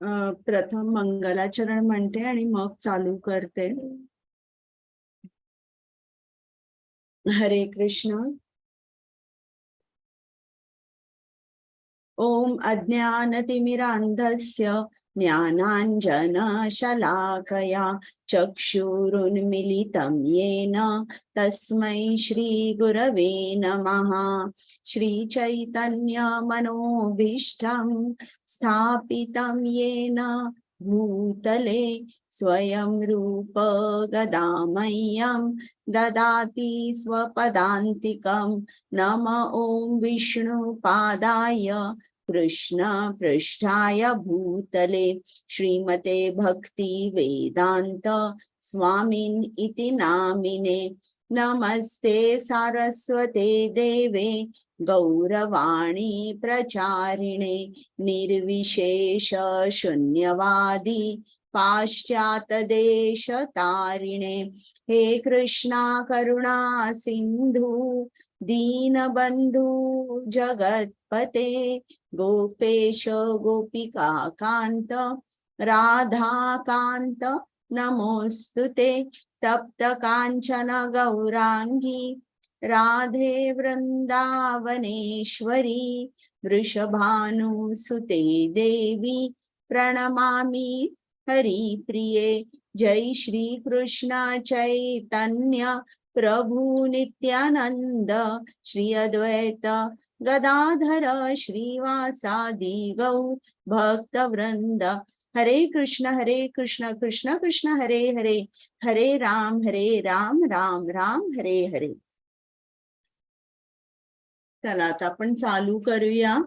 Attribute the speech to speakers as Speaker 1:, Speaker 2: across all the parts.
Speaker 1: प्रथम मंगलाचरण म्हणते आणि मग चालू करते. हरे कृष्ण. ओम अज्ञानतिमिरान्धस्य ज्ञानाञ्जनशलाकया चक्षुरुन्मिलितं येन तस्मै श्रीगुरवे नमः. श्रीचैतन्यमनोभीष्टं स्थापितं येन भूतले स्वयं रूप गदामह्यं ददाति स्वपदान्तिकं. नम ओं विष्णुपादाय कृष्ण पृष्ठाय भूतले श्रीमते भक्ति वेदांत स्वामिन् इति नामिने. नमस्ते सारस्वते देवे गौरवाणी प्रचारिणे निर्विशेष शून्यवादी पाश्चातदेशतारिणे. हे कृष्णा करुणा सिंधु दीनबंधु जगत्पते गोपेश गोपिका कांत राधाकांत नमोस्तुते. तप्त कांचन गौरांगी राधे वृंदावनेश्वरी वृषभानुसुते देवी प्रणमामि हरिप्रिये. जय श्री कृष्ण चैतन्य प्रभु नित्यानंद श्री अद्वैत गदाधर श्रीवासादि गौर भक्तवृंद. हरे कृष्ण कृष्ण कृष्ण हरे हरे, हरे राम राम राम हरे हरे. चला आता आपण चालू करूया.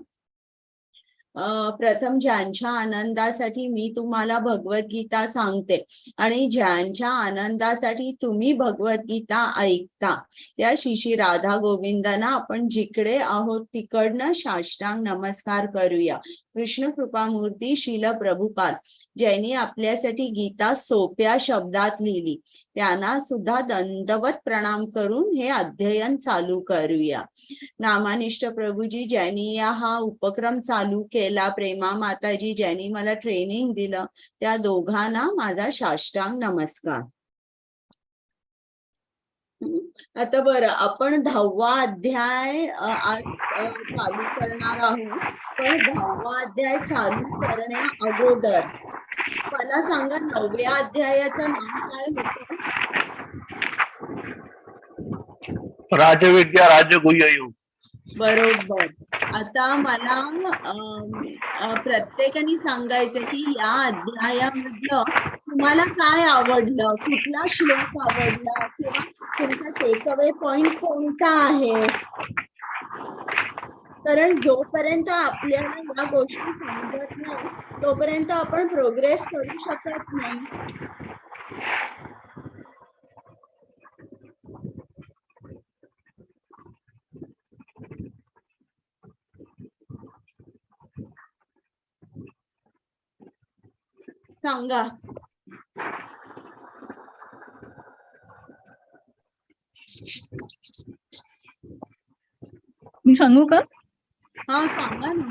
Speaker 1: प्रथम ज्यांच्या आनंदासाठी मी तुम्हाला भगवद्गीता सांगते आणि ज्यांच्या आनंदासाठी तुम्ही भगवद्गीता ऐकता त्या श्री राधा गोविंदांना आपण जिकडे आहोत तिकडनं साष्टांग नमस्कार करूया. कृष्ण कृपा मूर्ती श्रील प्रभुपाद ज्यांनी आपल्यासाठी गीता सोप्या शब्दात लिहिली त्यांना सुद्धा दंडवत प्रणाम करून हे अध्ययन चालू करूया. नामानिष्ठ प्रभूजी ज्यांनी हा उपक्रम चालू केला, प्रेमा माताजी ज्यांनी मला ट्रेनिंग दिलं, त्या दोघांना माझा साष्टांग नमस्कार. आता बरं, आपण 10वा अध्याय आज चालू करणार आहोत. पण 10वा अध्याय चालू करण्या अगोदर मला सांगा 9व्या अध्यायाचं नाव काय होतं?
Speaker 2: राजविद्या राजगुह्ययोग.
Speaker 1: बरोबर. आता मला प्रत्येकाने सांगायचं की या अध्यायामधलं तुम्हाला काय आवडलं, कुठला श्लोक आवडला किंवा तुमचा टेकअवे पॉइंट कोणता आहे. कारण जोपर्यंत आपल्याला या गोष्टी समजत नाही तोपर्यंत आपण प्रोग्रेस करू शकत नाही. सांगा.
Speaker 3: मी सांगू का?
Speaker 1: हा सांगा ना.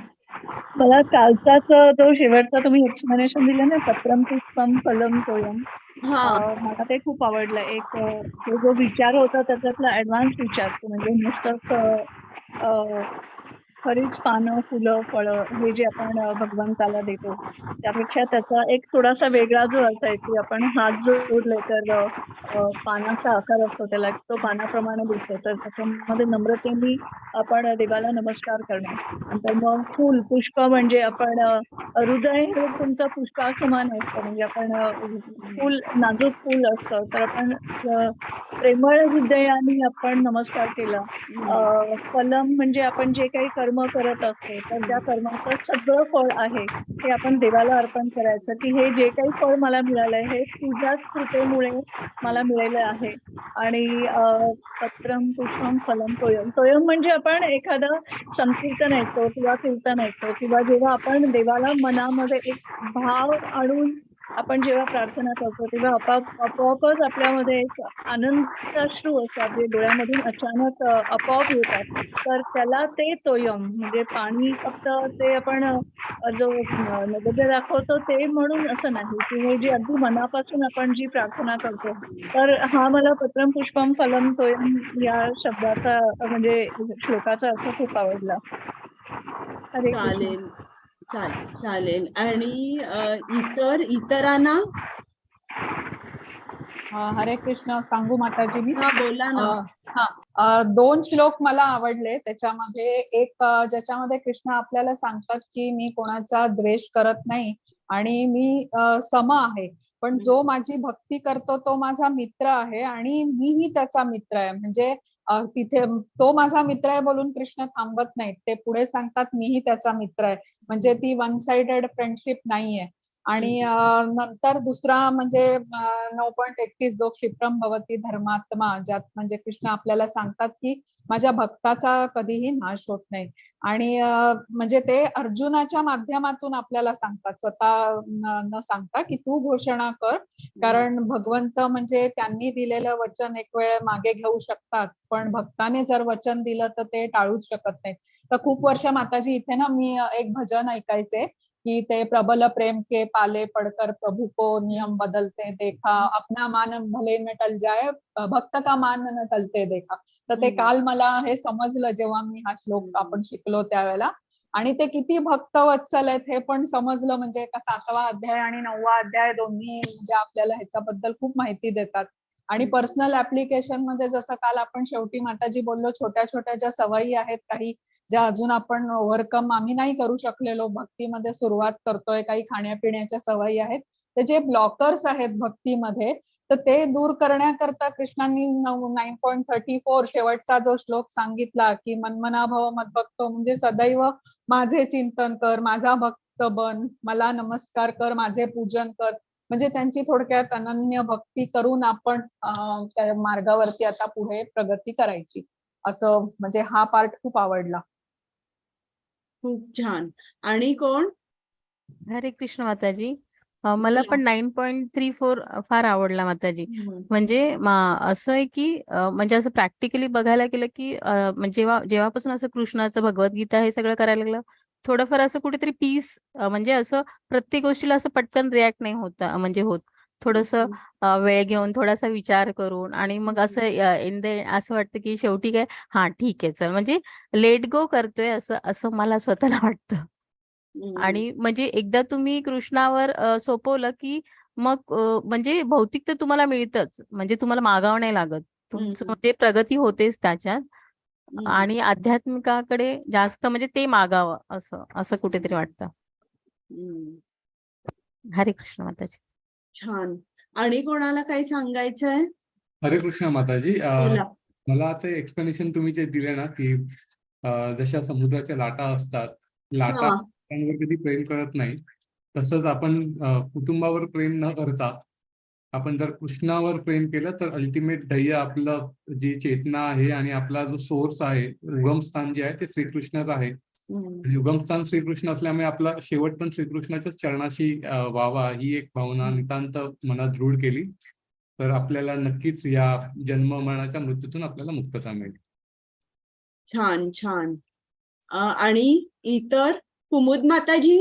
Speaker 3: मला कालचाच तो शेवटचा तुम्ही एक्सप्लेनेशन दिलं ना, पत्रम पुष्पम फलम तोयम, मला ते खूप आवडलं. एक जो विचार होता त्याच्यातला ऍडव्हान्स विचार, म्हणजे नुसतंच खरीच पानं फुलं फळं हे जे आपण भगवंताला देतो त्यापेक्षा त्याचा एक थोडासा वेगळा जो अर्थ आहे की आपण हात जोडले तर पानाचा आकार असतो त्याला, तो पानाप्रमाणे दिसतो, तर त्याच्यामध्ये नम्रतेने आपण देवाला नमस्कार करणं. नंतर मग फुल पुष्प म्हणजे आपण हृदय हे तुमचं पुष्पासमान असतं, म्हणजे आपण फुल नाजूक फुल असतं तर आपण प्रेमळ हृदयाने आपण नमस्कार केला. फलम म्हणजे आपण जे काही कर्म करत असतो तर त्या कर्माचं सगळं फळ आहे हे आपण देवाला अर्पण करायचं, की हे जे काही फळ मला मिळालंय हे तुझ्याच कृपेमुळे मला मिळालं आहे. आणि पत्रम पुष्पम फलम तोयम. तोयम म्हणजे आपण एखादं संकीर्तन ऐकतो किंवा कीर्तन ऐकतो किंवा जेव्हा आपण देवाला मनामध्ये एक भाव आणून आपण जेव्हा प्रार्थना करतो तेव्हा आपोआपच आपल्यामध्ये एक आनंदाश्रू असतात जे डोळ्यामधून अचानक आपोआप येतात. तर त्याला ते तोयम म्हणजे पाणी फक्त ते आपण जो नैवेद्य दाखवतो ते म्हणून असं नाही, किंवा जी अगदी मनापासून आपण जी प्रार्थना करतो. तर हा मला पत्रम पुष्पम फलम तोयम या शब्दाचा म्हणजे श्लोकाचा अर्थ खूप आवडला. हरे कृष्ण.
Speaker 1: चालेल चालेल आणि इतरांना
Speaker 2: हरे कृष्ण. सांगू माताजी मी?
Speaker 1: हा बोला ना.
Speaker 2: दोन श्लोक मला आवडले त्याच्यामध्ये. एक ज्याच्यामध्ये कृष्ण आपल्याला सांगतात की मी कोणाचा द्वेष करत नाही आणि मी सम आहे, पण जो माझी भक्ती करतो तो माझा मित्र आहे आणि मीही त्याचा मित्र आहे. म्हणजे तिथे तो माझा मित्र आहे बोलून कृष्ण थांबत नाहीत, ते पुढे सांगतात मीही त्याचा मित्र आहे. म्हणजे ती वन साइडेड फ्रेंडशिप नाहीये. आणि नंतर दुसरा म्हणजे 9.31 जो क्षिप्रम भवती धर्मात्मा, ज्यात म्हणजे कृष्ण आपल्याला सांगतात की माझ्या भक्ताचा कधीही नाश होत नाही. आणि म्हणजे ते अर्जुनाच्या माध्यमातून आपल्याला सांगतात, स्वतः न सांगता की तू घोषणा कर, कारण भगवंत म्हणजे त्यांनी दिलेलं वचन एक वेळ मागे घेऊ शकतात, पण भक्ताने जर वचन दिलं तर ते टाळूच शकत नाही. तर खूप वर्ष माताजी इथे ना मी एक भजन ऐकायचे कि ते प्रबल प्रेम के पाले पडकर प्रभु को नियम बदलते देखा, अपना मान भले न टल जाए भक्त का मान न टलते देखा. तर ते काल मला हे समजलं जेव्हा मी हा श्लोक आपण शिकलो त्यावेळेला. आणि ते किती भक्तवत्सल आहेत हे पण समजलं. म्हणजे 7वा अध्याय आणि 9वा अध्याय दोन्ही म्हणजे आपल्याला ह्याच्याबद्दल खूप माहिती देतात. आणि पर्सनल ऍप्लिकेशन मध्ये जसं काल आपण शेवटी माताजी बोललो, छोट्या छोट्या ज्या सवयी आहेत काही ज्या अजून आपण ओव्हरकम आम्ही नाही करू शकलेलो, भक्तीमध्ये सुरुवात करतोय, काही खाण्यापिण्याच्या सवयी आहेत, ते जे ब्लॉकर्स आहेत भक्तीमध्ये, तर ते दूर करण्याकरता कृष्णांनी 9.34 शेवटचा जो श्लोक सांगितला की मनमना भव मद्भक्तो, म्हणजे सदैव माझे चिंतन कर, माझा भक्त बन, मला नमस्कार कर, माझे पूजन कर. म्हणजे त्यांची थोडक्यात अनन्य भक्ती करून आपण त्या मार्गावरती आता पुढे प्रगती करायची. असं म्हणजे हा पार्ट खूप आवडला.
Speaker 1: खूप छान. आणि कोण?
Speaker 4: हरे कृष्ण माताजी. मला पण 9.34 फार आवडला माताजी. म्हणजे असं आहे की म्हणजे असं प्रॅक्टिकली बघायला गेलं की म्हणजे जेव्हापासून असं कृष्णाचं भगवद्गीता हे सगळं करायला लागलं, थोडंफार असं कुठेतरी पीस, म्हणजे असं प्रत्येक गोष्टीला असं पटकन रिॲक्ट नाही होता, म्हणजे होत थोडंसं वेळ घेऊन थोडासा विचार करून, आणि मग असं इन द असं वाटतं की शेवटी काय, हा ठीक आहे चल, म्हणजे लेट गो करतोय असं असं मला स्वतःला वाटतं. आणि म्हणजे एकदा तुम्ही कृष्णावर सोपवलं की मग म्हणजे भौतिक तर तुम्हाला मिळतच, म्हणजे तुम्हाला मागावं नाही लागत, तुमचं म्हणजे प्रगती होतेच त्याच्यात. आणि आध्यात्मिकाकडे जास्त म्हणजे ते मागावं असं असं कुठेतरी वाटतं. हरे कृष्ण माताजी.
Speaker 1: छान. आणि कोणाला काही सांगायचंय?
Speaker 5: हरे कृष्ण माताजी.
Speaker 1: बोला.
Speaker 5: मला आता एक्सप्लेनेशन तुम्ही जे दिले ना की जशा समुद्राच्या लाटा असतात, लाटा कधी प्रेम करत नाही, तसंच आपण कुटुंबावर प्रेम न करता आपण जर कृष्णावर प्रेम केलं तर अल्टिमेट ध्येय आपलं जी चेतना आहे आणि आपला जो सोर्स आहे, उगमस्थान जे आहे ते श्रीकृष्णच आहे. आणि उगमस्थान श्रीकृष्ण असल्यामुळे आपला शेवट पण श्रीकृष्णाच्याच चरणाशी व्हावा, ही एक भावना नितांत मनात दृढ केली तर आपल्याला नक्कीच या जन्म मरणाच्या मृत्यूतून आपल्याला मुक्तता मिळेल.
Speaker 1: छान छान. आणि इतर कुमुद माताजी?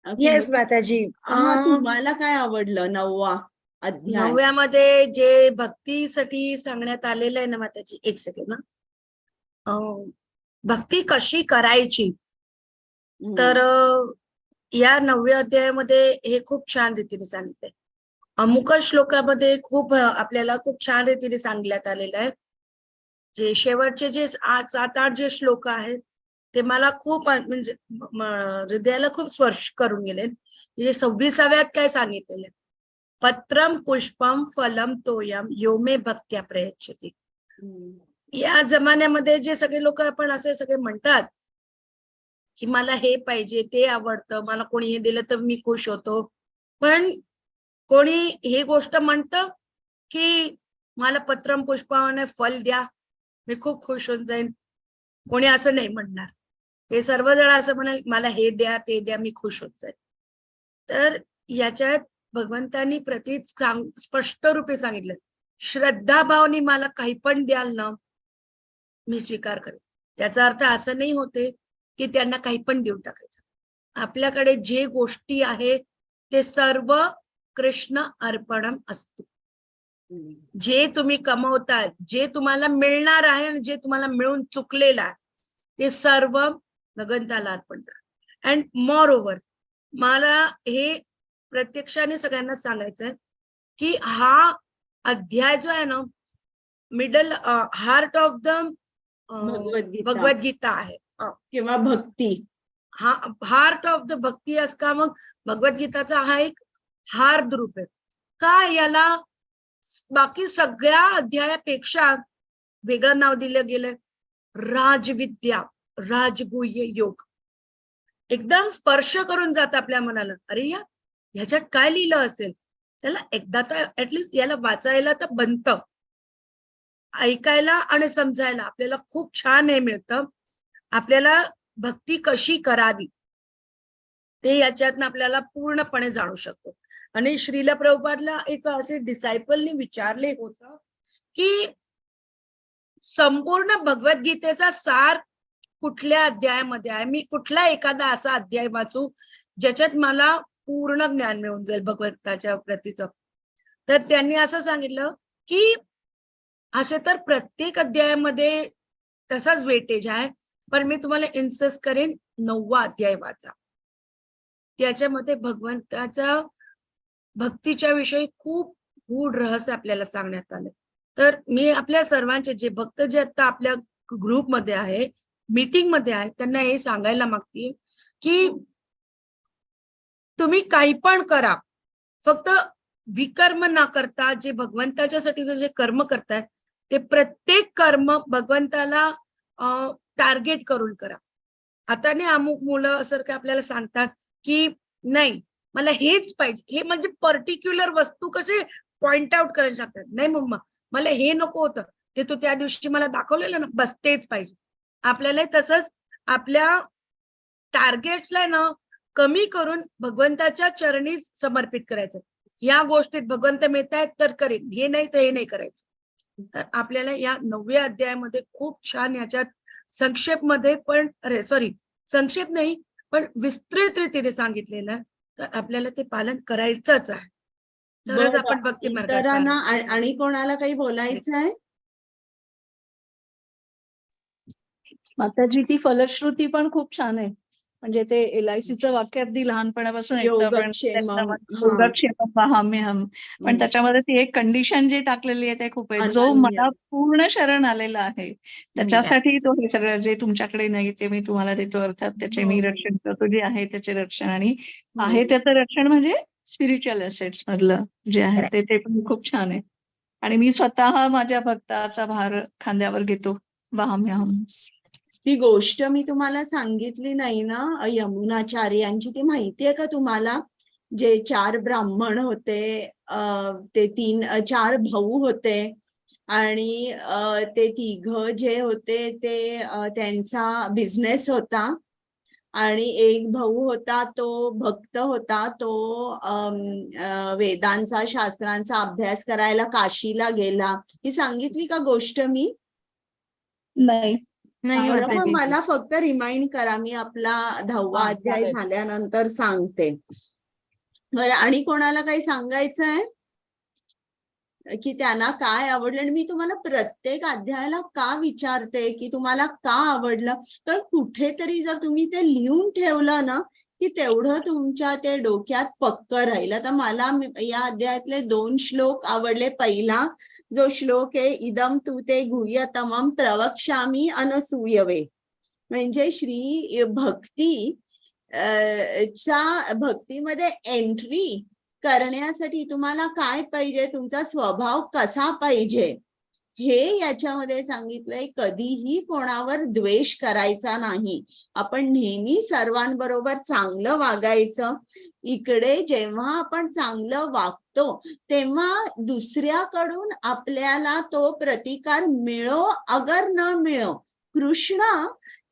Speaker 6: येस माताजी.
Speaker 1: तुम्हाला काय आवडलं 9वा अध्याय?
Speaker 6: 9व्यामध्ये जे भक्तीसाठी सांगण्यात आलेलं आहे ना माताजी, एक सेकंड ना, भक्ती कशी करायची, तर या 9व्या अध्यायामध्ये हे खूप छान रीतीने सांगितलंय. अमुक श्लोकामध्ये खूप आपल्याला खूप छान रीतीने सांगण्यात आलेलं आहे. जे शेवटचे जे 7-8 जे श्लोक आहेत ते मला खूप म्हणजे हृदयाला खूप स्पर्श करून गेले. जे 26व्यात काय सांगितलेलं, पत्रम पुष्पम फलम तोयम यो मे भक्त्या प्रयच्छति. या जमान्यामध्ये जे सगळे लोक आपण असे सगळे म्हणतात की मला हे पाहिजे, ते आवडतं, मला कोणी हे दिलं तर मी खुश होतो, पण कोणी ही गोष्ट म्हणतं की मला पत्रम पुष्पाने फल द्या, मी खूप खुश होऊन जाईन. कोणी असं नाही म्हणणार. हे सर्वजण असं म्हणाल मला हे द्या ते द्या मी खुश होत जाईल. तर याच्यात भगवंतांनी स्पष्ट रूपे सांगितलं, श्रद्धाभावनी मला काही पण द्याल ना मी स्वीकार करेन. त्याचा अर्थ असं नाही होते की त्यांना काही पण देऊन टाकायचं. आपल्याकडे जे गोष्टी आहेत ते सर्व कृष्ण अर्पणम असतो. जे तुम्ही कमवताय, जे तुम्हाला मिळणार आहे आणि जे तुम्हाला मिळून चुकलेलं आहे ते सर्व भगवंताला अर्पण करा. अँड मोर ओव्हर मला हे प्रत्यक्षाने सगळ्यांना सांगायचंय की हा अध्याय जो आहे ना middle heart of the Bhagavad Gita आहे
Speaker 1: किंवा भक्ती,
Speaker 6: हा हार्ट ऑफ द भक्ती असं का मग भगवद्गीताचा हा एक हार्द रूप आहे का. याला बाकी सगळ्या अध्यायापेक्षा वेगळं नाव दिलं गेलंय राजविद्या, राजगुह्य योग. एकदम स्पर्श करून जात आपल्या मनाला, अरे या ह्याच्यात काय लिहिलं असेल, त्याला एकदा तर ऍटलिस्ट याला वाचायला तर बनतं, ऐकायला आणि समजायला आपल्याला खूप छान हे मिळतं. आपल्याला भक्ती कशी करावी ते याच्यातनं आपल्याला पूर्णपणे जाणू शकतो. आणि श्रील प्रभुपादला एक असे डिसायपलने विचारले होतं की संपूर्ण भगवद्गीतेचा सार कुठल्या अध्यायामध्ये आहे, मी कुठला एखादा असा अध्याय वाचू ज्याच्यात मला पूर्ण ज्ञान मिळून जाईल भगवंताच्या प्रतीचं. तर त्यांनी असं सांगितलं की असे तर प्रत्येक अध्यायामध्ये तसाच वेटेज आहे, पण मी तुम्हाला इन्सिस्ट करेन 9वा अध्याय वाचा. त्याच्यामध्ये भगवंताचा भक्तीच्या विषयी खूप गूढ रहस्य आपल्याला सांगण्यात आले. तर मी आपल्या सर्वांचे जे भक्त जे आता आपल्या ग्रुपमध्ये आहे, मीटिंग मध्ये आहे, त्यांना हे सांगायला मागते की तुम्ही काही पण करा, फक्त विकर्म न करता जे भगवंताच्यासाठीचं जे कर्म करताय ते प्रत्येक कर्म भगवंताला टार्गेट करून करा. आता नाही अमुक मुलं असं काय आपल्याला सांगतात की नाही मला हेच पाहिजे, हे म्हणजे पर्टिक्युलर वस्तू कसे पॉइंट आउट करायला सांगतात, नाही मम्मा मला हे नको होतं, ते तू त्या दिवशी मला दाखवलेलं ना, बस तेच पाहिजे. आपल्याला तसंच आपल्या टार्गेट्सला ना कमी करून भगवंताच्या चरणी समर्पित करायचं. या गोष्टीत भगवंत मिळत आहेत तर करेन, हे नाही तर हे नाही करायचं. तर आपल्याला या 9व्या अध्यायामध्ये खूप छान याच्यात संक्षेप नाही पण विस्तृत रीतीने सांगितलेलं आहे. तर आपल्याला ते पालन करायचंच आहे, तरच आपण भक्ती मार्गात
Speaker 1: इतरांना आणि कोणाला काही बोलायचं आहे.
Speaker 3: माताजी ती फलश्रुती पण खूप छान आहे. म्हणजे ते LICचं वाक्य अगदी लहानपणापासून ऐकतो आपण, योगक्षेमं वहाम्यहम्. पण त्याच्यामध्ये ती एक कंडिशन जी टाकलेली आहे ते खूप आहे, जो मला पूर्ण शरण आलेला आहे त्याच्यासाठी तो हे सगळं जे तुमच्याकडे नाही ते मी तुम्हाला देतो, अर्थात त्याचे मी रक्षण करतो, जे आहे त्याचे रक्षण. आणि आहे त्याचं रक्षण म्हणजे स्पिरिच्युअल असेट्स मधलं जे आहे ते पण खूप छान आहे. आणि मी स्वतः माझ्या भक्ताचा भार खांद्यावर घेतो, वहाम्यहम्.
Speaker 1: ती गोष्ट मी तुम्हाला सांगितली नाही ना यमुनाचार्यांची, ती माहितीये का तुम्हाला? जे 4 ब्राह्मण होते, ते 4 भाऊ होते आणि ते 3 जे होते ते त्यांचा बिझनेस होता आणि एक भाऊ होता तो भक्त होता, तो वेदांचा शास्त्रांचा अभ्यास करायला काशीला गेला. ही सांगितली का गोष्ट मी?
Speaker 3: नाही.
Speaker 1: मला फक्त रिमाइंड करा, मी आपला 10वा अध्याय झाल्यानंतर सांगते. बरं, आणि कोणाला काही सांगायचं आहे की त्यांना काय आवडलं? आणि मी तुम्हाला प्रत्येक अध्यायाला का विचारते की तुम्हाला का आवडलं, तर कुठेतरी जर तुम्ही ते लिहून ठेवलं ना की तेवढं तुमच्या ते डोक्यात पक्क राहील. आता मला या अध्यायातले 2 श्लोक आवडले. पहिला जो श्लोक आहे, इदम तू ते गुह्यतमं प्रवक्ष्यामि अनसूयवे, म्हणजे श्री भक्तीमध्ये एंट्री करण्यासाठी तुम्हाला काय पाहिजे, तुमचा स्वभाव कसा पाहिजे हे याच्यामध्ये सांगितलंय. कधीही कोणावर द्वेष करायचा नाही, आपण नेहमी सर्वांबरोबर चांगलं वागायचं. इकडे जेव्हा आपण चांगलं वागतो तेव्हा दुसऱ्याकडून आपल्याला तो प्रतिकार मिळो अगर न मिळो, कृष्ण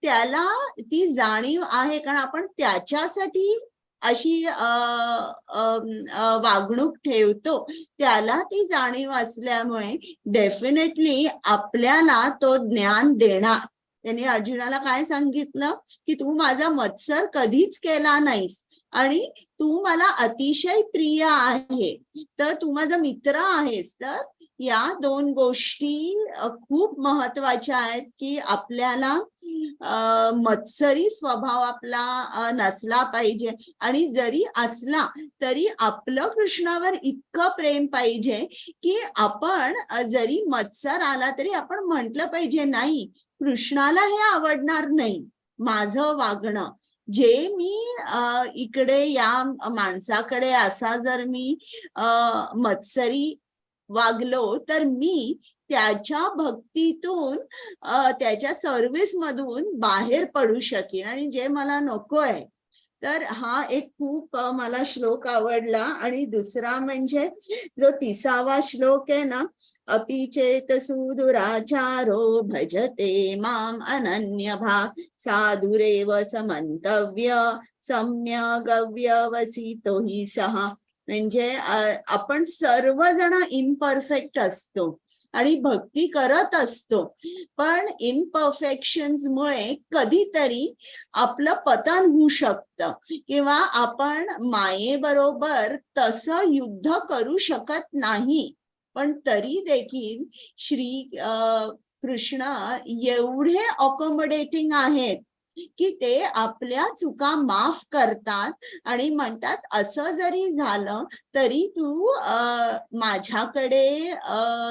Speaker 1: त्याला ती जाणीव आहे, कारण आपण त्याच्यासाठी अशी वागणूक ठेवतो, त्याला ती जाणीव असल्यामुळे डेफिनेटली आपल्याला तो ज्ञान देणार. त्यांनी अर्जुनाला काय सांगितलं की तू माझा मत्सर कधीच केला नाहीस आणि तू मला अतिशय प्रिय आहे, तर तू माझा मित्र आहेस. तर या दोन गोष्टी खूप महत्वाच्या आहेत की आपल्याला मत्सरी स्वभाव आपला नसला पाहिजे, आणि जरी असला तरी आपलं कृष्णावर इतकं प्रेम पाहिजे की आपण जरी मत्सर आला तरी आपण म्हटलं पाहिजे नाही, कृष्णाला हे आवडणार नाही माझं वागणं. जे मी इकडे या माणसाकडे असा जर मी मत्सरी वागलो तर मी त्याच्या भक्तीतून त्याच्या सर्व्हिस मधून बाहेर पडू शकेन, आणि जे मला नकोय. तर हा एक खूप मला श्लोक आवडला. आणि दुसरा म्हणजे जो 30वा श्लोक आहे ना, अपि चेत सुदुराचारो भजते माम अनन्य भाग साधुरेव समंतव्य सम्यग व्यवसितो हि सहा. म्हणजे आपण सर्वजण इम्परफेक्ट असतो आणि भक्ती करत असतो, पण इम्परफेक्शन्स मुळे कधीतरी आपलं पतन होऊ शकतं किंवा आपण मायेबरोबर तसं युद्ध करू शकत नाही. पण तरी देखील श्री कृष्ण एवढे अकोमोडेटिंग आहेत की ते आपल्या चुका माफ करतात आणि म्हणतात असं जरी झालं तरी तू माझ्याकडे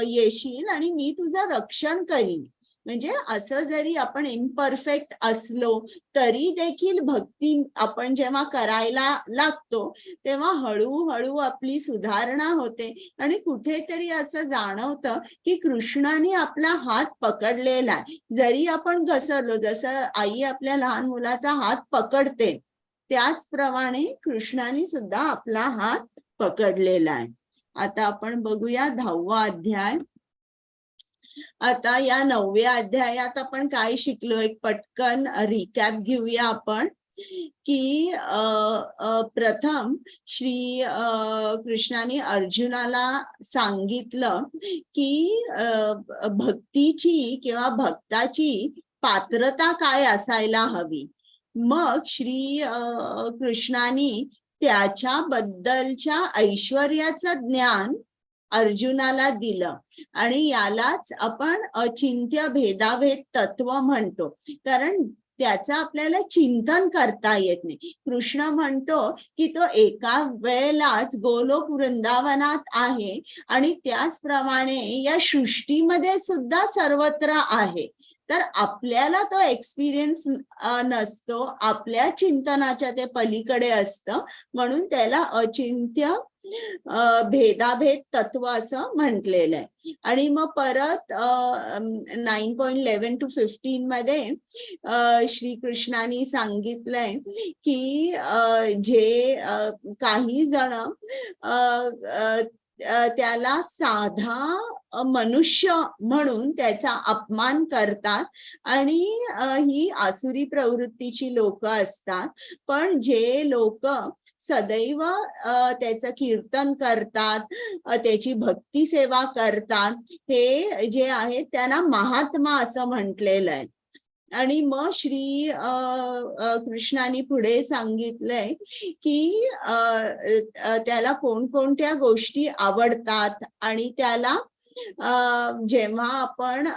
Speaker 1: येशील आणि मी तुझं रक्षण करीन. म्हणजे असं जरी आपण इम्परफेक्ट असलो तरी देखील भक्ती आपण जेव्हा करायला लागतो तेव्हा हळूहळू आपली सुधारणा होते आणि कुठेतरी असं जाणवतं की कृष्णाने आपला हात पकडलेला आहे. जरी आपण घसरलो, जसं आई आपल्या लहान मुलाचा हात पकडते त्याचप्रमाणे कृष्णाने सुद्धा आपला हात पकडलेला आहे. आता आपण बघूया 10वा अध्याय. आता या 9व्या अध्यायात आपण काय शिकलो, एक पटकन रिकॅप घेऊया आपण. की प्रथम श्री कृष्णाने अर्जुनाला सांगितलं की भक्तीची किंवा भक्ताची पात्रता काय असायला हवी. मग श्री कृष्णाने त्याच्याबद्दलच्या ऐश्वर्याचं ज्ञान अर्जुनाला दिलं, आणि यालाच आपण अचिंत्य भेदाभेद तत्व म्हणतो, कारण त्याचं आपल्याला चिंतन करता येत नाही. कृष्ण म्हणतो की तो एका वेळेलाच गोलोक वृंदावनात आहे आणि त्याचप्रमाणे या सृष्टीमध्ये सुद्धा सर्वत्र आहे. तर आपल्याला तो एक्सपिरियन्स नसतो, आपल्या चिंतनाच्या ते पलीकडे असतं, म्हणून त्याला अचिंत्य भेदाभेद तत्व असं म्हटलेलं आहे. आणि मग परत 9.11 to 15 मध्ये श्रीकृष्णाने सांगितलंय की जे काही जण त्याला साधा मनुष्य म्हणून त्याचा अपमान करतात आणि ही आसुरी प्रवृत्तीची लोक असतात, पण जे लोक सदैव त्याचं कीर्तन करतात, त्याची भक्ती सेवा करतात, हे जे आहे त्यांना महात्मा असं म्हटलेलं आहे. आणि मग श्री कृष्णाने पुढे सांगितलंय की त्याला कोणकोणत्या गोष्टी आवडतात आणि त्याला जेव्हा आपण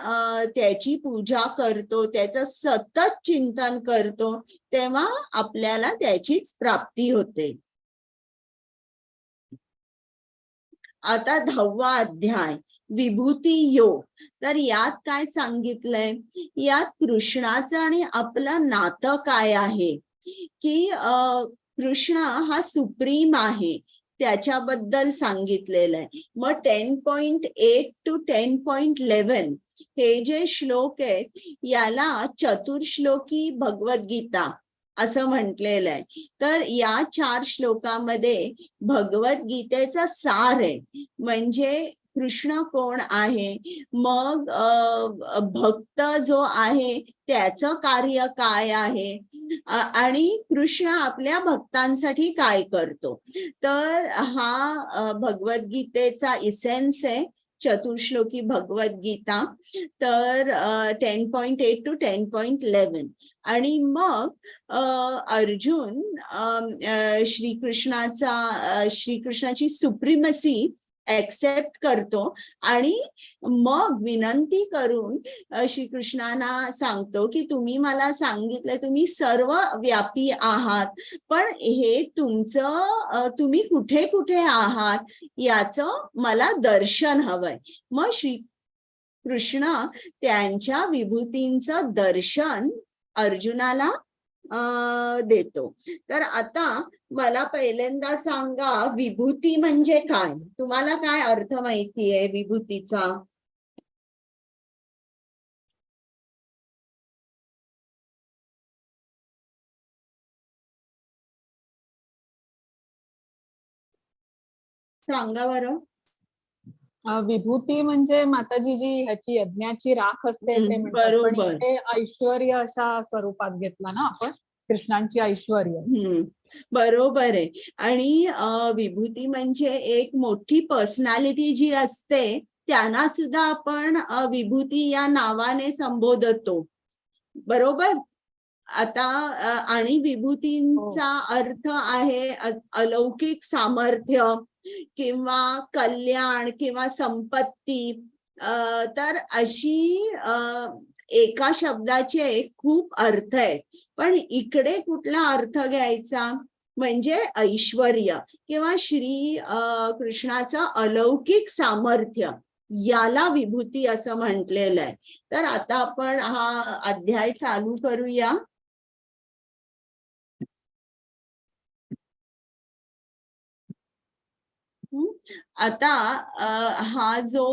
Speaker 1: त्याची पूजा करतो, त्याचं सतत चिंतन करतो, तेव्हा आपल्याला त्याचीच प्राप्ती होते. आता 10वा अध्याय विभूती योग. तर यात काय सांगितलंय, यात कृष्णाचं आणि आपलं नातं काय आहे की कृष्ण हा सुप्रीम आहे त्याच्याबद्दल सांगितलेलं आहे. मग 10.8 to 10.11 हे जे श्लोक आहेत याला चतुर्श्लोकी भगवद्गीता असं म्हटलेलं आहे. तर या 4 श्लोकामध्ये भगवद्गीतेचा सार आहे, म्हणजे कृष्ण कोण आहे, मग भक्त जो आहे त्याचं कार्य काय आहे, आणि कृष्ण आपल्या भक्तांसाठी काय करतो. तर हा भगवद्गीतेचा इसेन्स आहे, चतुश्लोकी भगवद्गीता. तर 10.8 to 10.11. आणि मग अर्जुन श्रीकृष्णाची सुप्रीमसी ऍक्सेप्ट करतो आणि मग विनंती करून श्रीकृष्णांना सांगतो की तुम्ही मला सांगितलं तुम्ही सर्व व्यापी आहात, पण हे तुमचं तुम्ही कुठे कुठे आहात याचं मला दर्शन हवंय. मग श्रीकृष्ण त्यांच्या विभूतींचं दर्शन अर्जुनाला देतो. तर आता मला पहिल्यांदा सांगा, विभूती म्हणजे काय? तुम्हाला काय अर्थ माहितीये विभूतीचा? सांगा बरं.
Speaker 2: विभूती म्हणजे माताजी जी ह्याची यज्ञाची राख असते ते म्हणतात, पण
Speaker 1: बरोबर.
Speaker 2: इथे ऐश्वर्य अशा स्वरूपात घेतला ना आपण, कृष्णांची ऐश्वर्य.
Speaker 1: बरोबर आहे. आणि विभूती म्हणजे एक मोठी पर्सनॅलिटी जी असते त्यांना सुद्धा आपण विभूती या नावाने संबोधतो, बरोबर. आता आणि विभूतींचा अर्थ आहे अलौकिक सामर्थ्य किंवा कल्याण किंवा संपत्ती. तर अशी एका शब्दाचे खूप अर्थ आहेत, पण इकडे कुठला अर्थ घ्यायचा म्हणजे ऐश्वर्य किंवा श्री कृष्णाचं अलौकिक सामर्थ्य, याला विभूती असं म्हटलेलं आहे. तर आता आपण हा अध्याय चालू करूया. आता हा जो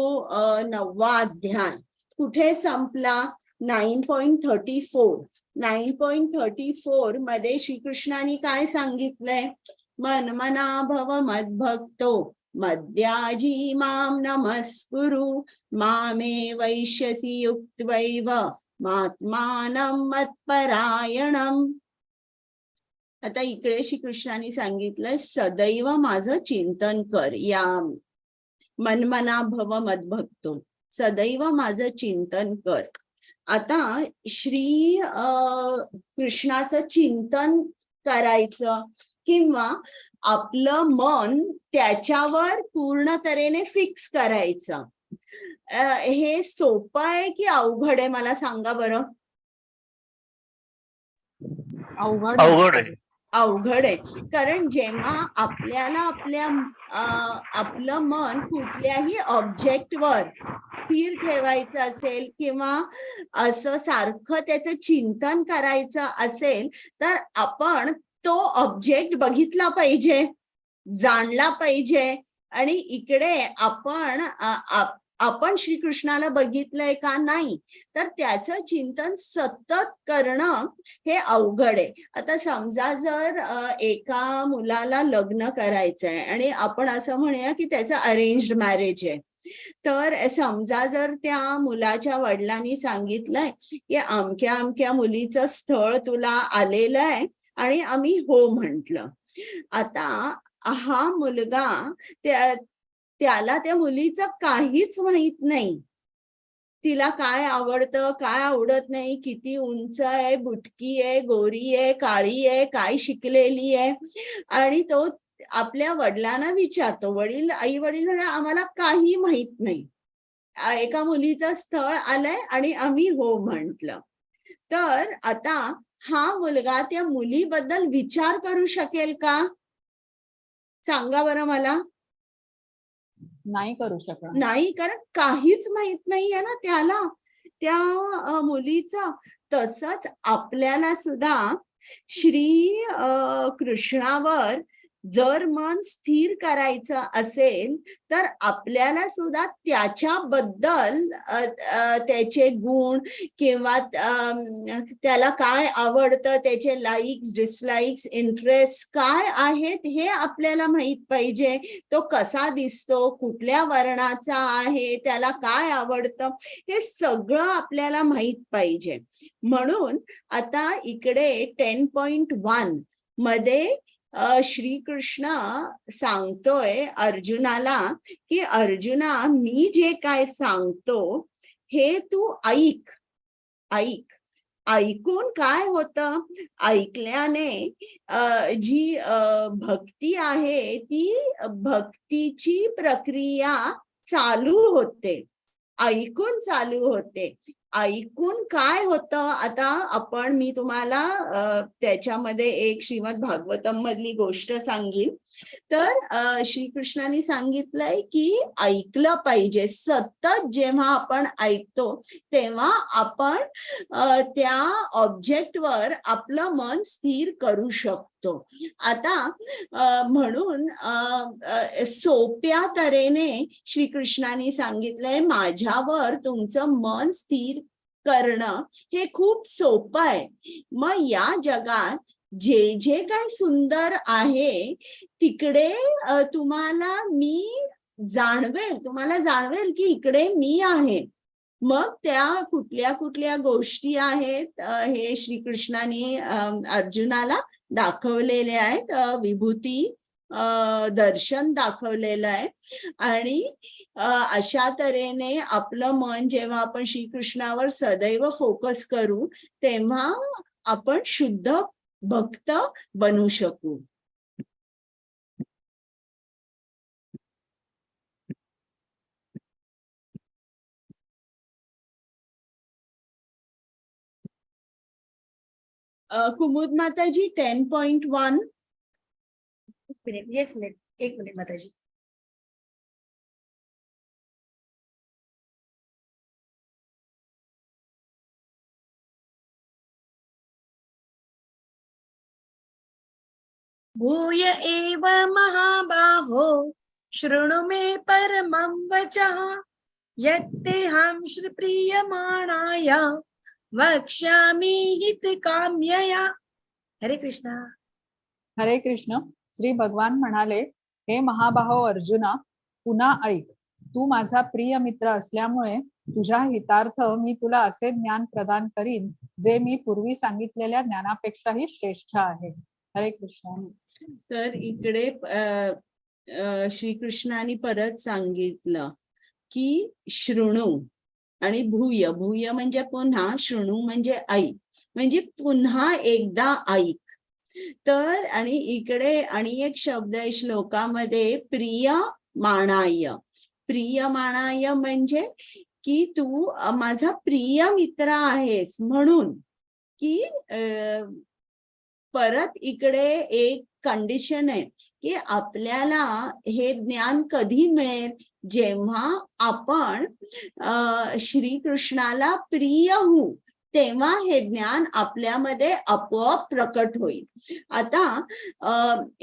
Speaker 1: 9वा अध्याय कुठे संपला? 9.34. 9.34 मध्ये श्रीकृष्णाने काय सांगितलंय? मन्मना भव मद्भक्तो मद्याजी माम नमस्कुरु मामे वैश्यसि युक्त्वैव मात्मानं मत्परायणम्. आता इकडे श्रीकृष्णाने सांगितलं सदैव माझं चिंतन कर. या मन्मना भव मद्भक्तो, सदैव माझं चिंतन कर. आता श्री कृष्णाचं चिंतन करायचं किंवा आपलं मन त्याच्यावर पूर्ण तऱ्हेने फिक्स करायचं, हे सोपं आहे की अवघड आहे? मला सांगा बरं.
Speaker 2: अवघड आहे.
Speaker 1: अवघड आहे. कारण जेव्हा आपल्याला आपलं मन कुठल्याही ऑब्जेक्टवर स्थिर ठेवायचं असेल किंवा असं सारखं त्याचं चिंतन करायचं असेल, तर आपण तो ऑब्जेक्ट बघितला पाहिजे, जाणला पाहिजे. आणि इकडे आपण श्रीकृष्णाला बघितलंय का नाही, तर त्याचं चिंतन सतत करणं हे अवघड आहे. आता समजा जर एका मुलाला लग्न करायचंय आणि आपण असं म्हणूया की त्याचं अरेंज्ड मॅरेज आहे, तर समजा जर त्या मुलाच्या वडिलांनी सांगितलंय की अमक्या अमक्या मुलीचं स्थळ तुला आलेलं आहे आणि आम्ही हो म्हटलं. आता हा मुलगा त्याला त्या मुलीचं काहीच माहित नाही, तिला काय आवडतं काय आवडत नाही, किती उंच आहे, बुटकी आहे, गोरी आहे, काळी आहे, काय शिकलेली आहे. आणि तो आपल्या वडिलांना विचारतो, आई वडील आम्हाला काही माहित नाही, एका मुलीचं स्थळ आलंय आणि आम्ही हो म्हटलं. तर आता हा मुलगा त्या मुलीबद्दल विचार करू शकेल का? सांगा बरं मला.
Speaker 2: नाही करू शकत.
Speaker 1: नाही, कारण काहीच माहित नाहीये ना त्याला त्या मुलीचं. तसंच आपल्याला सुद्धा श्री कृष्णावर जर मन स्थिर करायचं असेल तर आपल्याला सुद्धा त्याच्याबद्दल त्याचे गुण किंवा त्याला काय आवडतं, त्याचे लाईक्स, डिसलाईक्स, इंटरेस्ट काय आहेत हे आपल्याला माहित पाहिजे. तो कसा दिसतो, कुठल्या वर्णाचा आहे, त्याला काय आवडतं, हे सगळं आपल्याला माहित पाहिजे. म्हणून आता इकडे 10.1 मध्ये श्रीकृष्ण सांगतोय अर्जुनाला की अर्जुना, मी जे काय सांगतो हे तू ऐक. ऐकून काय होतं, ऐकल्याने जी भक्ती आहे ती भक्तीची प्रक्रिया चालू होते, ऐकून चालू होते. ऐकून काय होतं, आता मी तुम्हाला त्याच्यामध्ये एक श्रीमद भागवतम मधली गोष्ट सांगीन. तर श्रीकृष्णाने सांगितलंय की ऐकलं पाहिजे. सतत जेव्हा आपण ऐकतो तेव्हा आपण त्या ऑब्जेक्टवर आपलं मन स्थिर करू शकतो. आता म्हणून सोप्या तऱ्हेने श्रीकृष्णाने सांगितलंय माझ्यावर तुमचं मन स्थिर करणं हे खूप सोपं आहे. मग या जगात जे जे काय सुंदर आहे तिकडे तुम्हाला जाणवेल की इकडे मी आहे. मग त्या कुठल्या कुठल्या गोष्टी आहेत हे श्रीकृष्णाने अर्जुनाला दाखवलेले आहेत. विभूती दर्शन दाखवलेलं आहे. आणि अशा तऱ्हेने आपलं मन जेव्हा आपण श्रीकृष्णावर सदैव फोकस करू तेव्हा आपण शुद्ध भक्त बनू शकू. कुमुद माताजी 10.1.
Speaker 6: येस मिनिट, एक मिनिट माताजी. भूय एव महाबाहो शृणु मे परमं वचः यत्तेऽहं श्रीप्रियमाणाय वक्ष्यामि हितकाम्यया. हरे कृष्णा.
Speaker 2: हरे कृष्ण. श्री भगवान म्हणाले, हे महाबाहो अर्जुना, पुन्हा ऐक. तू माझा प्रिय मित्र असल्यामुळे तुझ्या हितार्थ मी तुला असे ज्ञान प्रदान करीन जे मी पूर्वी सांगितलेल्या ज्ञानापेक्षाही श्रेष्ठ आहे. हरे कृष्ण.
Speaker 1: तर इकडे श्रीकृष्णाने परत सांगितलं की शृणु आणि भूय म्हणजे पुन्हा, शृणु म्हणजे ऐक, म्हणजे पुन्हा एकदा ऐक. तर आणि इकडे आणि एक शब्द आहे श्लोकामध्ये प्रियमाणाय. प्रियमाणाय म्हणजे की तू माझा प्रिय मित्र आहेस. म्हणून की परत इकडे एक कंडिशन आहे की आपल्याला हे ज्ञान कधी मिळेल, जेव्हा आपण श्रीकृष्णाला प्रिय होऊ तेव्हा हे ज्ञान आपल्यामध्ये आपोआप प्रकट होईल. आता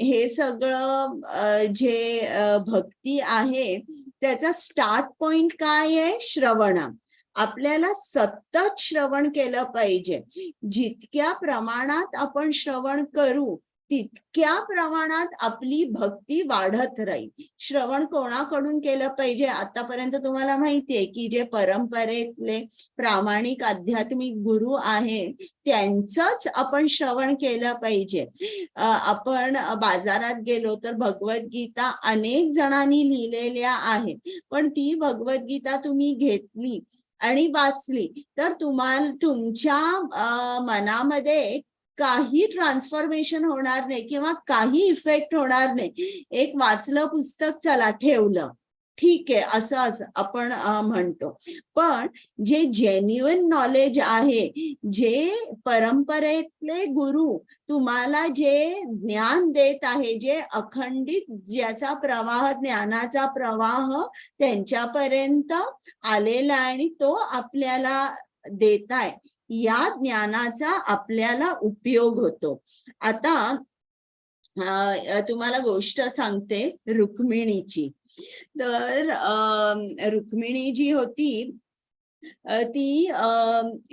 Speaker 1: हे सगळं जे भक्ती आहे त्याचा स्टार्ट पॉइंट काय आहे, श्रवण. आपल्याला सतत श्रवण केलं पाहिजे. जितक्या प्रमाणात आपण श्रवण करू तितक्या प्रमाणात आपली भक्ती वाढत राहील. श्रवण कोणाकडून केलं पाहिजे, आतापर्यंत तुम्हाला माहितीये की जे परंपरेतले प्रामाणिक आध्यात्मिक गुरु आहे त्यांचंच आपण श्रवण केलं पाहिजे. आपण बाजारात गेलो तर भगवद्गीता अनेक जणांनी लिहिलेल्या आहेत, पण ती भगवद्गीता तुम्ही घेतली आणि वाचली तर तुम्हाला तुमच्या मनामध्ये काही ट्रान्सफॉर्मेशन होणार नाही किंवा काही इफेक्ट होणार नाही. एक वाचलं पुस्तक, चला ठेवलं, ठीक आहे, असं आपण म्हणतो. पण जे जेन्युइन नॉलेज आहे, जे परंपरेतले गुरु तुम्हाला जे ज्ञान देत आहे, जे अखंडित ज्याचा प्रवाह, ज्ञानाचा प्रवाह त्यांच्यापर्यंत आलेला आणि तो आपल्याला देताय, या ज्ञानाचा आपल्याला उपयोग होतो. आता तुम्हाला गोष्ट सांगते रुक्मिणीची. तर रुक्मिणी जी होती ती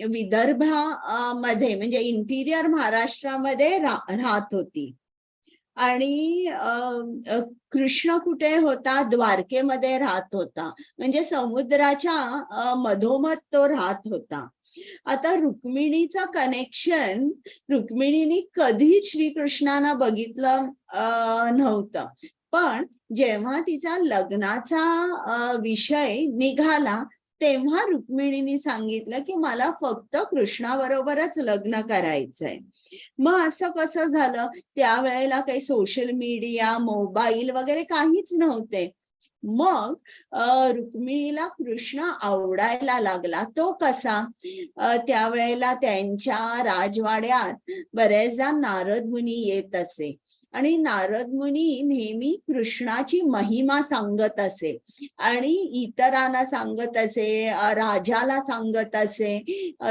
Speaker 1: विदर्भामध्ये म्हणजे इंटिरियर महाराष्ट्रामध्ये राहत होती. आणि कृष्ण कुठे होता? द्वारकेमध्ये राहत होता, म्हणजे समुद्राच्या मधोमध तो राहत होता. आता रुक्मिणीचं कनेक्शन, रुक्मिणीने कधीच श्रीकृष्णांना बघितलं नव्हतं, पण जेव्हा तिचा लग्नाचा विषय निघाला तेव्हा रुक्मिणीने सांगितलं की मला फक्त कृष्णाबरोबरच लग्न करायचंय. मग असं कसं झालं? त्यावेळेला काही सोशल मीडिया, मोबाईल वगैरे काहीच नव्हते. मग रुक्मिणीला कृष्ण आवडायला लागला. तो कसा? त्यावेळेला त्यांच्या राजवाड्यात बरेचदा नारद मुनी येत असे आणि नारद मुनी नेहमी कृष्णाची महिमा सांगत असे आणि इतरांना सांगत असे, राजाला सांगत असे,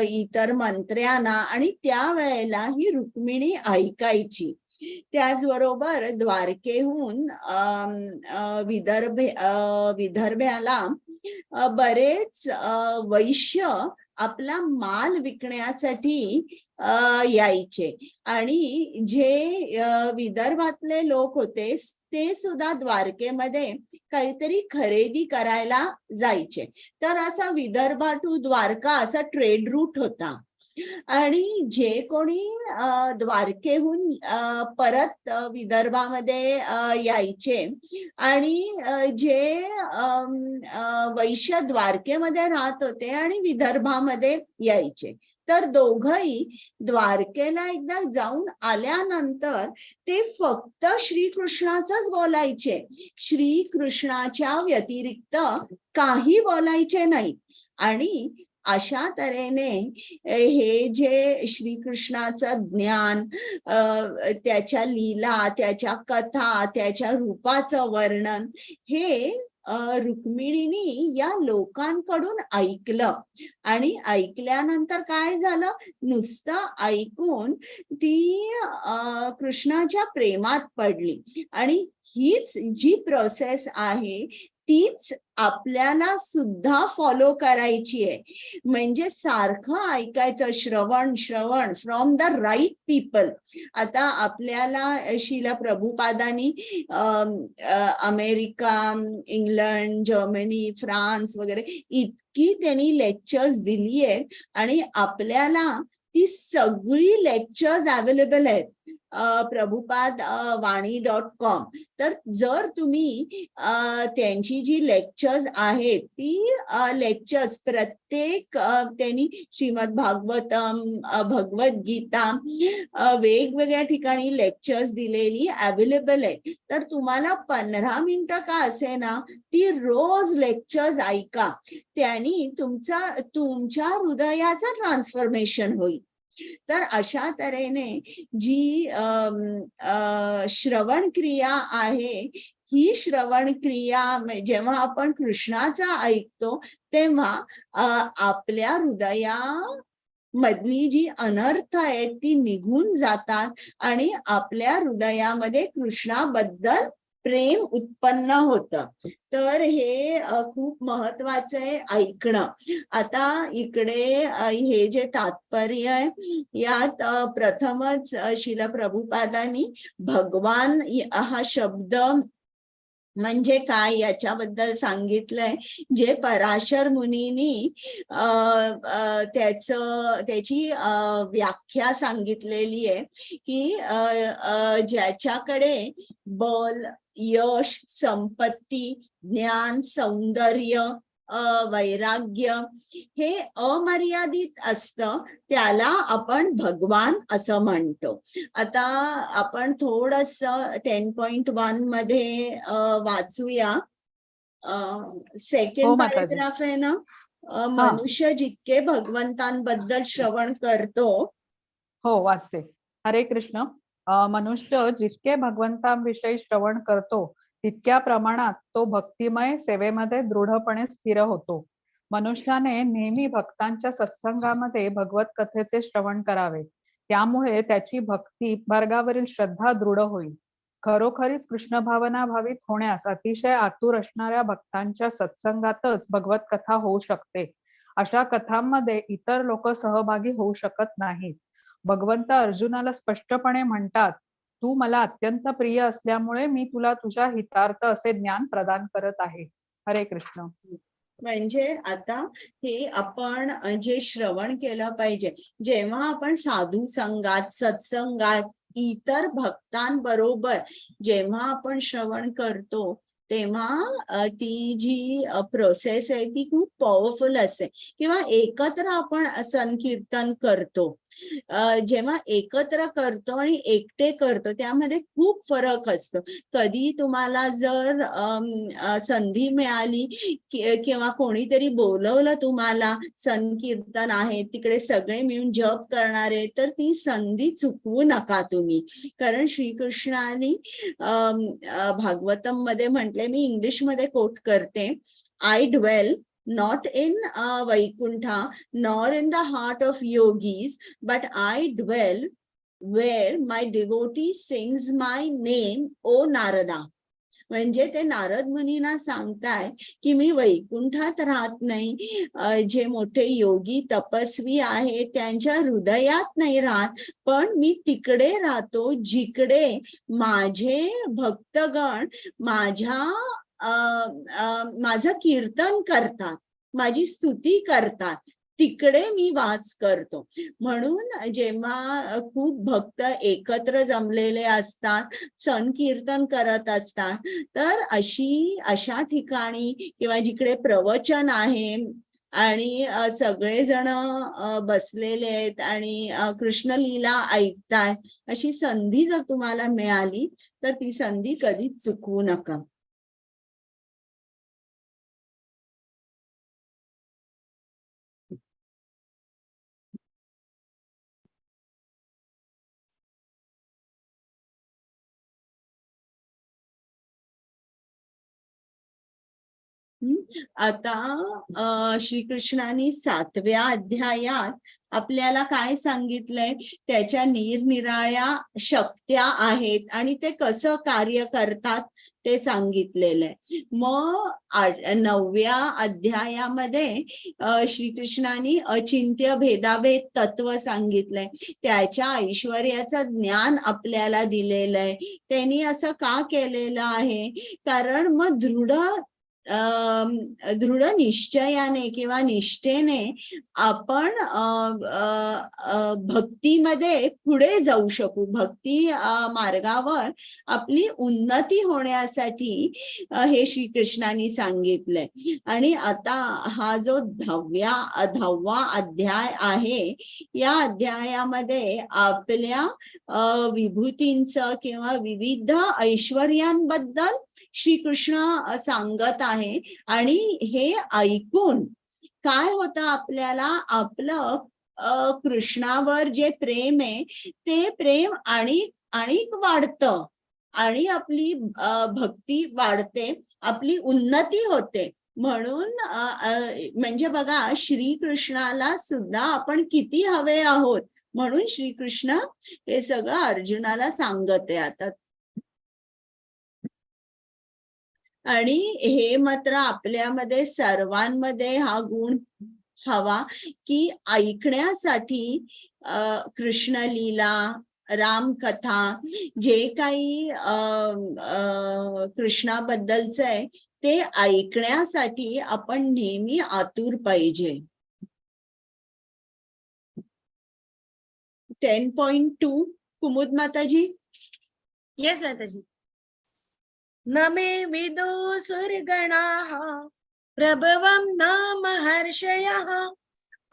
Speaker 1: इतर मंत्र्यांना, आणि त्यावेळेला ही रुक्मिणी ऐकायची. त्याचबरोबर द्वारकेहून विदर्भ्याला बरेच वैश्य आपला माल विकण्यासाठी यायचे आणि जे विदर्भातले लोक होते ते सुद्धा द्वारकेमध्ये काहीतरी खरेदी करायला जायचे. तर असा विदर्भा टू द्वारका असा ट्रेड रूट होता. आणि जे कोणी द्वारकेहून परत विदर्भामध्ये यायचे आणि जे वैश्य द्वारकेमध्ये राहत होते आणि विदर्भामध्ये यायचे, तर दोघही द्वारकेला एकदा जाऊन आल्यानंतर ते फक्त श्रीकृष्णाचंच बोलायचे, श्रीकृष्णाच्या व्यतिरिक्त काही बोलायचे नाही. आणि अशा तऱ्हेने हे जे श्रीकृष्णाचं ज्ञान, त्याच्या लीला, त्याच्या कथा, त्याच्या रूपाचं वर्णन हे रुक्मिणीने या लोकांकडून ऐकलं. आणि ऐकल्यानंतर काय झालं? नुसतं ऐकून ती कृष्णाच्या प्रेमात पडली. आणि हीच जी प्रोसेस आहे तीच आपल्याला सुद्धा फॉलो करायची आहे. म्हणजे सारखं ऐकायचं, श्रवण श्रवण फ्रॉम द राईट पीपल. आता आपल्याला श्रील प्रभुपादांनी अमेरिका, इंग्लंड, जर्मनी, फ्रान्स वगैरे इतकी त्यांनी लेक्चर्स दिली आहेत आणि आपल्याला ती सगळी लेक्चर्स अवेलेबल आहेत प्रभुपाद वाणी.com. तर जर तुम्ही त्यांची जी लेक्चर्स आहेत ती लेक्चर्स प्रत्येक त्यांनी श्रीमद भागवतम, भगवद्गीता वेगवेगळ्या ठिकाणी लेक्चर्स दिलेली अवेलेबल आहे. तर तुम्हाला 15 मिनिटं का असे ना ती रोज लेक्चर्स ऐका, त्यांनी तुमच्या हृदयाचं ट्रान्सफॉर्मेशन होईल. तर अशा तऱ्हेने जी श्रवण क्रिया आहे, ही श्रवण क्रिया जेव्हा आपण कृष्णाचा ऐकतो तेव्हा आपल्या हृदया मधली जी अनर्थ आहेत ती निघून जातात आणि आपल्या हृदयामध्ये कृष्णाबद्दल प्रेम उत्पन्न होतं. तर हे खूप महत्वाचं आहे ऐकणं. आता इकडे हे जे तात्पर्य आहे यात प्रथमच श्रील प्रभुपादांनी भगवान हा शब्द म्हणजे काय याच्याबद्दल सांगितलंय, जे पराशर मुनींनी त्याची व्याख्या सांगितलेली आहे की ज्याच्याकडे बल, यश, संपत्ती, ज्ञान, सौंदर्य, वैराग्य हे अमर्यादित असतं त्याला आपण भगवान असं म्हणतो. आता आपण थोडस 10.1 मध्ये वाचूया. सेकंड पॅरेग्राफ आहे ना, मनुष्य जितके भगवंतांबद्दल श्रवण करतो.
Speaker 2: हो, वाचते. हरे कृष्ण. मनुष्य जितके भगवंतांविषयी श्रवण करतो तितक्या प्रमाणात तो भक्तिमय सेवेमध्ये दृढपणे स्थिर होतो. मनुष्याने नेहमी भक्तांच्या सत्संगामध्ये भगवत कथेचे श्रवण करावे, त्यामुळे त्याची भक्ती मार्गावरील श्रद्धा दृढ होईल. खरोखरीच कृष्ण भावना भावित होण्यास अतिशय आतुर असणाऱ्या भक्तांच्या सत्संगातच भगवत कथा होऊ शकते. अशा कथांमध्ये इतर लोक सहभागी होऊ शकत नाहीत. भगवंत अर्जुनाला स्पष्टपणे म्हणतात, तू मला अत्यंत प्रिय असल्यामुळे मी तुला तुझ्या हितार्थ असे ज्ञान प्रदान करत आहे. हरे कृष्ण.
Speaker 1: म्हणजे आता हे आपण जे श्रवण केलं पाहिजे, जेव्हा आपण साधू संगात, सत्संगात, इतर भक्तांबरोबर जेव्हा आपण श्रवण करतो, तेव्हा ती जी प्रोसेस आहे ती खूप पॉवरफुल असते. किंवा एकत्र आपण संकीर्तन करतो, जेव्हा एकत्र करतो आणि एकटे करतो त्यामध्ये खूप फरक असतो. कधी तुम्हाला जर संधी मिळाली किंवा कोणीतरी बोलवलं तुम्हाला, संकीर्तन आहे तिकडे सगळे मिळून जप करणारे, तर ती संधी चुकवू नका तुम्ही. कारण श्रीकृष्णाने भागवतम मध्ये म्हटले, मी इंग्लिश मध्ये कोट करते, I dwell not in Vaikuntha nor in the heart of yogis, but I dwell where my devotee sings my name, O Narada. म्हणजे ते नारद मुनींना सांगताय की मी वैकुंठात राहत नाही, जे मोठे योगी तपस्वी आहेत त्यांच्या हृदयात नाही राहत, पण मी तिकडे राहतो जिकडे माझे भक्तगण माझं कीर्तन करतात, माझी स्तुती करतात, तिकडे मी वास करतो. म्हणून जेव्हा खूप भक्त एकत्र जमलेले असतात, संकीर्तन करत असतात, तर अशा ठिकाणी किंवा जिकडे प्रवचन आहे आणि सगळेजण बसलेले आहेत आणि कृष्ण लीला ऐकताय, अशी संधी जर तुम्हाला मिळाली तर ती संधी कधीच चुकवू नका. आता श्रीकृष्णाने 7व्या अध्यायात आपल्याला काय सांगितलंय, त्याच्या निरनिराळ्या शक्त्या आहेत आणि ते कसं कार्य करतात ते सांगितलेलं आहे. मग 9व्या अध्यायामध्ये श्रीकृष्णाने अचिंत्य भेदाभेद तत्व सांगितलंय, त्याच्या ऐश्वर्याचं ज्ञान आपल्याला दिलेलं आहे. त्यांनी असं का केलेलं आहे, कारण मग दृढ निश्चयाने किंवा निष्ठेने आपण भक्तीमध्ये पुढे जाऊ शकू. भक्ती मार्गावर आपली उन्नती होण्यासाठी हे श्रीकृष्णाने सांगितलंय. आणि आता हा जो 10वा अध्याय आहे, या अध्यायामध्ये आपल्या विभूतींचं किंवा विविध ऐश्वर्यांबद्दल श्रीकृष्ण सांगत आहे. आणि हे ऐकून काय होतं, आपल्याला आपलं कृष्णावर जे प्रेम आहे ते प्रेम आणिक वाढतं आणि आपली भक्ती वाढते, आपली उन्नती होते. म्हणून म्हणजे बघा, श्रीकृष्णाला सुद्धा आपण किती हवे आहोत, म्हणून श्रीकृष्ण हे सगळं अर्जुनाला सांगत आहे आता. आणि हे मात्र आपल्यामध्ये सर्वांमध्ये हा गुण हवा की ऐकण्यासाठी कृष्ण लीला, रामकथा, जे काही कृष्णाबद्दलचं आहे ते ऐकण्यासाठी आपण नेहमी आतुर पाहिजे. 10.2 कुमुद माताजी.
Speaker 6: येस माताजी. न मे विदो सुरगणाः प्रभवं न महर्षयः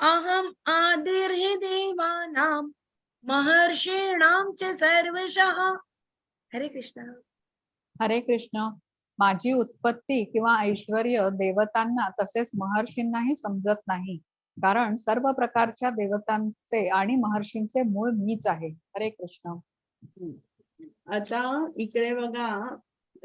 Speaker 6: अहम् आदिर्हि देवानां महर्षीणां च सर्वशः. हरे कृष्ण.
Speaker 2: हरे कृष्ण. माझी उत्पत्ती किंवा ऐश्वर्य देवतांना तसेच महर्षींनाही समजत नाही, कारण सर्व प्रकारच्या देवतांचे आणि महर्षींचे मूळ मीच आहे. हरे कृष्ण.
Speaker 1: आता इकडे बघा,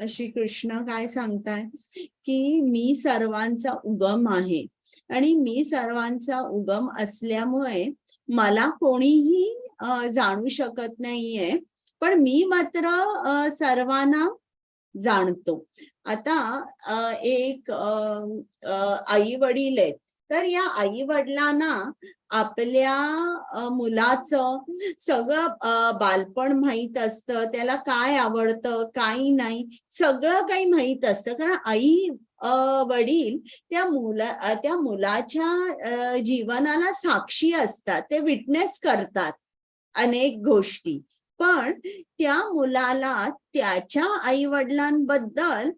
Speaker 1: श्रीकृष्ण काय सांगताय की मी सर्वांचा उगम आहे आणि मी सर्वांचा उगम असल्यामुळे मला कोणीही जाणू शकत नाहीये, पण पण मी मात्र सर्वांना जाणतो. आता एक आई वडील आहेत, तर या आई वडिलांना आपल्या मुलाचं सगळं बालपण माहित असतं, त्याला काय आवडतं काय नाही सगळं काही माहित असतं. कारण आई वडील त्या मुलाच्या जीवनाला साक्षी असतात, ते विटनेस करतात अनेक गोष्टी. पण त्या मुलाला त्याच्या आई वडिलांबद्दल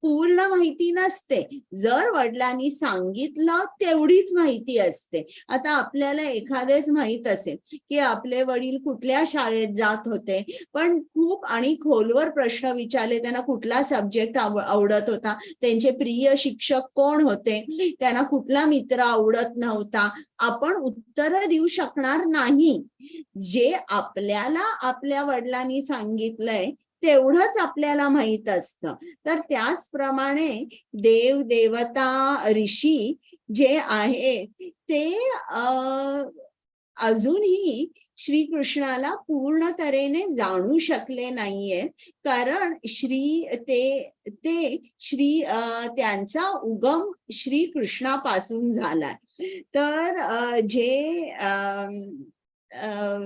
Speaker 1: पूर्ण माहिती नसते. जर वडिलांनी सांगितलं तेवढीच माहिती असते. आता आपल्याला एखादेच माहित असेल की आपले वडील कुठल्या शाळेत जात होते, पण खूप आणि खोलवर प्रश्न विचारले, त्यांना कुठला सब्जेक्ट आवडत होता, त्यांचे प्रिय शिक्षक कोण होते, त्यांना कुठला मित्र आवडत नव्हता, आपण उत्तर देऊ शकणार नाही. जे आपल्याला आपल्या वडिलांनी सांगितलंय तेवढंच आपल्याला माहित असतं. तर त्याचप्रमाणे देव देवता ऋषी जे आहेत ते अजूनही श्रीकृष्णाला पूर्ण तऱ्हेने जाणू शकले नाहीये. कारण त्यांचा उगम श्रीकृष्णापासून झालाय. तर जे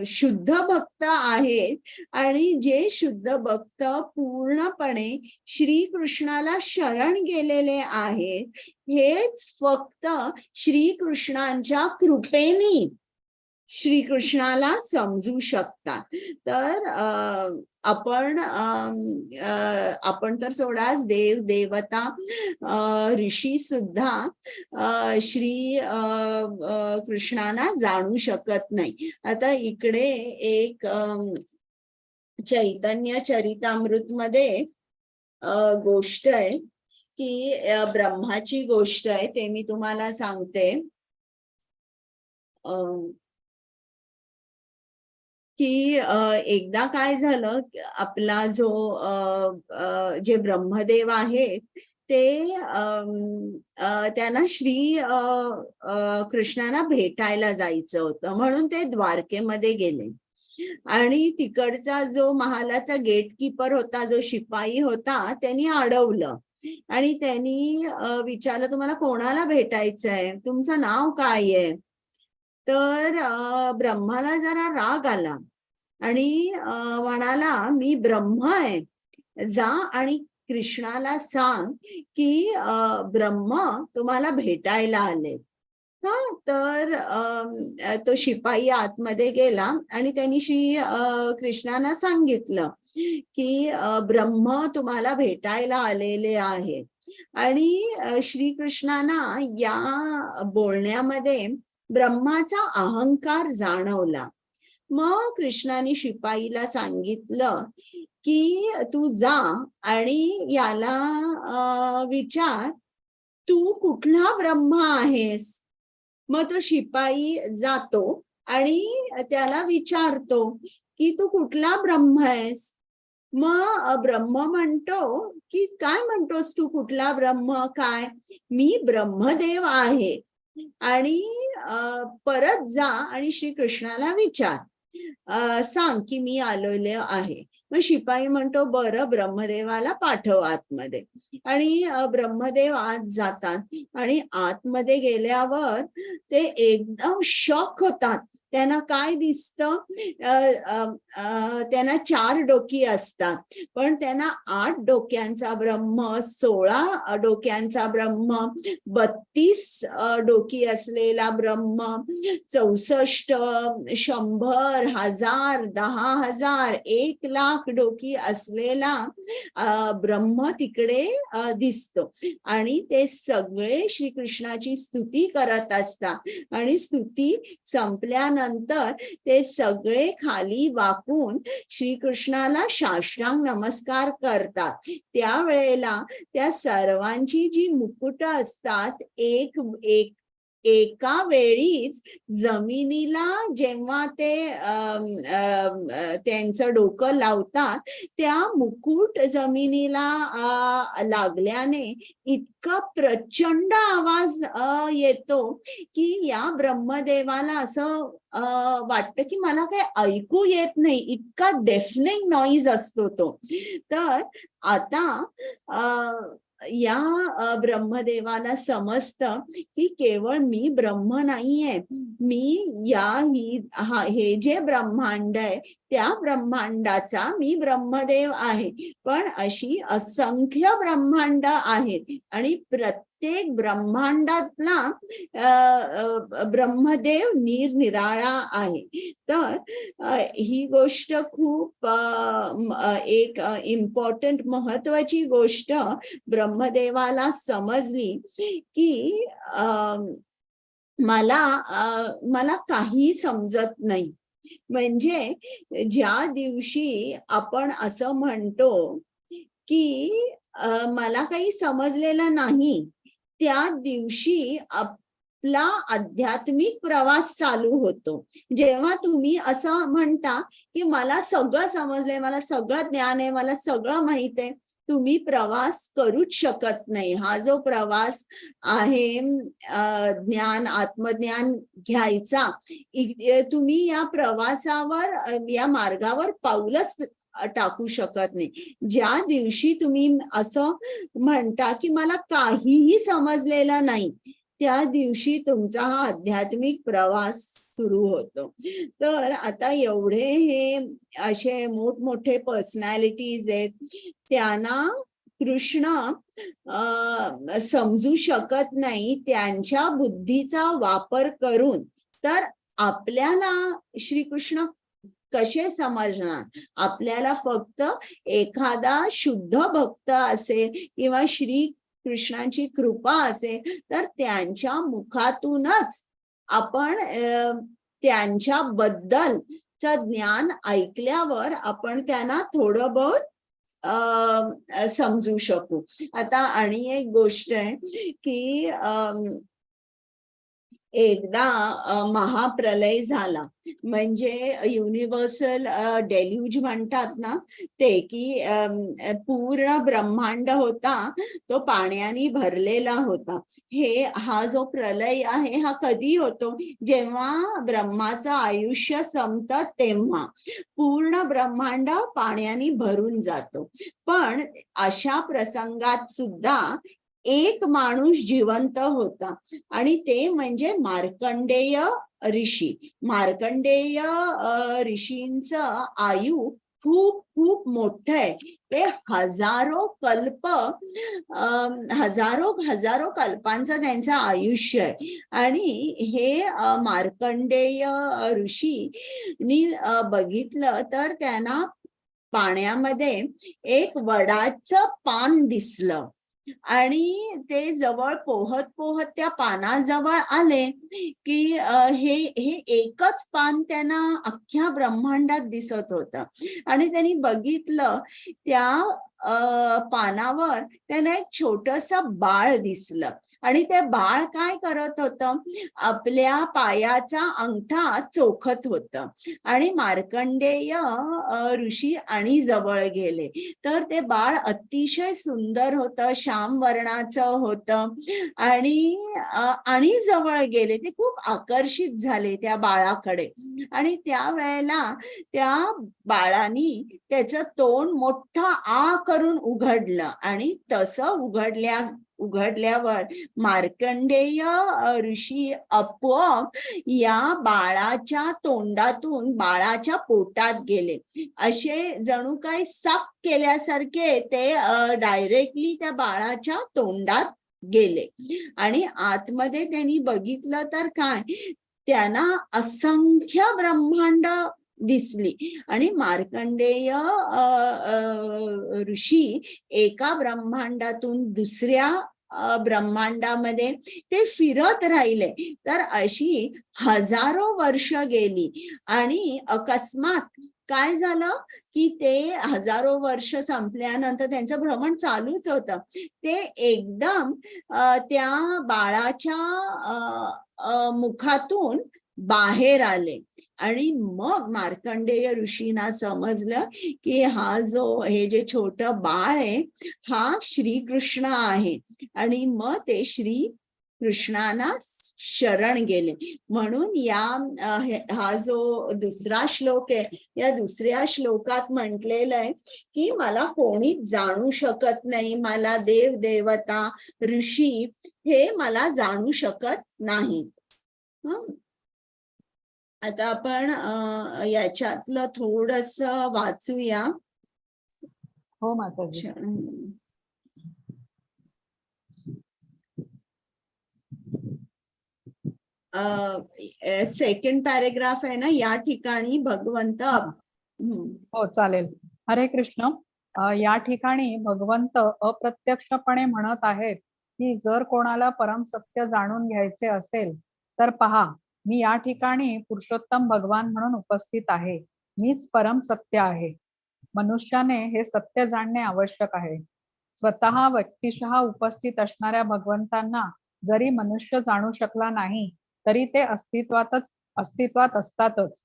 Speaker 1: शुद्ध भक्त आहेत आणि जे शुद्ध भक्त पूर्णपणे श्रीकृष्णाला शरण गेलेले आहेत, हेच फक्त श्रीकृष्णांच्या कृपेने श्रीकृष्णाला समजू शकतात. तर आपण तर सोडाच, देव देवता ऋषी सुद्धा श्री कृष्णाला जाणू शकत नाही. आता इकडे एक चैतन्य चरितामृत मध्ये गोष्ट आहे की ब्रह्माची गोष्ट आहे, ते मी तुम्हाला सांगते. की एकदा काय झालं, आपला जे ब्रह्मदेव आहेत ते त्यांना कृष्णाला भेटायला जायचं होतं, म्हणून ते द्वारकेमध्ये गेले. आणि तिकडचा जो महालाचा गेटकीपर होता, जो शिपाई होता, त्यांनी अडवलं आणि त्यांनी विचारलं, तुम्हाला कोणाला भेटायचंय, तुमचं नाव काय आहे? तर ब्रह्माला जरा राग आला आणि म्हणाला, मी ब्रह्म आहे, जा आणि कृष्णाला सांग की ब्रह्म तुम्हाला भेटायला आले. तर तो शिपाई आतमध्ये गेला आणि त्यांनी कृष्णाला सांगितलं की ब्रह्म तुम्हाला भेटायला आलेले आहे. आणि श्रीकृष्णांना या बोलण्यामध्ये ब्रह्माचा अहंकार जाणवला. मग कृष्णाने शिपाईला सांगितलं की तू जा आणि याला विचार, तू कुठला ब्रह्म आहेस? मग तो शिपाई जातो आणि त्याला विचारतो की तू कुठला ब्रह्म आहेस? मग ब्रह्म म्हणतो की काय म्हणतोस तू, कुठला ब्रह्म काय? मी ब्रह्मदेव आहे. आणि परत जा आणि श्रीकृष्णाला विचार, सांग की मी आलेले आहे. मग शिपाई म्हणतो, बरं, ब्रह्मदेवाला पाठव आतमध्ये. आणि ब्रह्मदेव आत जातात आणि आतमध्ये गेल्यावर ते एकदम शॉक होतात. त्यांना काय दिसतं, त्यांना 4 डोकी असतात, पण त्यांना 8 डोक्यांचा ब्रह्म, 16 डोक्यांचा ब्रह्म, 32 डोकी असलेला ब्रह्म, 64, 100, 1000, 10,000, 1,00,000 डोकी असलेला ब्रह्म तिकडे दिसतो. आणि ते सगळे श्रीकृष्णाची स्तुती करत असतात. आणि स्तुती संपल्यानंतर ते सगळे खाली वाकून श्रीकृष्णाला साष्टांग नमस्कार करतात. त्यावेळेला त्या सर्वांची जी मुकुट असतात, एक एका वेळीच जमिनीला जेव्हा ते त्यांचं डोकं लावतात, त्या मुकुट जमिनीला लागल्याने इतका प्रचंड आवाज येतो की या ब्रह्मदेवाला असं वाटतं की मला काही ऐकू येत नाही, इतका डेफनिंग नॉईज असतो तो. तर आता या ब्रह्मदेवाला समजतं की केवळ मी ब्रह्म नाहीये, हे जे ब्रह्मांड आहे त्या ब्रह्मांडाचा मी ब्रह्मदेव आहे. पण अशी असंख्य ब्रह्मांड आहेत आणि प्रत्येक ब्रह्मांडातला ब्रह्मदेव निरनिराळा आहे. तर ही गोष्ट खूप एक इम्पॉर्टंट महत्वाची गोष्ट ब्रह्मदेवाला समजली की मला काही समजत नाही. म्हणजे ज्या दिवशी आपण असं म्हणतो की मला काही समजलेलं नाही, त्या दिवशी आपला आध्यात्मिक प्रवास चालू होतो. जेव्हा तुम्ही असं म्हणता की मला सगळं समजलंय, मला सगळं ज्ञान आहे, मला सगळं माहित आहे, तुम्ही प्रवास करूच शकत नाही. हा जो प्रवास आहे ज्ञान, आत्मज्ञान घ्यायचा, तुम्ही या प्रवासावर, या मार्गावर पाऊलच टाकू शकत नाही. ज्या दिवशी तुम्ही असं म्हणता की मला काहीही समजलेलं नाही, त्या दिवशी तुमचा हा आध्यात्मिक प्रवास सुरू होतो. तर आता एवढे हे असे मोठमोठे पर्सनॅलिटीज आहेत, त्यांना कृष्ण समजू शकत नाही त्यांच्या बुद्धीचा वापर करून. तर आपल्याला श्रीकृष्ण कसे समजणार? आपल्याला फक्त एखादा शुद्ध भक्त असेल किंवा श्री कृष्णाची कृपा असेल तर त्यांच्या मुखातूनच आपण त्यांच्याबद्दलचं ज्ञान ऐकल्यावर आपण त्यांना थोडं बहुत समजू शकू. आता आणि एक गोष्ट आहे की एकदा महाप्रलय झाला, म्हणजे युनिव्हर्सल डेल्यूज म्हणतात ना ते, की पूर्ण ब्रह्मांड होता तो पाण्याने भरलेला होता. हा जो प्रलय आहे हा कधी होतो? जेव्हा ब्रह्माचं आयुष्य संपतं तेव्हा पूर्ण ब्रह्मांड पाण्याने भरून जातो. पण अशा प्रसंगात सुद्धा एक माणूस जिवंत होता आणि ते म्हणजे मार्कंडेय ऋषी. मार्कंडेय ऋषींचं आयु खूप खूप मोठं आहे. ते हजारो कल्पांचं त्यांचं आयुष्य आहे. आणि हे मार्कंडेय ऋषीनी बघितलं तर त्यांना पाण्यामध्ये एक वडाचं पान दिसलं आणि ते जवळ पोहत पोहत त्या पानाजवळ आले की हे एकच पान त्यांना अख्ख्या ब्रह्मांडात दिसत होतं. आणि त्यांनी बघितलं त्या पानावर त्यांना एक छोटंसं बाळ दिसलं आणि ते बाळ काय करत होतं? आपल्या पायाचा अंगठा चोखत होतं. आणि मार्कंडेय ऋषी आणि जवळ गेले तर ते बाळ अतिशय सुंदर होतं, श्याम वर्णाचं होतं. आणि जवळ गेले, ते खूप आकर्षित झाले त्या बाळाकडे. आणि त्यावेळेला त्या बाळानी त्याचं तोंड मोठं आ करून उघडलं आणि तसं उघडल्यावर मार्कंडेय ऋषी आपोआप या बाळाच्या तोंडातून बाळाच्या पोटात गेले. असे जणू काही साप केल्यासारखे ते डायरेक्टली त्या बाळाच्या तोंडात गेले. आणि आतमध्ये त्यांनी बघितलं तर काय, त्यांना असंख्य ब्रह्मांड दिसली. आणि मार्कंडेय ऋषी एका ब्रह्मांडातून दुसऱ्या ब्रह्मांडामध्ये ते फिरत राहिले. तर अशी हजारो वर्ष गेली आणि अकस्मात काय झालं की ते हजारो वर्ष संपल्यानंतर त्यांचं भ्रमण चालूच होतं. ते एकदम त्या बाळाच्या मुखातून बाहेर आले आणि मग मार्कंडेय ऋषींना समजलं की हे जे छोटं बाळ आहे हा श्रीकृष्ण आहे. आणि मग ते श्री कृष्णाला शरण गेले. म्हणून हा जो दुसरा श्लोक आहे, या दुसऱ्या श्लोकात म्हटलेलं आहे की मला कोणीच जाणू शकत नाही, मला देव देवता ऋषी हे मला जाणू शकत नाहीत. आता आपण याच्यातलं थोडस वाचूया.
Speaker 2: हो माताजी.
Speaker 1: सेकंड पॅरेग्राफ आहे ना, या ठिकाणी भगवंत
Speaker 2: हो चालेल. हरे कृष्ण. या ठिकाणी भगवंत अप्रत्यक्षपणे म्हणत आहेत की जर कोणाला परम सत्य जाणून घ्यायचे असेल तर पहा, मी या ठिकाणी पुरुषोत्तम भगवान म्हणून उपस्थित आहे. मीच परम सत्य आहे. मनुष्याने हे सत्य जाणणे आवश्यक आहे. स्वतः व्यक्तिशः उपस्थित असणाऱ्या भगवंतांना जरी मनुष्य जाणू शकला नाही तरी ते अस्तित्वात असतातच.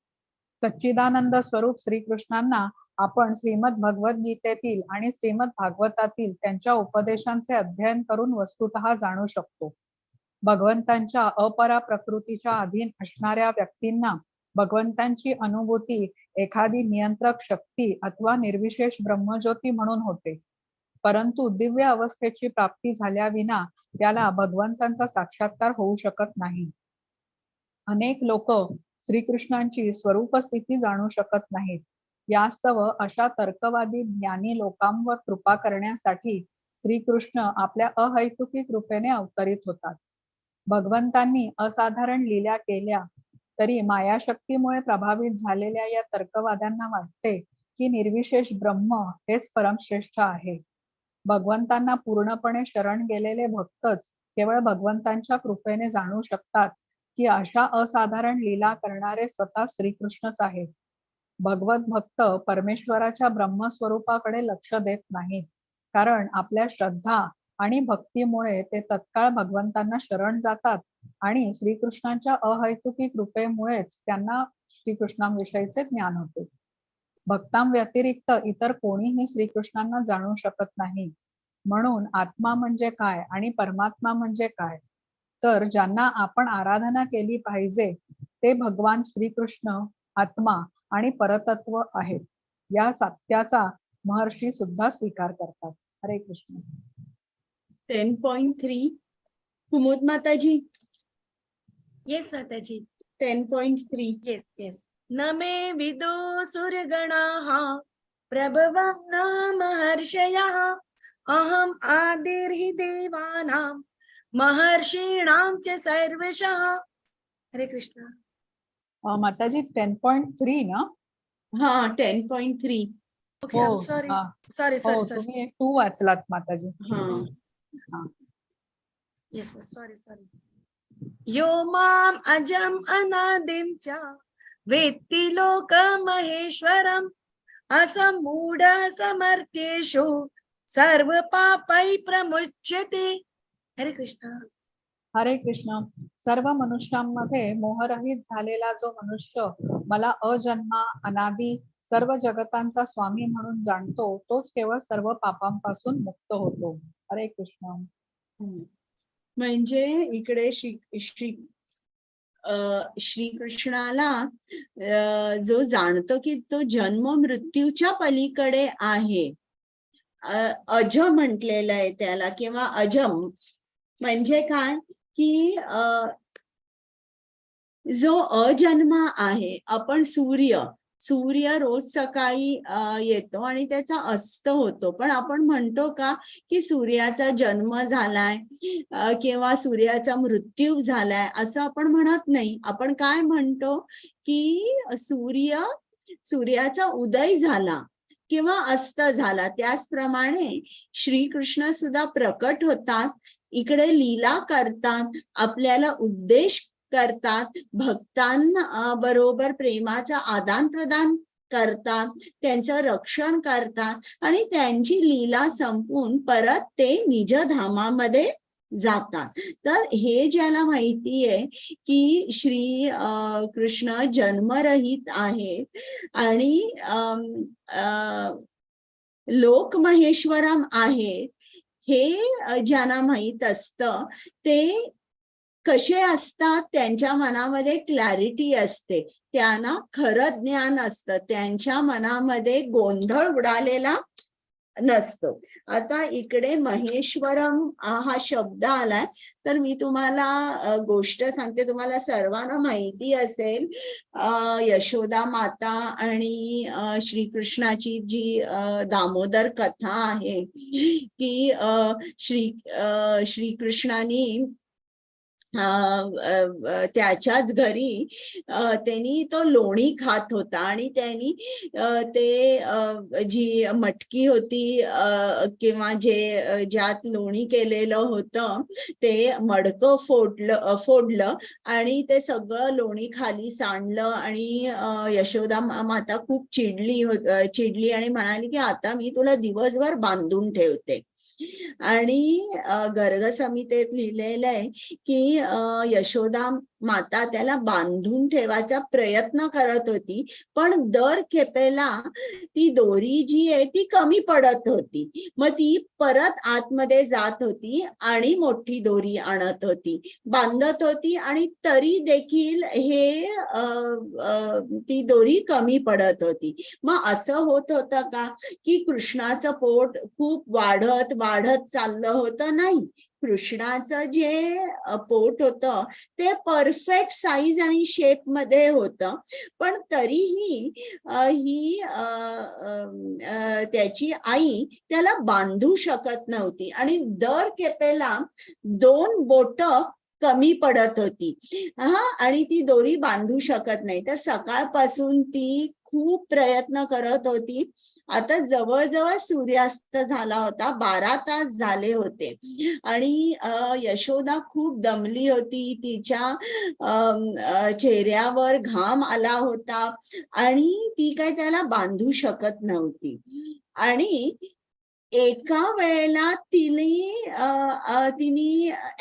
Speaker 2: सच्चिदानंद स्वरूप श्रीकृष्णांना आपण श्रीमद भगवद्गीतेतील आणि श्रीमद भागवतातील त्यांच्या उपदेशांचे अध्ययन करून वस्तुतः जाणू शकतो. भगवंतांच्या अपरा प्रकृतीच्या अधीन असणाऱ्या व्यक्तींना भगवंतांची अनुभूती एखादी नियंत्रक शक्ती अथवा निर्विशेष ब्रह्मज्योती म्हणून होते. परंतु दिव्य अवस्थेची प्राप्ती झाल्याविना त्याला भगवंतांचा साक्षात्कार होऊ शकत नाही. अनेक लोक श्रीकृष्णांची स्वरूप स्थिती जाणू शकत नाहीत. यास्तव अशा तर्कवादी ज्ञानी लोकांवर कृपा करण्यासाठी श्रीकृष्ण आपल्या अहैतुकी कृपेने अवतरित होतात. भगवंतांनी असाधारण लीला केल्या तरी मायाशक्तीमुळे प्रभावित झालेल्या या तर्कवाद्यांना वाटते की निर्विशेष ब्रह्म हेच परमश्रेष्ठ आहे. भगवंतांना पूर्णपणे शरण गेलेले भक्तच केवळ भगवंतांच्या कृपेने जाणू शकतात की अशा असाधारण लीला करणारे स्वतः श्रीकृष्णच आहेत. भगवत भक्त परमेश्वराच्या ब्रह्मस्वरूपाकडे लक्ष देत नाहीत, कारण आपल्या श्रद्धा आणि भक्तीमुळे ते तत्काळ भगवंतांना शरण जातात आणि श्रीकृष्णांच्या अहैतुकी कृपेमुळेच त्यांना श्रीकृष्णांविषयीचे ज्ञान होते. भक्तांव्यतिरिक्त इतर कोणीही श्रीकृष्णांना जाणू शकत नाही. म्हणून आत्मा म्हणजे काय आणि परमात्मा म्हणजे काय, तर ज्यांना आपण आराधना केली पाहिजे ते भगवान श्रीकृष्ण आत्मा आणि परतत्व आहेत. या सत्याचा महर्षी सुद्धा स्वीकार करतात. हरे कृष्ण.
Speaker 1: 10.3 कुमुद माताजी.
Speaker 6: येस माताजी.
Speaker 1: 10.3
Speaker 6: येस येस. न मे विदो सूर्यगणाः प्रभवं न महर्षयः अहम आदिर्हि देवानां महर्षीणां च सर्वशः. हरे कृष्ण.
Speaker 2: माताजी 10.3 ना?
Speaker 1: हा 10.3.
Speaker 6: ओके, सॉरी सॉरी
Speaker 2: हो,
Speaker 6: सॉरी.
Speaker 2: तुम्ही 2 वाचलात माताजी.
Speaker 1: हा
Speaker 6: येस सॉरी सॉरी. यो माम अजम अनादिम च वेत्ति लोक महेश्वरम असमूढ समर्थ्येषु सर्व पापै प्रमुच्यते. हरे कृष्ण.
Speaker 2: हरे कृष्ण. सर्व मनुष्यांमध्ये मोहरहित झालेला जो मनुष्य मला अजन्मा अनादी सर्व जगतांचा स्वामी म्हणून जाणतो तोच केवळ सर्व पापांपासून मुक्त होतो. हरे कृष्ण.
Speaker 1: म्हणजे इकडे श्रीकृष्णाला जो जाणतो की तो जन्म मृत्यूच्या पलीकडे आहे, अज म्हटलेलं आहे त्याला, किंवा अजम म्हणजे काय की जो अजन्मा आहे. आपण सूर्य रोज सकाळी येतो आणि त्याचा अस्त होतो, पण आपण म्हणतो का की सूर्याचा जन्म झालाय किंवा सूर्याचा मृत्यू झालाय, असं आपण म्हणत नाही. आपण काय म्हणतो की सूर्याचा उदय झाला किंवा अस्त झाला. त्याचप्रमाणे श्रीकृष्ण सुद्धा प्रकट होतात, इकडे लीला करतात, आपल्याला उपदेश करतात, भक्तांना बरोबर प्रेमाचा आदान प्रदान करतात, त्यांचं रक्षण करतात आणि त्यांची लीला संपून परत ते निजधामामध्ये जातात. तर हे ज्याला माहिती आहे की श्री कृष्ण जन्मरहित आहेत आणि लोक महेश्वरम आहेत, हे ज्यांना माहित असतं ते कसे असतात, त्यांच्या मनामध्ये क्लॅरिटी असते, त्यांना खरं ज्ञान असतं, त्यांच्या मनामध्ये गोंधळ उडालेला नसतो. आता इकडे महेश्वरम हा शब्द आलाय, तर मी तुम्हाला गोष्ट सांगते. तुम्हाला सर्वांना माहिती असेल यशोदा माता आणि श्रीकृष्णाची जी दामोदर कथा आहे की श्रीकृष्णाने त्याच्याच घरी त्यांनी तो लोणी खात होता आणि त्यांनी ते जी मटकी होती किंवा ज्यात लोणी केलेलं होतं ते मडकं फोडलं आणि ते सगळं लोणी खाली सांडलं आणि यशोदा माता खूप चिडली आणि म्हणाली की आता मी तुला दिवसभर बांधून ठेवते. आणि गर्ग संहितेत लिहिलेलं आहे की यशोदा माता त्याला बांधून ठेवायचा प्रयत्न करत होती, पण दर खेपेला ती दोरी जी आहे ती कमी पडत होती. मग ती परत आतमध्ये जात होती आणि मोठी दोरी आणत होती, बांधत होती आणि तरी देखील ती दोरी कमी पडत होती. मग असं होत होतं का की कृष्णाचं पोट खूप वाढत चाललं होतं? नाही, कृष्णाचं जे पोट होतं ते परफेक्ट साईज आणि शेप मध्ये होतं, पण तरीही त्याची आई त्याला बांधू शकत नव्हती आणि दर खेपेला 2 बोटं कमी पडत होती आणि ती दोरी बांधू शकत नाही. तर सकाळपासून ती खूप प्रयत्न करत होती. आता जवळजवळ सूर्यास्त झाला होता, 12 तास झाले होते आणि यशोदा खूप दमली होती, तिच्या चेहऱ्यावर घाम आला होता आणि ती काय त्याला बांधू शकत नव्हती. आणि एका वेळेला तिने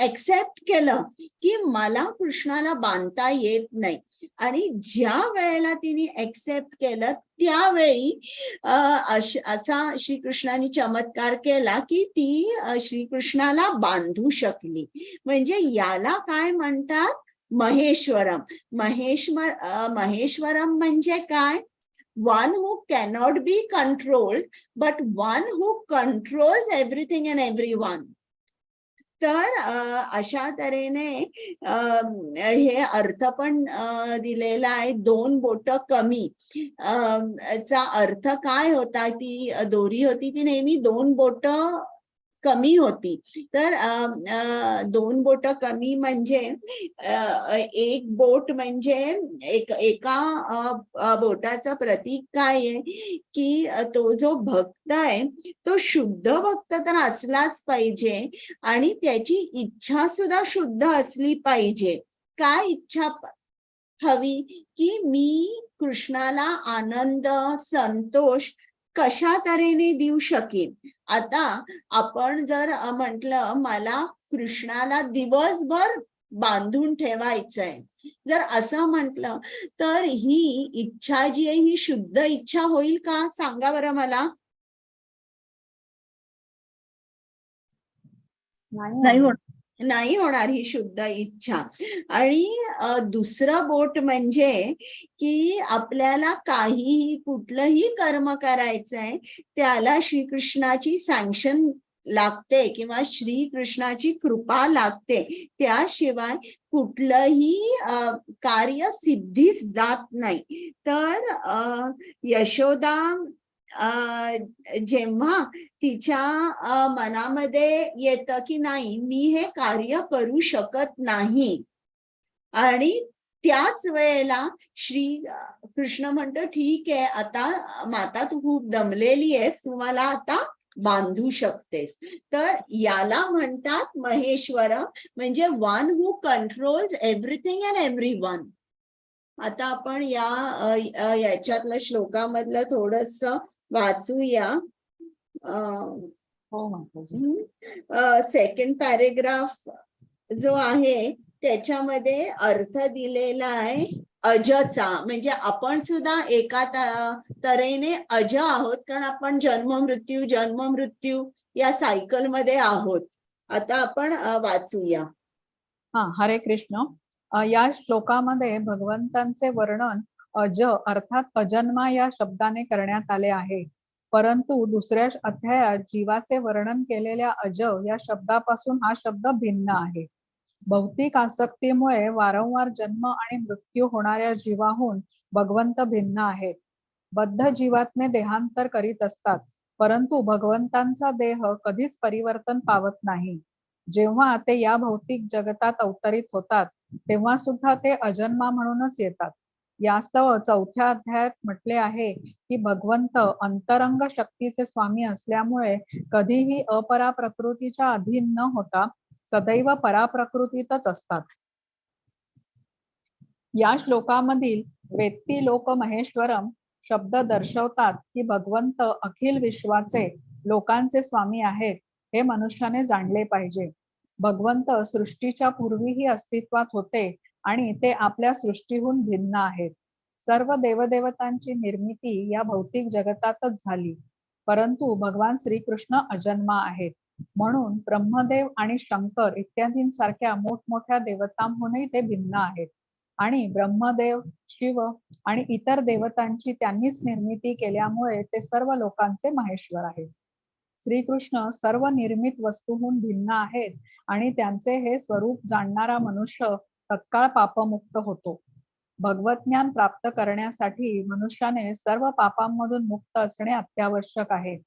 Speaker 1: एक्सेप्ट केलं की मला कृष्णाला बांधता येत नाही आणि ज्या वेळेला तिने एक्सेप्ट केलं त्यावेळी असा श्रीकृष्णाने चमत्कार केला की ती श्रीकृष्णाला बांधू शकली. म्हणजे याला काय म्हणतात? महेश्वरम. महेश्वरम म्हणजे काय? One who cannot be controlled, but one who controls everything and everyone. तर अशा तऱ्हेने हे अर्थ पण दिलेला आहे. 2 बोटं कमी चा अर्थ काय होता? ती दोरी होती ती नेहमी 2 बोटं कमी होती. तर 2 बोटं कमी म्हणजे एक बोट म्हणजे एका बोटाचं प्रतीक काय आहे की तो जो भक्त आहे तो शुद्ध भक्त तर असलाच पाहिजे आणि त्याची इच्छा सुद्धा शुद्ध असली पाहिजे. काय इच्छा हवी? की मी कृष्णाला आनंद, संतोष कशा तऱ्हेने देऊ शकेन. आता आपण जर म्हटलं मला कृष्णाला दिवसभर बांधून ठेवायचंय, जर असं म्हटलं तर ही इच्छा जी आहे ही शुद्ध इच्छा होईल का? सांगा बरं मला. नाही होणार ही शुद्ध इच्छा. आणि दुसरं बोट म्हणजे की आपल्याला काहीही कुठलंही कर्म करायचंय त्याला श्रीकृष्णाची सँक्शन लागते किंवा श्रीकृष्णाची कृपा लागते, त्याशिवाय कुठलंही कार्य सिद्धीस जात नाही. तर यशोदा जेव्हा तिच्या मनामध्ये येतं की नाही मी हे कार्य करू शकत नाही आणि त्याच वेळेला श्री कृष्ण म्हणतो ठीक आहे आता माता तू खूप दमलेली आहेस, तुम्हाला आता बांधू शकतेस. तर याला म्हणतात महेश्वर, म्हणजे one who controls everything and everyone. आता आपण याच्यातलं श्लोकामधलं थोडस वाचूया.
Speaker 2: हो माताजी.
Speaker 1: सेकंड पॅरेग्राफ जो आहे त्याच्यामध्ये अर्थ दिलेला आहे अजचा, म्हणजे आपण सुद्धा एका तऱ्हेने अज आहोत, कारण आपण जन्म मृत्यू या सायकल मध्ये आहोत. आता आपण वाचूया.
Speaker 2: हरे कृष्ण. या श्लोकामध्ये भगवंतांचे वर्णन अज अर्थात अजन्मा या शब्दाने करण्यात आले आहे. परंतु दुसऱ्या अध्यायात जीवाचे वर्णन केलेल्या अज या शब्दापासून हा शब्द भिन्न आहे. भौतिक आसक्तीमुळे वारंवार जन्म आणि मृत्यू होणाऱ्या जीवाहून भगवंत भिन्न आहेत. बद्ध जीवात्मे देहांतर करीत असतात, परंतु भगवंतांचा देह कधीच परिवर्तन पावत नाही. जेव्हा ते या भौतिक जगतात अवतरित होतात तेव्हा सुद्धा ते अजन्मा म्हणूनच येतात. यास्तव चौथ्या अध्यायात म्हटले आहे की भगवंत अंतरंग शक्तीचे स्वामी असल्यामुळे कधीही अपरा प्रकृतीच्या अधीन न होता सदैव पराप्रकृतीतच असतात. या श्लोकामधील वेत्ती लोक महेश्वरम शब्द दर्शवतात की भगवंत अखिल विश्वाचे लोकांचे स्वामी आहेत हे मनुष्याने जाणले पाहिजे. भगवंत सृष्टीच्या पूर्वीही अस्तित्वात होते आणि ते आपल्या सृष्टीहून भिन्न आहेत. सर्व देवदेवतांची निर्मिती या भौतिक जगतातच झाली, परंतु भगवान श्रीकृष्ण अजन्मा आहेत. म्हणून ब्रह्मदेव आणि शंकर इत्यादींसारख्या मोठमोठ्या देवतांहूनही ते भिन्न आहेत आणि ब्रह्मदेव, शिव आणि इतर देवतांची त्यांनीच निर्मिती केल्यामुळे ते सर्व लोकांचे महेश्वर आहेत. श्रीकृष्ण सर्व निर्मित वस्तूहून भिन्न आहेत आणि त्यांचे हे स्वरूप जाणणारा मनुष्य तत्काळ पापमुक्त होतो. भगवत ज्ञान प्राप्त करण्यासाठी मनुष्याने सर्व पापांमधून मुक्त असणे अत्यावश्यक आहे.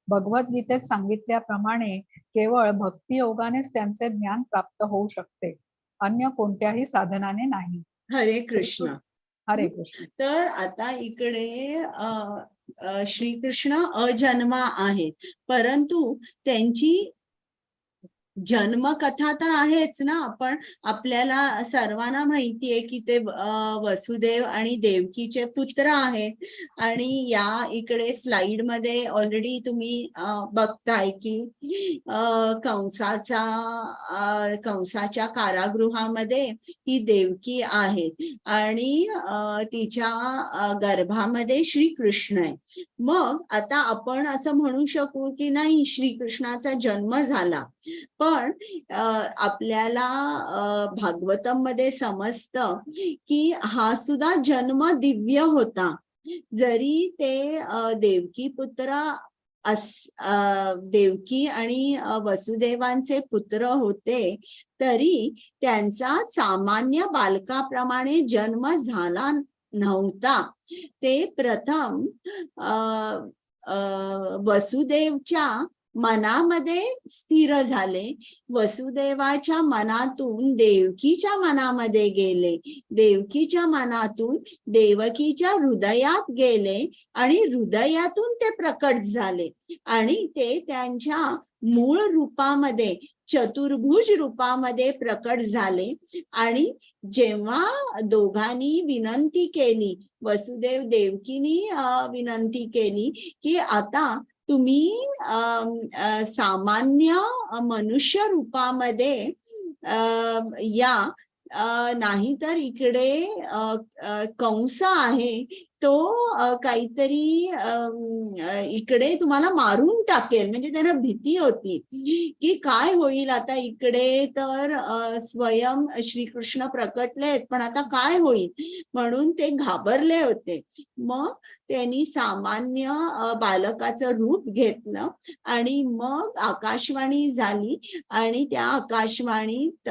Speaker 2: भगवद्गीतेत सांगितल्याप्रमाणे केवळ भक्ती योगानेच त्यांचे ज्ञान प्राप्त होऊ शकते, अन्य कोणत्याही साधनाने नाही.
Speaker 1: हरे कृष्ण.
Speaker 2: हरे कृष्ण.
Speaker 1: तर आता इकडे श्रीकृष्ण अजन्मा आहेत, परंतु त्यांची जन्मकथा तर आहेच ना. आपण आपल्याला सर्वांना माहितीये की ते वसुदेव आणि देवकीचे पुत्र आहेत. आणि या इकडे स्लाइड मध्ये ऑलरेडी तुम्ही बघताय की कंसाच्या कारागृहामध्ये ही देवकी आहे आणि तिच्या गर्भामध्ये श्रीकृष्ण आहे. मग आता आपण असं म्हणू शकू की नाही, श्रीकृष्णाचा जन्म झाला, पण आपल्याला भागवतम मध्ये समजतं की हा सुद्धा जन्म दिव्य होता. जरी ते देवकी पुत्र देवकी आणि वसुदेवांचे पुत्र होते, तरी त्यांचा सामान्य बालकाप्रमाणे जन्म झाला नव्हता. ते प्रथम वसुदेवच्या मनामध्ये स्थिर झाले, वसुदेवाच्या मनातून देवकीच्या मनामध्ये गेले, देवकीच्या मनातून देवकीच्या हृदयात गेले आणि हृदयातून ते प्रकट झाले आणि ते त्यांच्या मूळ रूपामध्ये चतुर्भुज रूपामध्ये प्रकट झाले. आणि जेव्हा दोघांनी विनंती केली, वसुदेव देवकीनी विनंती केली की आता तुम्ही सामान्य मनुष्य रूपामध्ये या, नाहीतर इकडे कंस आहे तो काहीतरी इकडे तुम्हाला मारून टाकेल. म्हणजे त्यांना भीती होती की काय होईल आता, इकडे तर स्वयं श्रीकृष्ण प्रकटलेत, पण आता काय होईल, म्हणून ते घाबरले होते. मग त्यांनी सामान्य बालकाचं रूप घेतलं आणि मग आकाशवाणी झाली आणि त्या आकाशवाणीत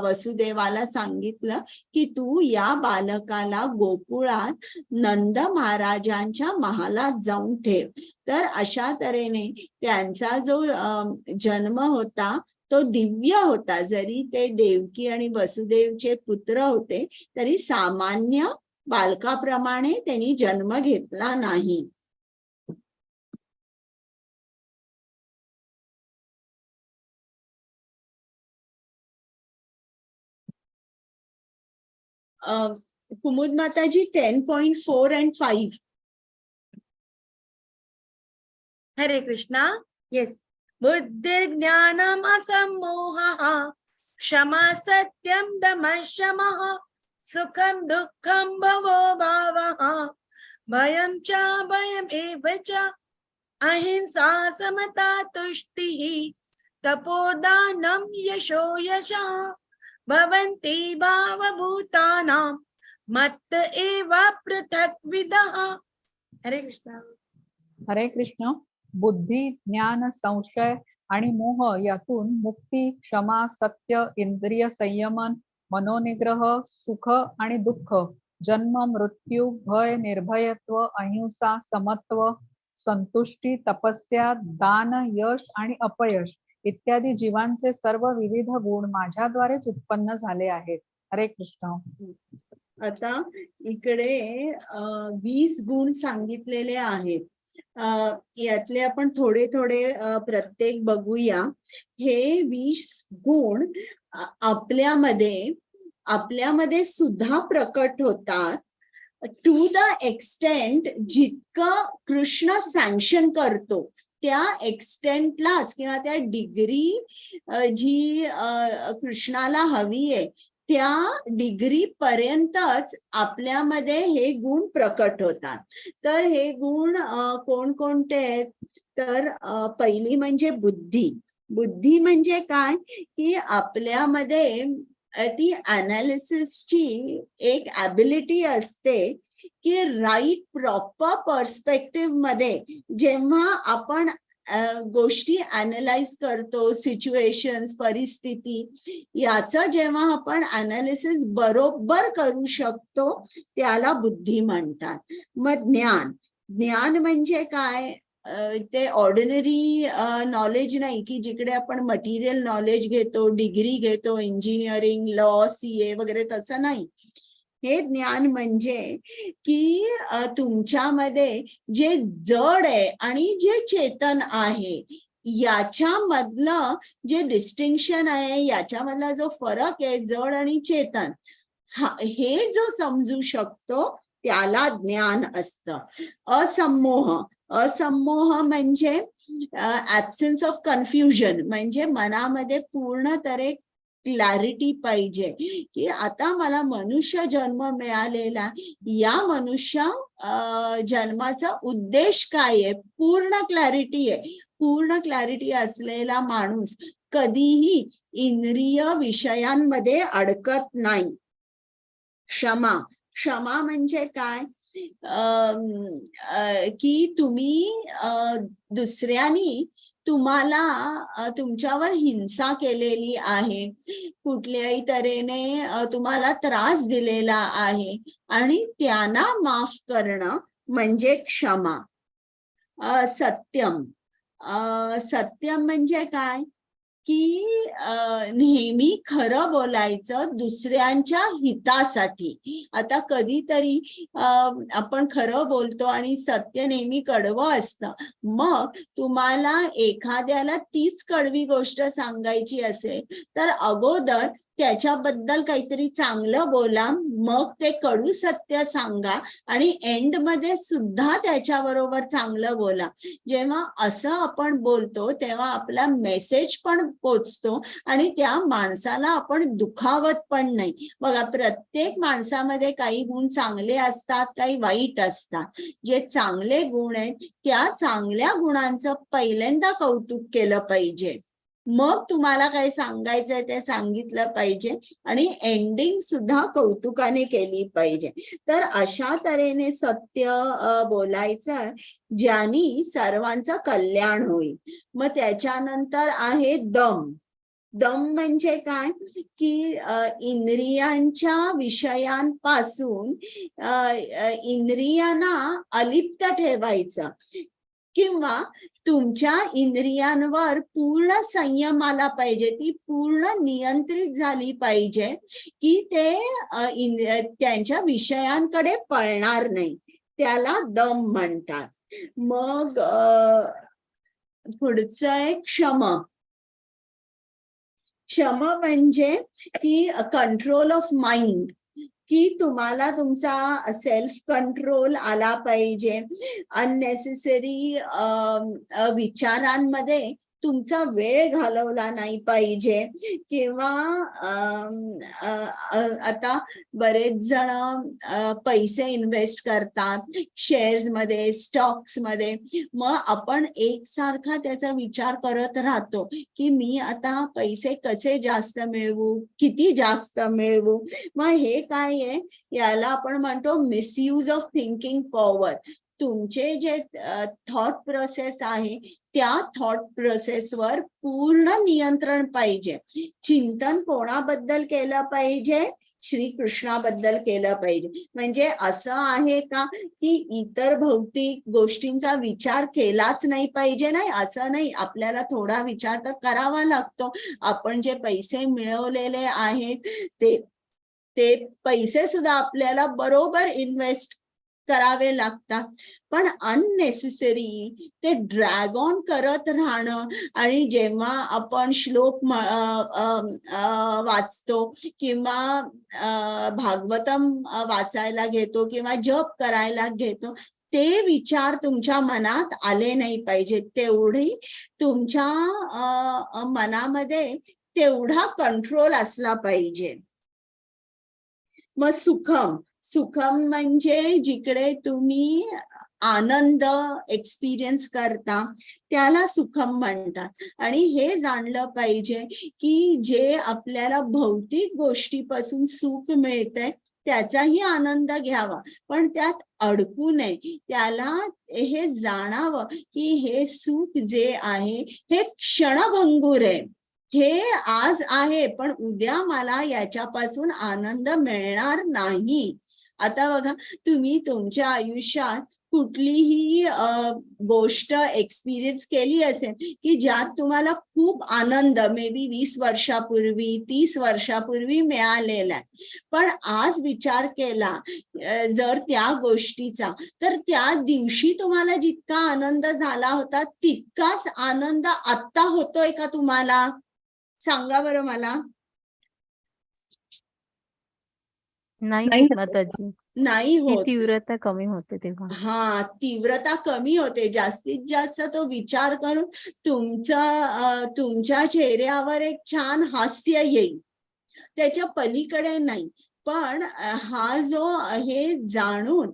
Speaker 1: वसुदेवाला सांगितलं की तू या बालकाला गोकुळात नंद महाराजांच्या महालात जाऊन ठेव. तर अशा तऱ्हेने त्यांचा जो जन्म होता तो दिव्य होता. जरी ते देवकी आणि वसुदेवचे पुत्र होते तरी सामान्य बालकाप्रमाणे त्यांनी जन्म घेतला नाही. कुमुद माताजी 10.4 and 5.
Speaker 6: हरे कृष्णा. येस. बुद्धिर्ज्ञानम् असम्मोहः क्षमा सत्यं दमः शमः सुखं दुःखं भवो भावः भयं च भयमेव च अहिंसा समता तुष्टिः तपोदानं यशो यशः भवन्ति भावभूतानां मत्त एव पृथक्विदः. हरे कृष्णा.
Speaker 2: हरे कृष्ण. बुद्धी, ज्ञान, संशय आणि मोह यातून मुक्ती, क्षमा, सत्य, इंद्रिय संयमन, मनोनिग्रह, सुख आणि दुःख, जन्म, मृत्यू, भय, निर्भयत्व, अहिंसा, समत्व, संतुष्टी, तपस्या, दान, यश आणि अपयश इत्यादी जीवांचे सर्व विविध गुण माझ्याद्वारेच उत्पन्न झाले आहेत. हरे कृष्ण.
Speaker 1: आता इकडे 20 गुण सांगितलेले आहेत. यातले आपण थोडे थोडे प्रत्येक बघूया. हे 20 गुण आपल्यामध्ये सुद्धा प्रकट होतात टू द एक्सटेंट जितकं कृष्ण सँक्शन करतो त्या एक्सटेंटलाच किंवा त्या डिग्री जी कृष्णाला हवी आहे त्या डिग्री पर्यंतच आपल्यामध्ये हे गुण प्रकट होतात. तर हे गुण कोणकोणते आहेत? तर पहिली म्हणजे बुद्धी. बुद्धी म्हणजे काय की आपल्यामध्ये ती अनालिसिसची एक ॲबिलिटी असते की राईट प्रॉपर पर्स्पेक्टिव्ह मध्ये जेव्हा आपण गोष्टी अनालाइज करतो, सिच्युएशन्स, परिस्थिती याचं जेव्हा आपण अनालिसिस बरोबर करू शकतो त्याला बुद्धी म्हणतात. मग ज्ञान म्हणजे काय? ते ऑर्डिनरी नॉलेज नाही की जिकडे आपण मटेरियल नॉलेज घेतो, डिग्री घेतो, इंजिनिअरिंग, लॉ, CA वगैरे तसं नाही. हे ज्ञान म्हणजे की तुमच्यामध्ये जे जड आहे आणि जे चेतन आहे याच्यामधलं जे डिस्टिंक्शन आहे, याच्यामधला जो फरक आहे जड आणि चेतन, हे जो समजू शकतो त्याला ज्ञान असतं. असम्मोह म्हणजे ऍब्सेन्स ऑफ कन्फ्युजन, म्हणजे मनामध्ये पूर्ण तऱ्हे क्लॅरिटी पाहिजे की आता मला मनुष्य जन्म मिळालेला, या मनुष्य जन्माचा उद्देश काय आहे, पूर्ण क्लॅरिटी आहे. पूर्ण क्लॅरिटी असलेला माणूस कधीही इंद्रिय विषयांमध्ये अडकत नाही. क्षमा म्हणजे काय की तुम्ही दुसऱ्यांनी तुम्हाला तुमच्यावर हिंसा केलेली आहे, कुठल्याही तऱ्हेने तुम्हाला त्रास दिलेला आहे आणि त्यांना माफ करणं म्हणजे क्षमा. सत्यम म्हणजे काय की नेहमी खरं बोलायचं दुसऱ्यांच्या हितासाठी. आता कधीतरी आपण खरं बोलतो आणि सत्य नेहमी कडवं असतं. मग तुम्हाला एखाद्याला तीच कडवी गोष्ट सांगायची असेल तर अगोदर त्याच्याबद्दल काहीतरी चांगलं बोला, मग ते कडू सत्य सांगा आणि एंड मध्ये सुद्धा त्याच्याबरोबर चांगलं बोला. जेव्हा असं आपण बोलतो तेव्हा आपला मेसेज पण पोचतो आणि त्या माणसाला आपण दुखावत पण नाही. बघा, प्रत्येक माणसामध्ये काही गुण चांगले असतात, काही वाईट असतात. जे चांगले गुण आहेत त्या चांगल्या गुणांचं पहिल्यांदा कौतुक केलं पाहिजे, मग तुम्हाला काय सांगायचंय ते सांगितलं पाहिजे आणि एंडिंग सुद्धा कौतुकाने केली पाहिजे. तर अशा तऱ्हेने सत्य बोलायचं ज्यानी सर्वांचं कल्याण होईल. मग त्याच्यानंतर आहे दम म्हणजे काय की इंद्रियांच्या विषयांपासून इंद्रियांना अलिप्त ठेवायचं किंवा तुमच्या इंद्रियांवर पूर्ण संयम आला पाहिजे, ती पूर्ण नियंत्रित झाली पाहिजे की ते त्यांच्या विषयांकडे पळणार नाही. त्याला दम म्हणतात. मग पुढचं आहे क्षम म्हणजे की कंट्रोल ऑफ माइंड. की तुम्हाला तुमचा सेल्फ कंट्रोल आला पाहिजे. अननेसेसरी विचारांमध्ये तुमचा वेळ घालवला नाही पाहिजे किंवा आता बरेच जण पैसे इन्व्हेस्ट करतात शेअर्स मध्ये, स्टॉक्स मध्ये. मग आपण एकसारखा त्याचा विचार करत राहतो की मी आता पैसे कसे जास्त मिळवू, किती जास्त मिळवू. मग हे काय आहे, याला आपण म्हणतो मिसयूज ऑफ थिंकिंग पॉवर. तुमचे जे थॉट प्रोसेस आहे त्या थॉट प्रोसेसवर पूर्ण नियंत्रण पाहिजे. चिंतन कोणाबद्दल केलं पाहिजे? श्रीकृष्णाबद्दल केलं पाहिजे. म्हणजे असं आहे का की इतर भौतिक गोष्टींचा विचार केलाच नाही पाहिजे? नाही, असं नाही. आपल्याला थोडा विचार तर करावा लागतो. आपण जे पैसे मिळवलेले आहेत ते पैसे सुद्धा आपल्याला बरोबर इन्व्हेस्ट करावे लागतात. पण अननेसेसरी ते ड्रॅग ऑन करत राहणं, आणि जेव्हा आपण श्लोक वाचतो किंवा भागवतम वाचायला घेतो किंवा जप करायला घेतो, ते विचार तुमच्या मनात आले नाही पाहिजे. तेवढी तुमच्या मनामध्ये तेवढा कंट्रोल असला पाहिजे. मग सुखम म्हणजे जिकडे तुम्ही आनंद एक्सपिरियन्स करता त्याला सुखम म्हणतात. आणि हे जाणलं पाहिजे की जे आपल्याला भौतिक गोष्टीपासून सुख मिळतंय त्याचाही आनंद घ्यावा, पण त्यात अडकू नये. त्याला हे जाणावं की हे सुख जे आहे हे क्षणभंगूर आहे. हे आज आहे पण उद्या मला याच्यापासून आनंद मिळणार नाही. आता बघा, तुम्ही तुमच्या आयुष्यात कुठलीही गोष्ट एक्सपिरियन्स केली असेल की ज्यात तुम्हाला खूप आनंद मे बी 20 वर्षापूर्वी 30 वर्षापूर्वी मिळालेला आहे. पण आज विचार केला जर त्या गोष्टीचा, तर त्या दिवशी तुम्हाला जितका आनंद झाला होता तितकाच आनंद आत्ता होतोय का तुम्हाला? सांगा बरं मला.
Speaker 4: नाही
Speaker 3: नाही
Speaker 4: होत
Speaker 3: होत.
Speaker 4: माताजी.
Speaker 1: नाही
Speaker 4: ती
Speaker 1: होत.
Speaker 4: तीव्रता कमी होते तेव्हा.
Speaker 1: हा, तीव्रता कमी होते. जास्तीत जास्त तो विचार करून तुमच्या चेहऱ्यावर एक छान हास्य येईल, त्याच्या पलीकडे नाही. पण हा जो हे जाणून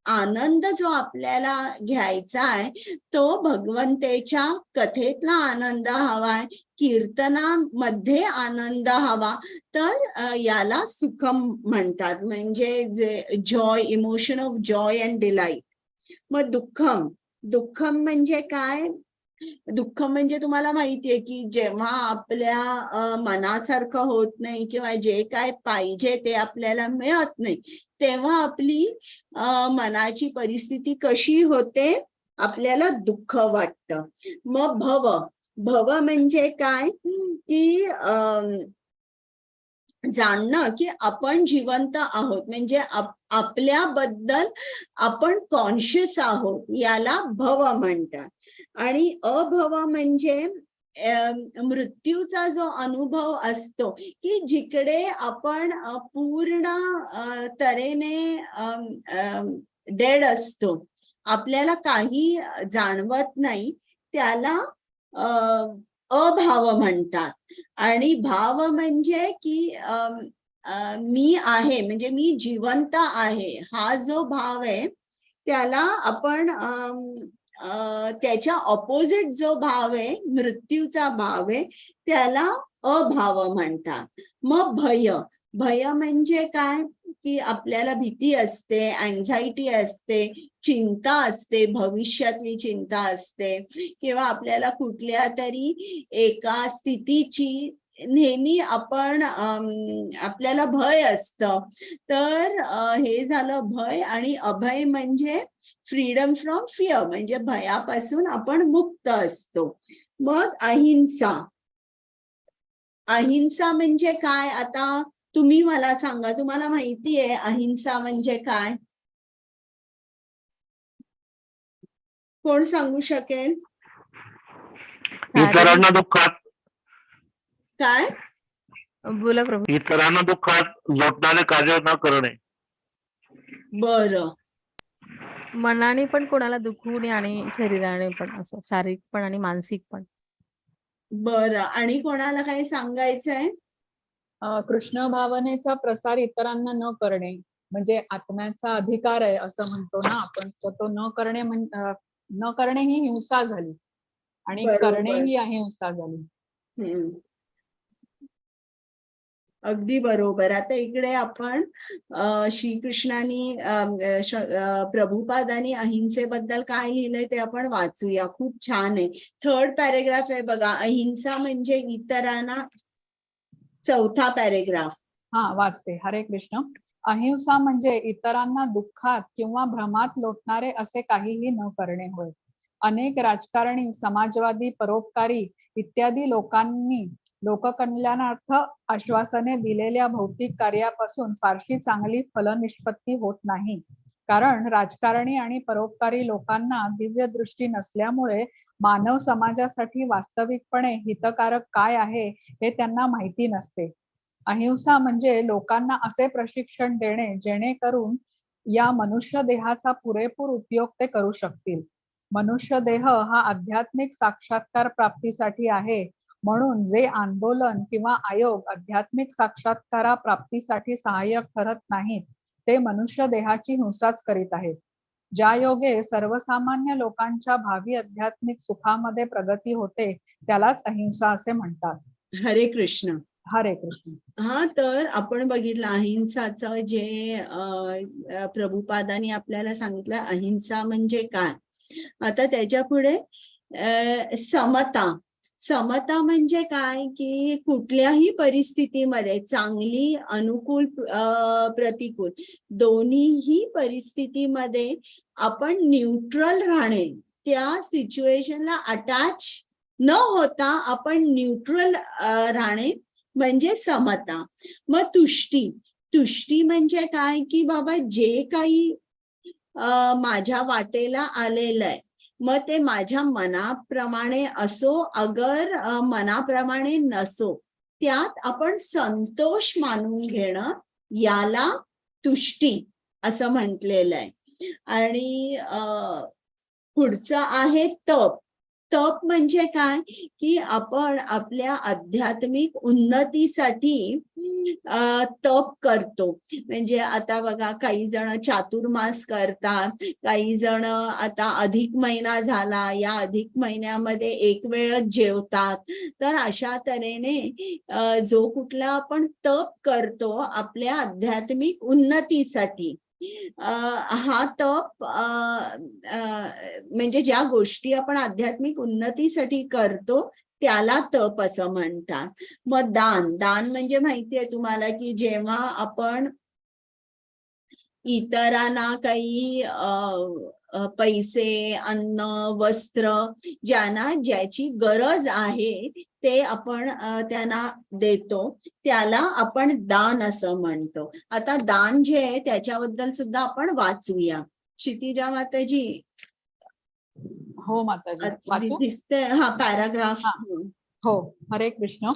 Speaker 1: आनंद जो आपल्याला घ्यायचा आहे तो भगवंतेच्या कथेतला आनंद हवाय, कीर्तनामध्ये आनंद हवा, तर याला सुखम म्हणतात. म्हणजे जे Joy, emotion of Joy and delight. मग दुःखम म्हणजे काय? दुःख म्हणजे तुम्हाला माहितीये की जेव्हा आपल्या मनासारखं होत नाही किंवा जे काय पाहिजे ते आपल्याला मिळत नाही, तेव्हा आपली मनाची परिस्थिती कशी होते? आपल्याला दुःख वाटतं. मग भव म्हणजे काय की जाणणं की आपण जिवंत आहोत, म्हणजे आपल्याबद्दल आपण कॉन्शियस आहोत, याला भव म्हणतात. आणि अभव म्हणजे मृत्यूचा जो अनुभव असतो की जिकडे आपण पूर्ण तऱ्हेने डेड असतो, आपल्याला काही जाणवत नाही, त्याला अभाव म्हणतात. आणि भाव म्हणजे की मी आहे, म्हणजे मी जिवंत आहे, हा जो भाव आहे त्याला आपण त्याच्या ऑपोजिट जो भाव आहे, मृत्यूचा भाव आहे, त्याला अभाव म्हणतात. मग भय म्हणजे काय की आपल्याला भीती असते, अँझायटी असते, चिंता असते, भविष्यातली चिंता असते, किंवा आपल्याला कुठल्या तरी एका स्थितीची नेहमी आपल्याला भय असतं. तर हे झालं भय. आणि अभय म्हणजे फ्रीडम फ्रॉम फिअर, म्हणजे भयापासून आपण मुक्त असतो. मग अहिंसा म्हणजे काय? आता तुम्ही मला सांगा, तुम्हाला माहितीये अहिंसा म्हणजे काय? कोण सांगू शकेल?
Speaker 7: इतरांना दुःखात
Speaker 1: काय?
Speaker 4: बोला प्रभू.
Speaker 7: इतरांना दुःखात लोटणारे कार्य न करणे.
Speaker 1: बरं.
Speaker 4: मनाने पण कोणाला दुखवू नये आणि शरीराने पण, असं शारीरिक पण आणि मानसिक पण.
Speaker 1: बरं. आणि कोणाला काही सांगायचंय?
Speaker 2: कृष्ण भावनेचा प्रसार इतरांना न करणे म्हणजे आत्म्याचा अधिकार आहे असं म्हणतो ना आपण, तर तो न करणे न करणे ही हिंसा झाली आणि करणे
Speaker 1: बरोबर.
Speaker 2: ही अहिंसा झाली.
Speaker 1: हम्म. अगदी बरोबर. आता इकडे आपण श्रीकृष्णानी प्रभुपादांनी अहिंसेबद्दल काय लिहिलंय ते आपण वाचूया. खूप छान आहे. 3rd पॅरेग्राफ आहे बघा. अहिंसा म्हणजे इतरांना. 4था पॅरेग्राफ.
Speaker 2: हा, वाचते. हरे कृष्ण. अहिंसा म्हणजे इतरांना दुःखात किंवा भ्रमात लोटणारे असे काहीही न करणे होय. अनेक राजकारणी, समाजवादी, परोपकारी इत्यादी लोकांनी लोककल्याणार्थ आश्वासने दिलेल्या भौतिक कार्यापासून फारशी चांगली फलनिष्पत्ती होत नाही. कारण राजकारणी आणि परोपकारी लोकांना दिव्य दृष्टी नसल्यामुळे मानव समाजासाठी वास्तविकपणे हितकारक काय आहे हे त्यांना माहिती नसते. अहिंसा म्हणजे लोकांना असे प्रशिक्षण देणे जेणेकरून या मनुष्य देहाचा पुरेपूर उपयोग ते करू शकतील. मनुष्य देह हा आध्यात्मिक साक्षात्कार प्राप्तीसाठी आहे, म्हणून जे आंदोलन किंवा आयोग आध्यात्मिक साक्षात्कारा प्राप्तीसाठी सहाय्यक ठरत नाहीत ते मनुष्य देहाची हिंसाच करीत आहेत. ज्या योगे सर्वसामान्य लोकांच्या भावी आध्यात्मिक सुखामध्ये प्रगती होते त्यालाच अहिंसा असे म्हणतात.
Speaker 1: हरे कृष्ण.
Speaker 2: हरे कृष्ण.
Speaker 1: हा, तर आपण बघितलं अहिंसाचं जे प्रभुपादांनी आपल्याला सांगितलं अहिंसा म्हणजे काय. आता त्याच्या पुढे समता. समता म्हणजे काय की कुठल्याही परिस्थितीमध्ये चांगली, अनुकूल, प्रतिकूल दोन्हीही परिस्थितीमध्ये आपण न्यूट्रल राहणे. त्या सिच्युएशनला अटॅच न होता आपण न्यूट्रल राहणे म्हणजे समता. मग तुष्टी. तुष्टी म्हणजे काय की बाबा जे काही माझ्या वाटेला आलेलं आहे मग ते माझ्या मनाप्रमाणे असो अगर मनाप्रमाणे नसो त्यात आपण संतोष मानून घेणं याला तुष्टी असं म्हटलेलं आहे. आणि पुढचं आहे तप. तप म्हणजे काय की आपण आपल्या आध्यात्मिक उन्नतीसाठी तप करतो. म्हणजे आता बघा काही जण चातुर्मास करतात, काही जण आता अधिक महिना झाला या अधिक महिन्यामध्ये एक वेळच जेवतात. तर अशा तऱ्हेने जो कुठला आपण तप करतो आपल्या आध्यात्मिक उन्नतीसाठी हा तप म्हणजे ज्या गोष्टी आपण आध्यात्मिक उन्नतीसाठी करतो त्याला तप असं म्हणतात. मग दान. दान म्हणजे माहितीये तुम्हाला की जेव्हा आपण इतरांना काही पैसे, अन्न, वस्त्र ज्यांना ज्याची गरज आहे ते आपण त्यांना देतो त्याला आपण दान असं म्हणतो. आता दान जे आहे त्याच्याबद्दल सुद्धा आपण वाचूया. क्षितिजा माताजी.
Speaker 2: हो माताजी. वाचू?
Speaker 1: दिसते हा पॅराग्राफ.
Speaker 2: हो. हरे कृष्ण.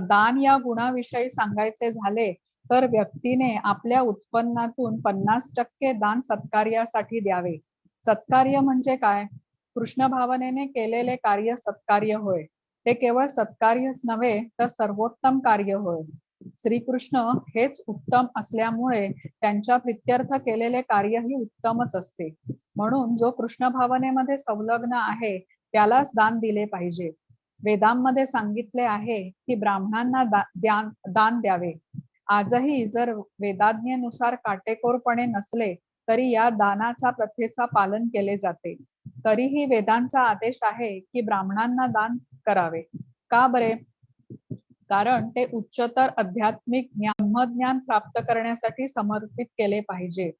Speaker 2: दान या गुणाविषयी सांगायचे झाले तर व्यक्तीने आपल्या उत्पन्नातून 50% दान सत्कार्यासाठी द्यावे. सत्कार्य म्हणजे काय? कृष्ण भावनेने केलेले कार्य सत्कार्य होय. ते केवळ सत्कार्यच नव्हे तर सर्वोत्तम कार्य होय. श्रीकृष्ण हेच उत्तम असल्यामुळे त्यांच्या प्रित्यर्थ केलेले कार्यही उत्तमच असते. म्हणून जो कृष्ण भावनेमध्ये संलग्न आहे त्यालाच दान दिले पाहिजे. वेदांमध्ये सांगितले आहे की ब्राह्मणांना दान द्यावे. आजही जर वेदाज्ञेनुसार काटेकोरपणे नसले तरी या दानाचा प्रथेचा पालन केले जाते. तरीही वेदांचा आदेश आहे की ब्राह्मणांना दान करावे. का बरे? कारण ते उच्चतर आध्यात्मिक ब्रह्मज्ञान प्राप्त करण्यासाठी समर्पित केले पाहिजे.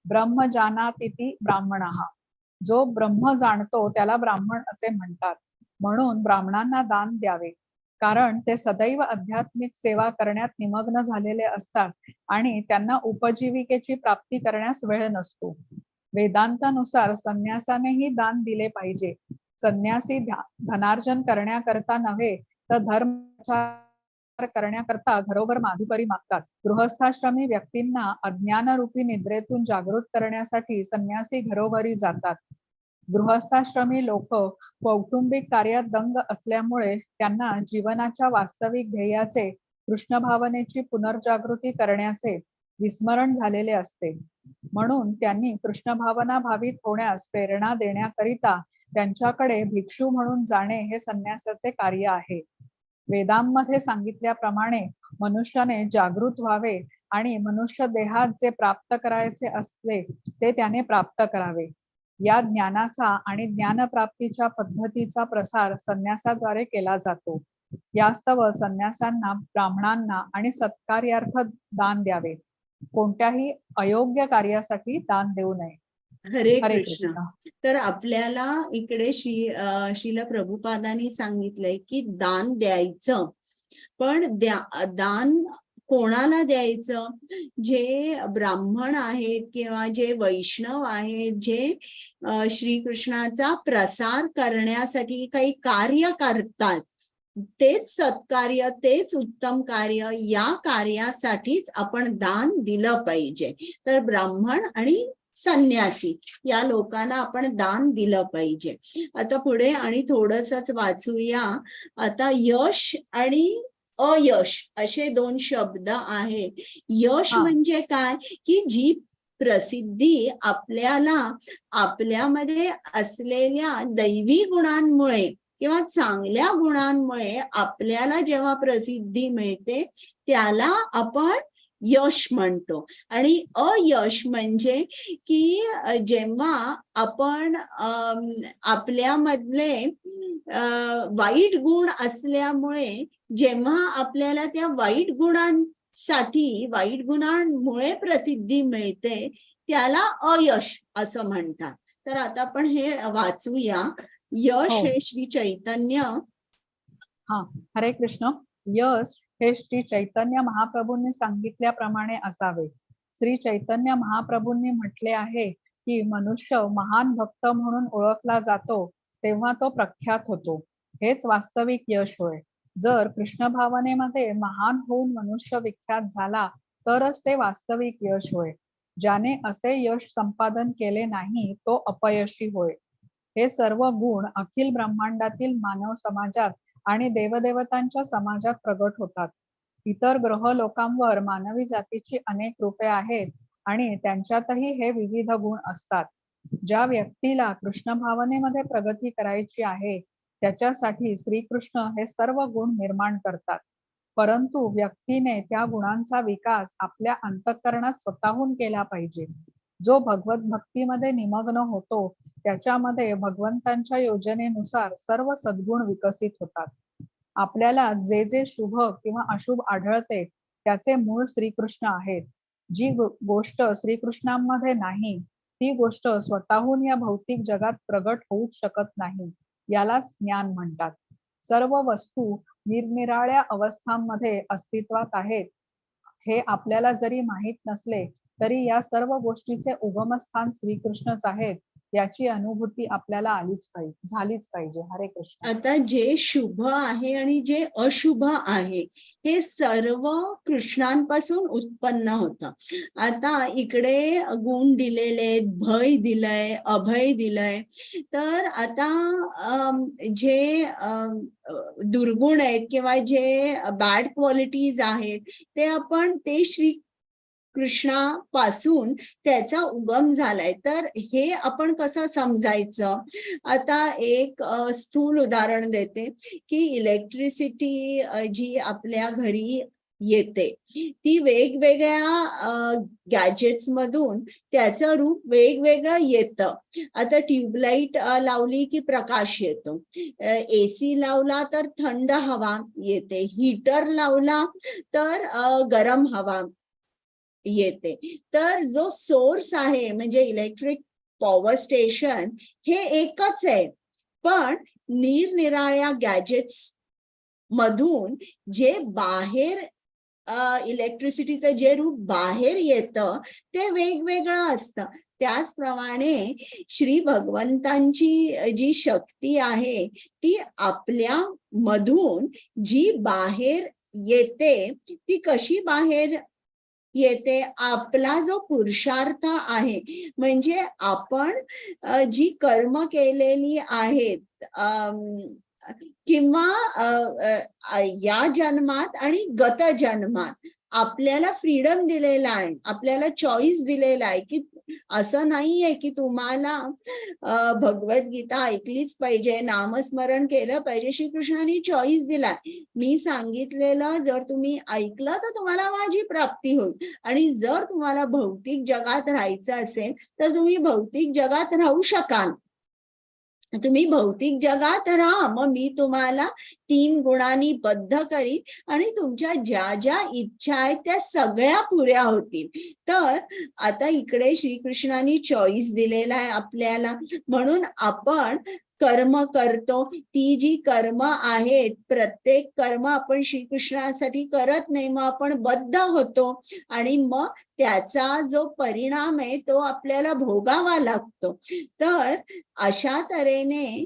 Speaker 2: ब्रह्म जानातीति ब्राह्मणः. जो ब्रह्म जाणतो त्याला ब्राह्मण असे म्हणतात. म्हणून ब्राह्मणांना दान द्यावे. कारण ते सदैव आध्यात्मिक सेवा करण्यात निमग्न झालेले असतात आणि त्यांना उपजीविकेची प्राप्ती करण्यास वेळ नसतो. वेदांतानुसार संन्यासानेही दान दिले पाहिजे. संन्यासी धनार्जन करण्याकरता नव्हे तर धर्म करण्याकरता घरोघर माधुकरी मागतात. गृहस्थाश्रमी व्यक्तींना अज्ञानरूपी निद्रेतून जागृत करण्यासाठी संन्यासी घरोघरी जातात. गृहस्थाश्रमी लोक कौटुंबिक कार्यात दंग असल्यामुळे त्यांना जीवनाच्या वास्तविक ध्येयाचे, कृष्ण भावनेची पुनर्जागृती करण्याचे विस्मरण झालेले असते. म्हणून त्यांनी कृष्ण भावना भावित होण्यास प्रेरणा देण्याकरिता त्यांच्याकडे भिक्षू म्हणून जाणे हे संन्यासाचे कार्य आहे. वेदांमध्ये सांगितल्याप्रमाणे मनुष्याने जागृत व्हावे आणि मनुष्य देहात जे प्राप्त करायचे असले ते त्याने प्राप्त करावे. या ज्ञानाचा आणि ज्ञानप्राप्तीच्या पद्धतीचा प्रसार संन्यासाद्वारे केला जातो. यास्तव संन्यासांना, ब्राह्मणांना आणि सत्कार्यार्थ दान द्यावे. कोणत्याही अयोग्य कार्यासाठी दान देऊ नये.
Speaker 1: हरे
Speaker 2: हरे
Speaker 1: कृष्ण.
Speaker 2: कृष्ण.
Speaker 1: तर आपल्याला इकडे श्रील प्रभुपादांनी सांगितलंय की दान द्यायचं, पण दान कोणाला द्यायचं? जे ब्राह्मण आहेत किंवा जे वैष्णव आहेत, जे श्रीकृष्णाचा प्रसार करण्यासाठी काही कार्य करतात, तेच सत्कार्य, तेच उत्तम कार्य, या कार्यासाठीच आपण दान दिलं पाहिजे. तर ब्राह्मण आणि संन्यासी या लोकांना आपण दान दिलं पाहिजे. आता पुढे आणि थोडंसंच वाचूया. आता यश आणि अयश असे दोन शब्द आहेत. यश म्हणजे काय? की जी प्रसिद्धी आपल्याला आपल्यामध्ये असलेल्या दैवी गुणांमुळे किंवा चांगल्या गुणांमुळे आपल्याला जेव्हा प्रसिद्धी मिळते त्याला आपण यश म्हणतो. आणि अयश म्हणजे की जेव्हा आपण आपल्यामधले वाईट गुण असल्यामुळे जेव्हा आपल्याला त्या वाईट गुणांमुळे प्रसिद्धी मिळते त्याला अयश असं म्हणतात. तर आता आपण हे वाचूया. यश हे श्री चैतन्य.
Speaker 2: हरे कृष्ण. यश हे श्री चैतन्य महाप्रभूंनी सांगितल्याप्रमाणे असावे. श्री चैतन्य महाप्रभूंनी म्हटले आहे की मनुष्य महान भक्त म्हणून ओळखला जातो तेव्हा तो प्रख्यात होतो. हेच वास्तविक यश होय. जर कृष्ण भावनेमध्ये महान होऊन मनुष्य विख्यात झाला तरच ते वास्तविक यश होय. ज्याने असे यश संपादन केले नाही तो अपयशी होय. हे सर्व गुण अखिल ब्रह्मांडातील मानव समाजात आणि देवदेवतांच्या समाजात प्रगट होतात. इतर ग्रह लोकांवर मानवी जातीची अनेक रूपे आहेत आणि त्यांच्यातही हे विविध गुण असतात. ज्या व्यक्तीला कृष्ण भावनेमध्ये प्रगती करायची आहे त्याच्यासाठी श्रीकृष्ण हे सर्व गुण निर्माण करतात. परंतु व्यक्तीने त्या गुणांचा विकास आपल्या अंतःकरणात स्वतःहून केला पाहिजे. जो भगवत भक्तीमध्ये निमग्न होतो त्याच्यामध्ये भगवंतांच्या योजनेनुसार सर्व सद्गुण विकसित होतात. आपल्याला जे जे शुभ किंवा अशुभ आढळते त्याचे मूळ श्रीकृष्ण आहेत. जी गोष्ट श्रीकृष्णांमध्ये नाही ती गोष्ट स्वतःहून या भौतिक जगात प्रगट होऊच शकत नाही. यालाच ज्ञान म्हणतात. सर्व वस्तू निरनिराळ्या अवस्थांमध्ये अस्तित्वात आहेत हे आपल्याला जरी माहित नसले तरी या सर्व गोष्टीचे उगमस्थान श्रीकृष्णच आहेत याची अनुभूती आपल्याला झालीच पाहिजे. हरे कृष्ण.
Speaker 1: आता जे शुभ आहे आणि जे अशुभ आहे हे सर्व कृष्णांपासून उत्पन्न होतं. आता इकडे गुण दिलेले, भय दिलंय, अभय दिलंय. तर आता जे दुर्गुण आहेत किंवा जे बॅड क्वालिटीज आहेत ते श्री कृष्णापासून त्याचा उगम झालाय. तर हे आपण कसं समजायचं? आता एक स्थूल उदाहरण देते की इलेक्ट्रिसिटी जी आपल्या घरी येते ती वेगवेगळ्या गॅजेट्स मधून त्याचं रूप वेगवेगळं येतं. आता ट्यूबलाईट लावली की प्रकाश येतो, AC लावला तर थंड हवा येते, हीटर लावला तर गरम हवा येते. तर जो सोर्स आहे म्हणजे इलेक्ट्रिक पॉवर स्टेशन हे एकच आहे, पण निरनिराळ्या गॅजेट्स मधून जे बाहेर इलेक्ट्रिसिटीचं जे रूप बाहेर येतं ते वेगवेगळं असतं. त्याचप्रमाणे श्री भगवंतांची जी शक्ती आहे ती आपल्या मधून जी बाहेर येते ती कशी बाहेर येते? आपला जो पुरुषार्थ आहे, म्हणजे आपण जी कर्म केलेली आहेत किंवा या जन्मात आणि गत जन्मात आपल्याला फ्रीडम दिलेला आहे, आपल्याला चॉईस दिलेला आहे की असं नाहीये की तुम्हाला भगवद्गीता ऐकलीच पाहिजे, नामस्मरण केलं पाहिजे. श्रीकृष्णाने चॉईस दिलाय. मी सांगितलेलं जर तुम्ही ऐकलं तर तुम्हाला माझी प्राप्ती होईल, आणि जर तुम्हाला भौतिक जगात राहायचं असेल तर तुम्ही भौतिक जगात राहू शकाल. तुम्ही भौतिक जगात राहा, मग मी तुम्हाला 3 गुणांनी बद्ध करीन आणि तुमच्या ज्या ज्या इच्छा आहेत त्या सगळ्या पुऱ्या होतील. तर आता इकडे श्रीकृष्णाने चॉईस दिलेला आहे आपल्याला, म्हणून आपण कर्म करतो. ती जी कर्म आहेत, प्रत्येक कर्म आपण श्रीकृष्णासाठी करत नाही, मग आपण बद्ध होतो आणि मग त्याचा जो परिणाम आहे तो आपल्याला भोगावा लागतो. तर अशा तऱ्हेने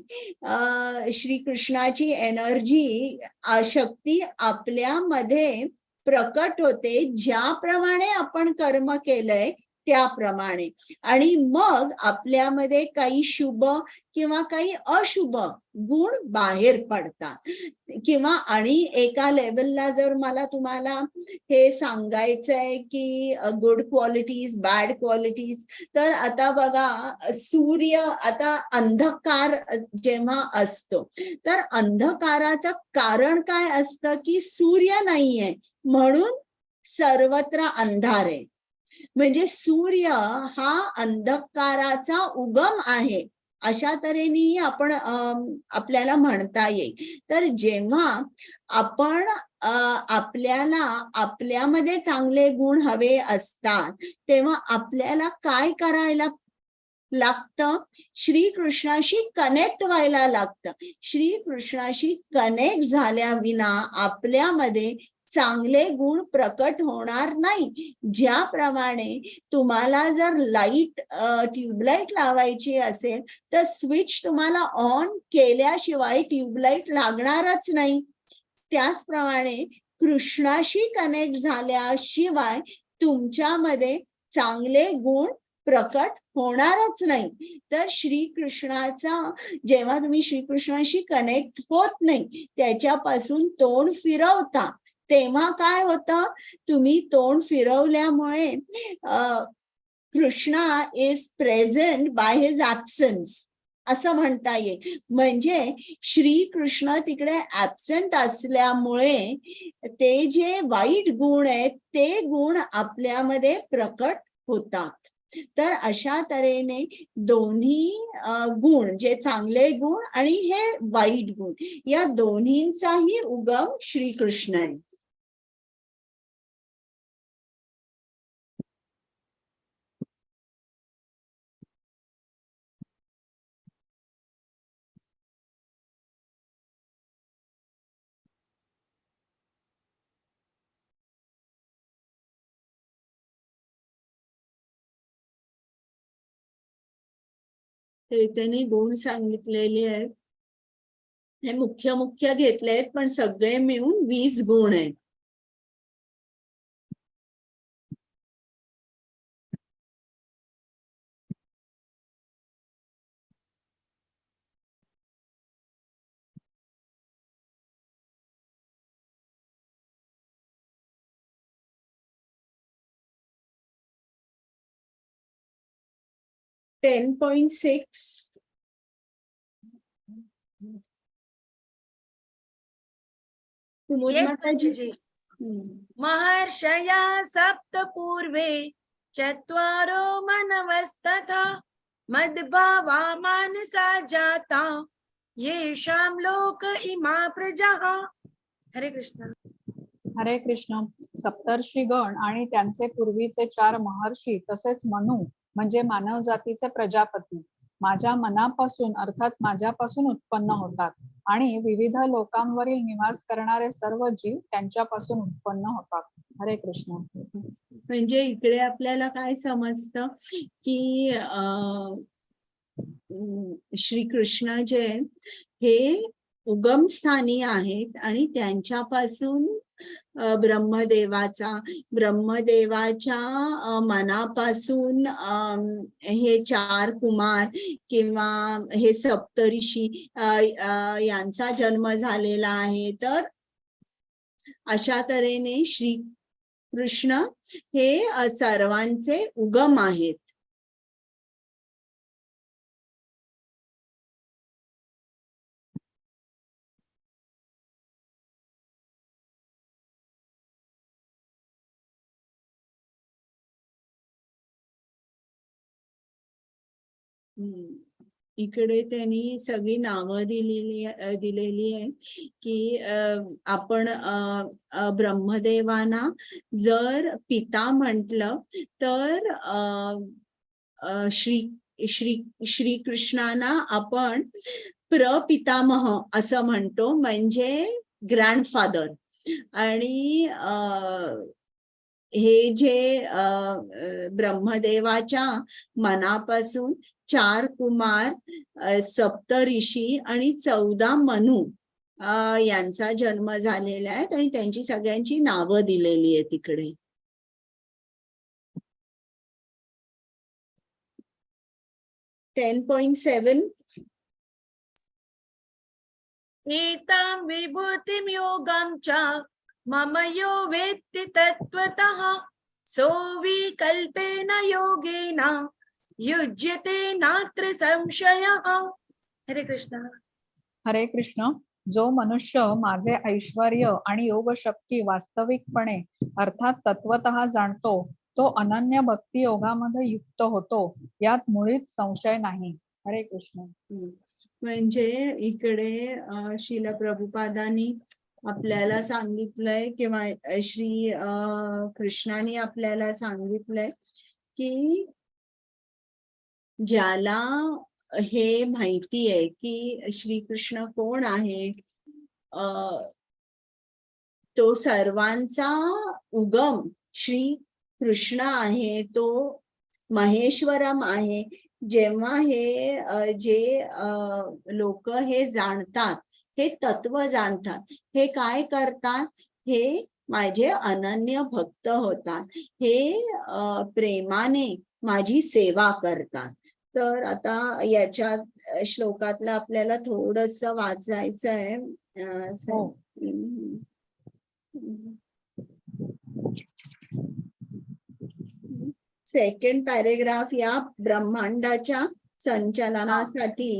Speaker 1: श्रीकृष्णाची एनर्जी, शक्ती आपल्यामध्ये प्रकट होते ज्याप्रमाणे आपण कर्म केलंय त्याप्रमाणे, आणि मग आपल्यामध्ये काही शुभ किंवा काही अशुभ गुण बाहेर पडतात. किंवा आणि एका लेवलला जर मला तुम्हाला हे सांगायचंय की गुड क्वालिटीज, बॅड क्वालिटीज, तर आता बघा, सूर्य, आता अंधकार जेव्हा असतो तर अंधकाराचं कारण काय असतं की सूर्य नाहीये म्हणून सर्वत्र अंधार आहे. म्हणजे सूर्य हा अंधकाराचा उगम आहे, अशा तऱ्हेने आपण आपल्याला म्हणता येईल. तर जेव्हा आपण आपल्याला आपल्यामध्ये चांगले गुण हवे असतात तेव्हा आपल्याला काय करायला लागतं? श्रीकृष्णाशी कनेक्ट व्हायला लागतं. श्रीकृष्णाशी कनेक्ट झाल्याविना आपल्यामध्ये चांगले गुण प्रकट होणार नाही. ज्याप्रमाणे तुम्हाला जर लाईट, ट्यूबलाईट लावायची असेल तर स्विच तुम्हाला ऑन केल्याशिवाय ट्यूबलाईट लागणारच नाही. त्याचप्रमाणे कृष्णाशी कनेक्ट झाल्याशिवाय तुमच्यामध्ये चांगले गुण प्रकट होणारच नाही. तर श्रीकृष्णाचा, जेव्हा तुम्ही श्रीकृष्णाशी कनेक्ट होत नाही, त्याच्यापासून तोंड फिरवता, तेव्हा काय होतं? तुम्ही तोंड फिरवल्यामुळे Krishna is present by his absence असं म्हणता येईल. म्हणजे श्रीकृष्ण तिकडे ऍब्सेंट असल्यामुळे ते जे वाईट गुण आहेत ते गुण आपल्यामध्ये प्रकट होतात. तर अशा तऱ्हेने दोन्ही गुण, जे चांगले गुण आणि हे वाईट गुण, या दोन्हींचाही उगम श्रीकृष्ण आहे. त्यांनी गुण सांगितलेले आहेत, हे मुख्य मुख्य घेतले आहेत, पण सगळे मिळून 20 गुण आहेत. $10.6
Speaker 6: Yes, Mataji. महर्षया सप्त पूर्वे चत्वारो मनवस्तथा मद्भावा मानसा जाता येषां लोक इमा प्रजाः. हरे कृष्ण.
Speaker 2: हरे कृष्ण. सप्तर्षी गण आणि त्यांचे पूर्वीचे 4 महर्षी तसेच मनु म्हणजे मानव जातीचे प्रजापती माझ्या मनापासून अर्थात माझ्यापासून उत्पन्न होतात आणि विविध लोकांवरील निवास करणारे सर्व जीव त्यांच्यापासून उत्पन्न होतात. हरे कृष्ण.
Speaker 1: म्हणजे इकडे आपल्याला काय समजतं की श्रीकृष्ण जे हे उगमस्थानी आहेत आणि त्यांच्यापासून ब्रह्मदेवाच्या मनापासून हे 4 कुमार किंवा हे सप्तऋषी यांचा जन्म झालेला आहे. तर अशा तऱ्हेने श्री कृष्ण हे सर्वांचे उगम आहेत. इकडे त्यांनी सगळी नावं दिलेली आहे की आपण ब्रह्मदेवाना जर पिता म्हटलं तर श्रीकृष्णाना आपण प्रपितामह असं म्हणतो, म्हणजे ग्रँडफादर. आणि हे जे ब्रह्मदेवाच्या मनापासून 4 कुमार, सप्तऋषी आणि 14 मनु यांचा जन्म झालेला आहे आणि त्यांची सगळ्यांची नावं दिलेली आहे तिकडे. (10.7)
Speaker 6: एतां विभूतिं योगां च मम यो वेत्ति तत्त्वतः सोऽविकल्पेन योगेन युज्यते नात्र संशयः. हरे कृष्ण.
Speaker 2: हरे कृष्ण. जो मनुष्य माझे ऐश्वर्य आणि योग शक्ती वास्तविकपणे अर्थात तत्वतः जाणतो तो अनन्य भक्ती योगामध्ये युक्त होतो, यात मुळीच संशय नाही. हरे कृष्ण.
Speaker 1: म्हणजे इकडे श्रील प्रभुपादांनी आपल्याला सांगितलंय किंवा श्री कृष्णाने आपल्याला सांगितलंय की ज्याला हे माहिती आहे की श्रीकृष्ण कोण आहे, तो सर्वांचा उगम श्री कृष्ण आहे, तो महेश्वरम आहे. जेव्हा हे जे लोक हे जाणतात, हे तत्व जाणतात, हे काय करतात, हे माझे अनन्य भक्त होतात, हे प्रेमाने माझी सेवा करतात. तर आता याच्या श्लोकातलं आपल्याला थोडस वाचायचं आहे. सेकंड पॅरेग्राफ या ब्रह्मांडाच्या संचलनासाठी.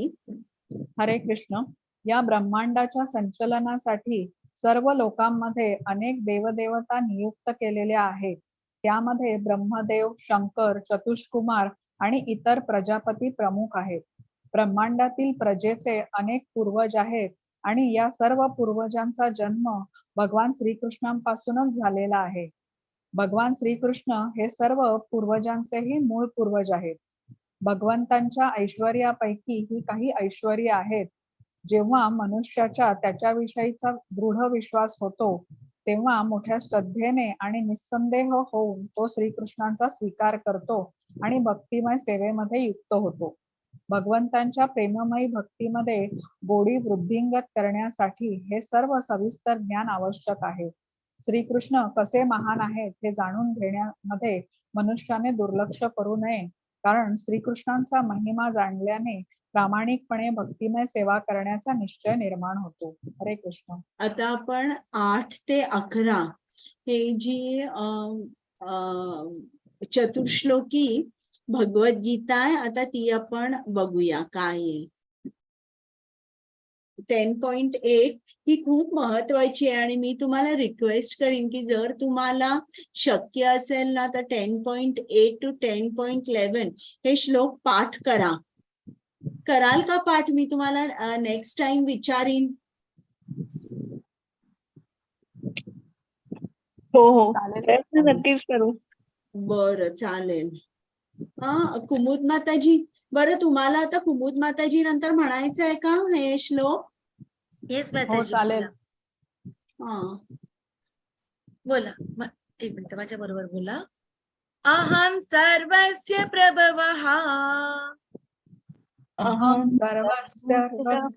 Speaker 2: हरे कृष्ण. या ब्रह्मांडाच्या संचलनासाठी सर्व लोकांमध्ये अनेक देवदेवता नियुक्त केलेल्या आहेत. त्यामध्ये ब्रह्मदेव, शंकर, चतुष्कुमार आणि इतर प्रजापती प्रमुख आहेत. ब्रह्मांडातील प्रजेचे अनेक पूर्वज आहेत आणि या सर्व पूर्वजांचा जन्म भगवान श्रीकृष्णांपासूनच झालेला आहे. भगवान श्रीकृष्ण हे सर्व पूर्वजांचेही मूळ पूर्वज आहेत. भगवंतांच्या ऐश्वर्यापैकी ही काही ऐश्वर्य आहेत. जेव्हा मनुष्याचा त्याच्याविषयीचा दृढ विश्वास होतो तेव्हा मोठ्या श्रद्धेने आणि निस्संदेह होऊन तो श्रीकृष्णांचा स्वीकार करतो आणि भक्तिमय सेवेमध्ये युक्त होतो. भगवंतांच्या प्रेममयी भक्तीमध्ये गोडी वृद्धिंगत करण्यासाठी हे सर्व सविस्तर ज्ञान आवश्यक आहे. श्रीकृष्ण कसे महान आहेत हे जाणून घेण्यामध्ये मनुष्याने दुर्लक्ष करू नये, कारण श्रीकृष्णांचा महिमा जाणल्याने प्रामाणिकपणे भक्तिमय सेवा करण्याचा निश्चय निर्माण होतो. हरे कृष्ण.
Speaker 1: आता आपण 8 ते 11 हे जी चतुर्श्लोकी भगवद्गीता आहे, आता ती आपण बघूया काय आहे. 10.8 ही खूप महत्वाची आहे आणि मी तुम्हाला रिक्वेस्ट करीन की जर तुम्हाला शक्य असेल ना तर 10.8 to 10.11 हे श्लोक पाठ कराल का पाठ? मी तुम्हाला नेक्स्ट टाइम विचारीन.
Speaker 3: हो
Speaker 2: चालेल.
Speaker 3: प्रयत्न नक्कीच करू.
Speaker 1: बरं, चालेल. कुमुद माताजी, बरं तुम्हाला आता कुमुद माताजी नंतर म्हणायचं आहे का हे श्लोक?
Speaker 6: येस
Speaker 2: हो
Speaker 6: माताजी.
Speaker 2: चालेल.
Speaker 6: बोला. एक मिनिट माझ्या बरोबर बोला. अहम सर्वस्य प्रभवः
Speaker 2: अहं सर्वस्य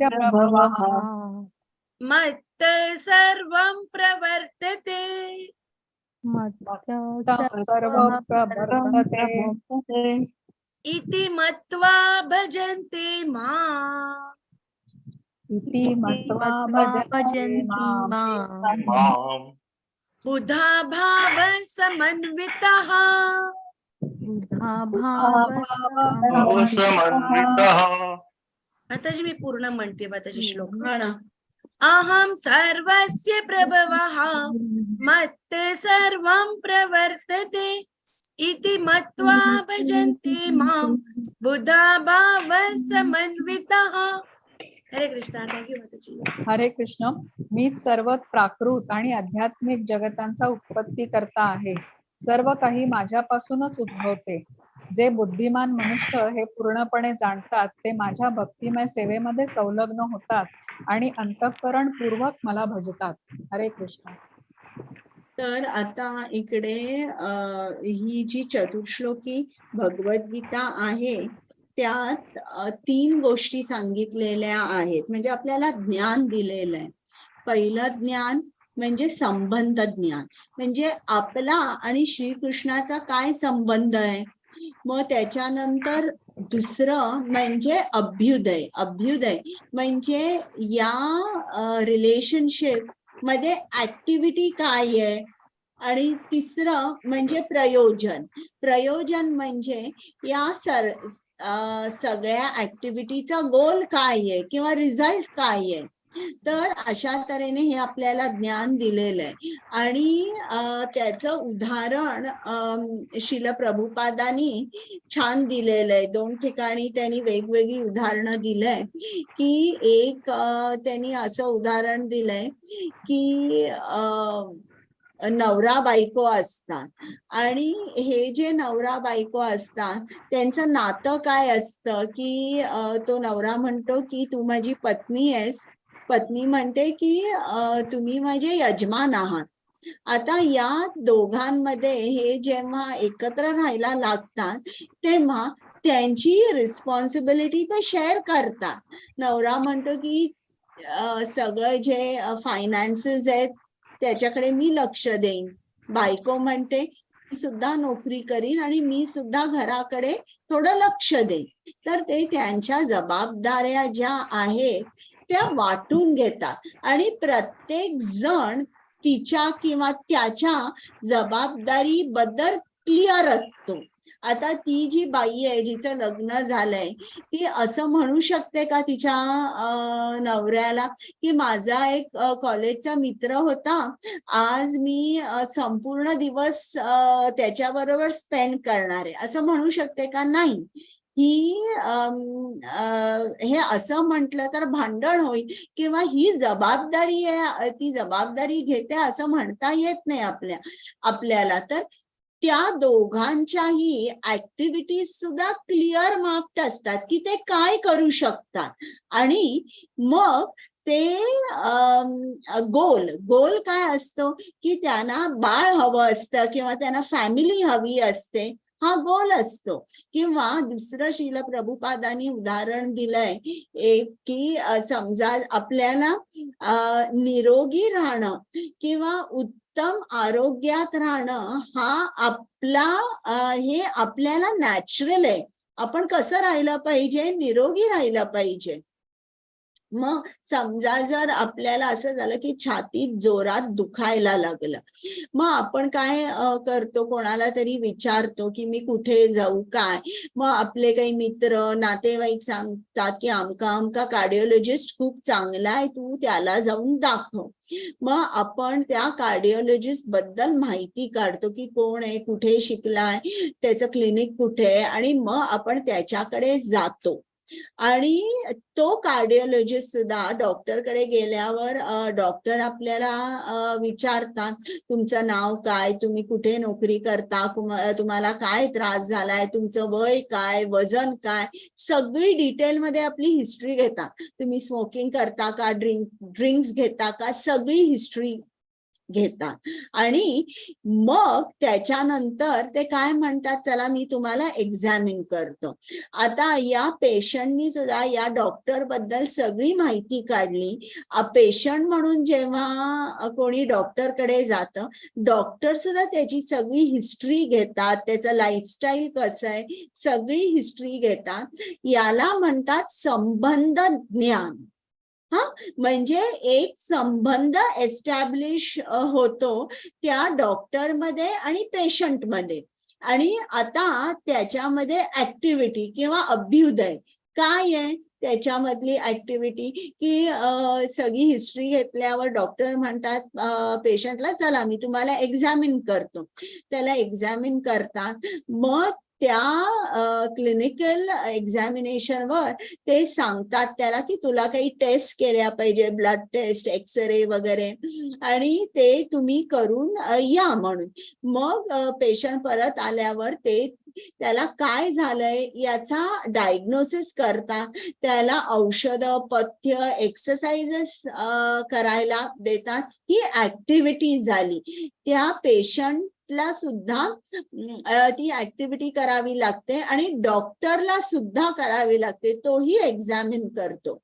Speaker 2: प्रभवः
Speaker 6: मत्त सर्वं प्रवर्तते
Speaker 2: सर्वं प्रवर्तते
Speaker 6: इति मत्वा भजन्ते माम्
Speaker 2: इति मत्वा भजन्ते माम्
Speaker 7: माम्
Speaker 6: बुधा भाव समन्वितः
Speaker 7: समन्वितः
Speaker 6: माताजी मी पूर्ण म्हणते माताजी श्लोक
Speaker 1: म्हणा.
Speaker 6: अहं सर्वस्य प्रभवः मत्त सर्वं प्रवर्तते इति मत्वा भजन्ते मां बुधा भाव समन्वितः. हरे कृष्णा. थँक्यू माताजी.
Speaker 2: हरे कृष्ण. मीच सर्व प्राकृत आणि आध्यात्मिक जगतांचा उत्पत्ती करता आहे. सर्व काही माझ्यापासूनच उद्भवते. जे बुद्धिमान मनुष्य हे पूर्णपणे जाणतात ते माझ्या भक्तिमय सेवेमध्ये संलग्न होतात आणि अंतःकरण पूर्वक मला भजतात. हरे कृष्ण.
Speaker 1: तर आता इकडे ही जी चतुर्श्लोकी भगवद्गीता आहे त्यात 3 गोष्टी सांगितलेल्या आहेत, म्हणजे आपल्याला ज्ञान दिलेलं आहे. पहिलं ज्ञान म्हणजे संबंध ज्ञान, म्हणजे आपला आणि श्रीकृष्णाचा काय संबंध आहे. मग त्याच्यानंतर दुसरं म्हणजे अभ्युदय. अभ्युदय म्हणजे या रिलेशनशिप मध्ये ऍक्टिव्हिटी काय आहे. आणि तिसरं म्हणजे प्रयोजन. प्रयोजन म्हणजे या सगळ्या ऍक्टिव्हिटीचा गोल काय आहे किंवा रिझल्ट काय आहे. तर अशा तऱ्हेने हे आपल्याला ज्ञान दिलेलं आहे. आणि त्याचं उदाहरण श्रील प्रभुपादांनी छान दिलेलं आहे. 2 ठिकाणी त्यांनी वेगवेगळी उदाहरणं दिलंय की एक त्यांनी असं उदाहरण दिलंय की नवरा बायको असतात आणि हे जे नवरा बायको असतात त्यांचं नातं काय असतं की तो नवरा म्हणतो की तू माझी पत्नी आहेस. पत्नी म्हणते की तुम्ही माझे यजमान आहात. आता या दोघांमध्ये हे जेव्हा एकत्र राहायला लागतात तेव्हा त्यांची रिस्पॉन्सिबिलिटी ते शेअर करतात. नवरा म्हणतो की सगळं जे फायनान्सेस आहेत त्याच्याकडे मी लक्ष देईन. बायको म्हणते मी सुद्धा नोकरी करीन आणि मी सुद्धा घराकडे थोडं लक्ष देईन. तर ते त्यांच्या जबाबदाऱ्या ज्या आहेत त्या वाटून घेतात आणि प्रत्येक जण तिच्या किंवा त्याच्या जबाबदारीबद्दल क्लिअर असतो. आता ती जी बाई आहे जिचं लग्न झालंय ती असं म्हणू शकते का तिच्या नवऱ्याला की माझा एक कॉलेजचा मित्र होता, आज मी संपूर्ण दिवस त्याच्याबरोबर स्पेंड करणार आहे, असं म्हणू शकते का. नाही. ही हे असं म्हटलं तर भांडण होईल किंवा ही जबाबदारी आहे ती जबाबदारी घेते असं म्हणता येत नाही आपल्याला. तर त्या दोघांच्याही ऍक्टिव्हिटीज सुद्धा क्लिअर मार्क्ड असतात की ते काय करू शकतात. आणि मग ते गोल काय असतो की त्यांना बाळ हवं असतं किंवा त्यांना फॅमिली हवी असते, हा गोल असतो. किंवा दुसरं श्रील प्रभुपादांनी उदाहरण दिलंय एक की समजा आपल्याला निरोगी राहणं किंवा उत्तम आरोग्यात राहणं हा हे आपल्याला नॅचरल आहे. आपण कसं राहिलं पाहिजे, निरोगी राहिलं पाहिजे. मग समजा जर आपल्याला असं झालं की छातीत जोरात दुखायला लागलं, मग आपण काय करतो, कोणाला तरी विचारतो की मी कुठे जाऊ काय. मग आपले काही मित्र नातेवाईक सांगतात की आमका कार्डिओलॉजिस्ट खूप चांगला आहे, तू त्याला जाऊन दाखव. मग आपण त्या कार्डिओलॉजिस्ट बद्दल माहिती काढतो की कोण आहे, कुठे शिकलाय, त्याचं क्लिनिक कुठे आहे, आणि मग आपण त्याच्याकडे जातो. आणि तो कार्डिओलॉजिस्ट सुद्धा डॉक्टरकडे गेल्यावर डॉक्टर आपल्याला विचारतात तुमचं नाव काय, तुम्ही कुठे नोकरी करता, तुम्हाला काय त्रास झालाय, तुमचं वय काय, वजन काय, सगळी डिटेलमध्ये आपली हिस्ट्री घेतात. तुम्ही स्मोकिंग करता का, ड्रिंक्स घेता का, सगळी हिस्ट्री घेतात आणि मग त्याच्यानंतर ते काय म्हणतात, चला मी तुम्हाला एक्झामिन करतो. आता या पेशंटनी सुद्धा या डॉक्टर बद्दल सगळी माहिती काढली. पेशंट म्हणून जेव्हा कोणी डॉक्टरकडे जातं, डॉक्टर सुद्धा त्याची सगळी हिस्ट्री घेतात, त्याचं लाईफस्टाईल कसं आहे सगळी हिस्ट्री घेतात. याला म्हणतात संबंध ज्ञान. म्हणजे एक संबंध एस्टॅब्लिश होतो त्या डॉक्टर मध्ये आणि पेशंट मध्ये. आणि आता त्याच्यामध्ये ऍक्टिव्हिटी किंवा अभ्युदय काय आहे, त्याच्यामधली ऍक्टिव्हिटी की सगळी हिस्ट्री घेतल्यावर डॉक्टर म्हणतात पेशंटला, चला मी तुम्हाला एक्झामिन करतो. त्याला एक्झामिन करतात. मग त्या क्लिनिकल एक्झामिनेशनवर ते सांगतात त्याला की तुला काही टेस्ट केल्या पाहिजे, ब्लड टेस्ट, एक्सरे वगैरे, आणि ते तुम्ही करून या म्हणून. मग पेशंट परत आल्यावर ते त्याला काय झालंय याचा डायग्नोसिस करतात. त्याला औषधं, पथ्य, एक्सरसाइजेस करायला देतात. ही ऍक्टिव्हिटी झाली. त्या पेशंटला सुद्धा ती ऍक्टिव्हिटी करावी लागते आणि डॉक्टरला सुद्धा करावी लागते. तोही एक्झामिन करतो.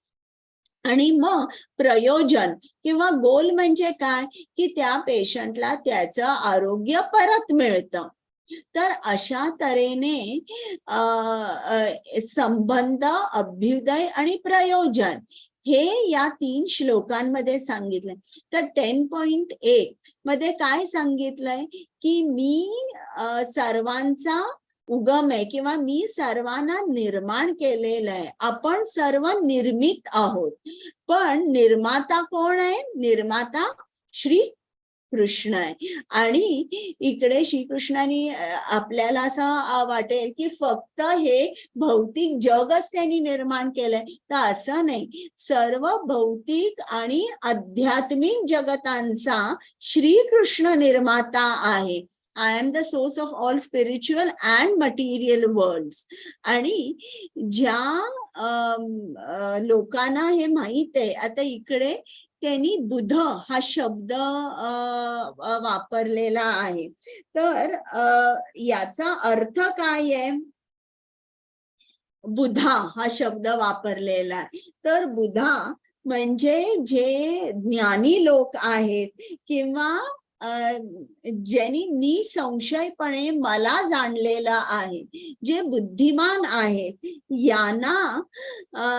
Speaker 1: आणि मग प्रयोजन किंवा गोल म्हणजे काय की त्या पेशंटला त्याचं आरोग्य परत मिळतं. तर अशा तऱ्हेने संबंध, अभ्युदय आणि प्रयोजन हे या 3 श्लोकांमध्ये सांगितलंय. तर 10.8 मध्ये काय सांगितलंय की मी सर्वांचा उगम आहे किंवा मी सर्वांना निर्माण केलेलं आहे. आपण सर्व निर्मित आहोत, पण निर्माता कोण आहे? निर्माता श्री कृष्ण आहे. आणि इकडे श्रीकृष्णाने आपल्याला असं वाटेल की फक्त हे भौतिक जगच त्यांनी निर्माण केलंय, तर असं नाही. सर्व भौतिक आणि आध्यात्मिक जगतांचा श्रीकृष्ण निर्माता आहे. I am the source of all spiritual and material worlds. आणि ज्या लोकांना हे माहित आहे, आता इकडे त्यांनी बुध हा शब्द वापरलेला आहे. तर याचा अर्थ काय आहे? बुधा हा शब्द वापरलेला आहे. तर बुधा म्हणजे जे ज्ञानी लोक आहेत किंवा ज्यांनी निसंशयपणे मला जाणलेलं आहे, जे बुद्धिमान आहेत, यांना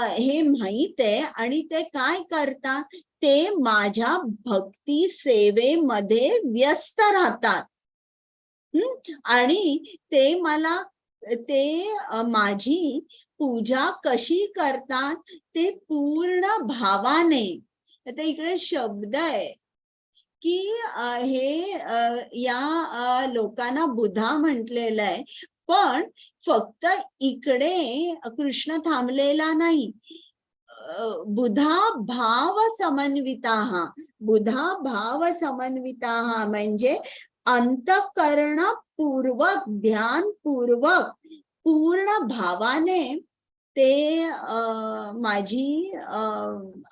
Speaker 1: हे माहित आहे आणि ते काय करतात, ते माझ्या भक्ती सेवेमध्ये व्यस्त राहतात. आणि ते मला माझी पूजा कशी करतात ते पूर्ण भावाने. आता इकडे शब्द आहे की हे या लोकांना बुधा म्हटलेलं आहे, पण फक्त इकडे कृष्ण थांबलेला नाही. बुधा भाव समन्विताः, बुधा भाव समन्विताः म्हणजे अंतःकरणपूर्वक, ध्यानपूर्वक, पूर्ण भावाने ते माझी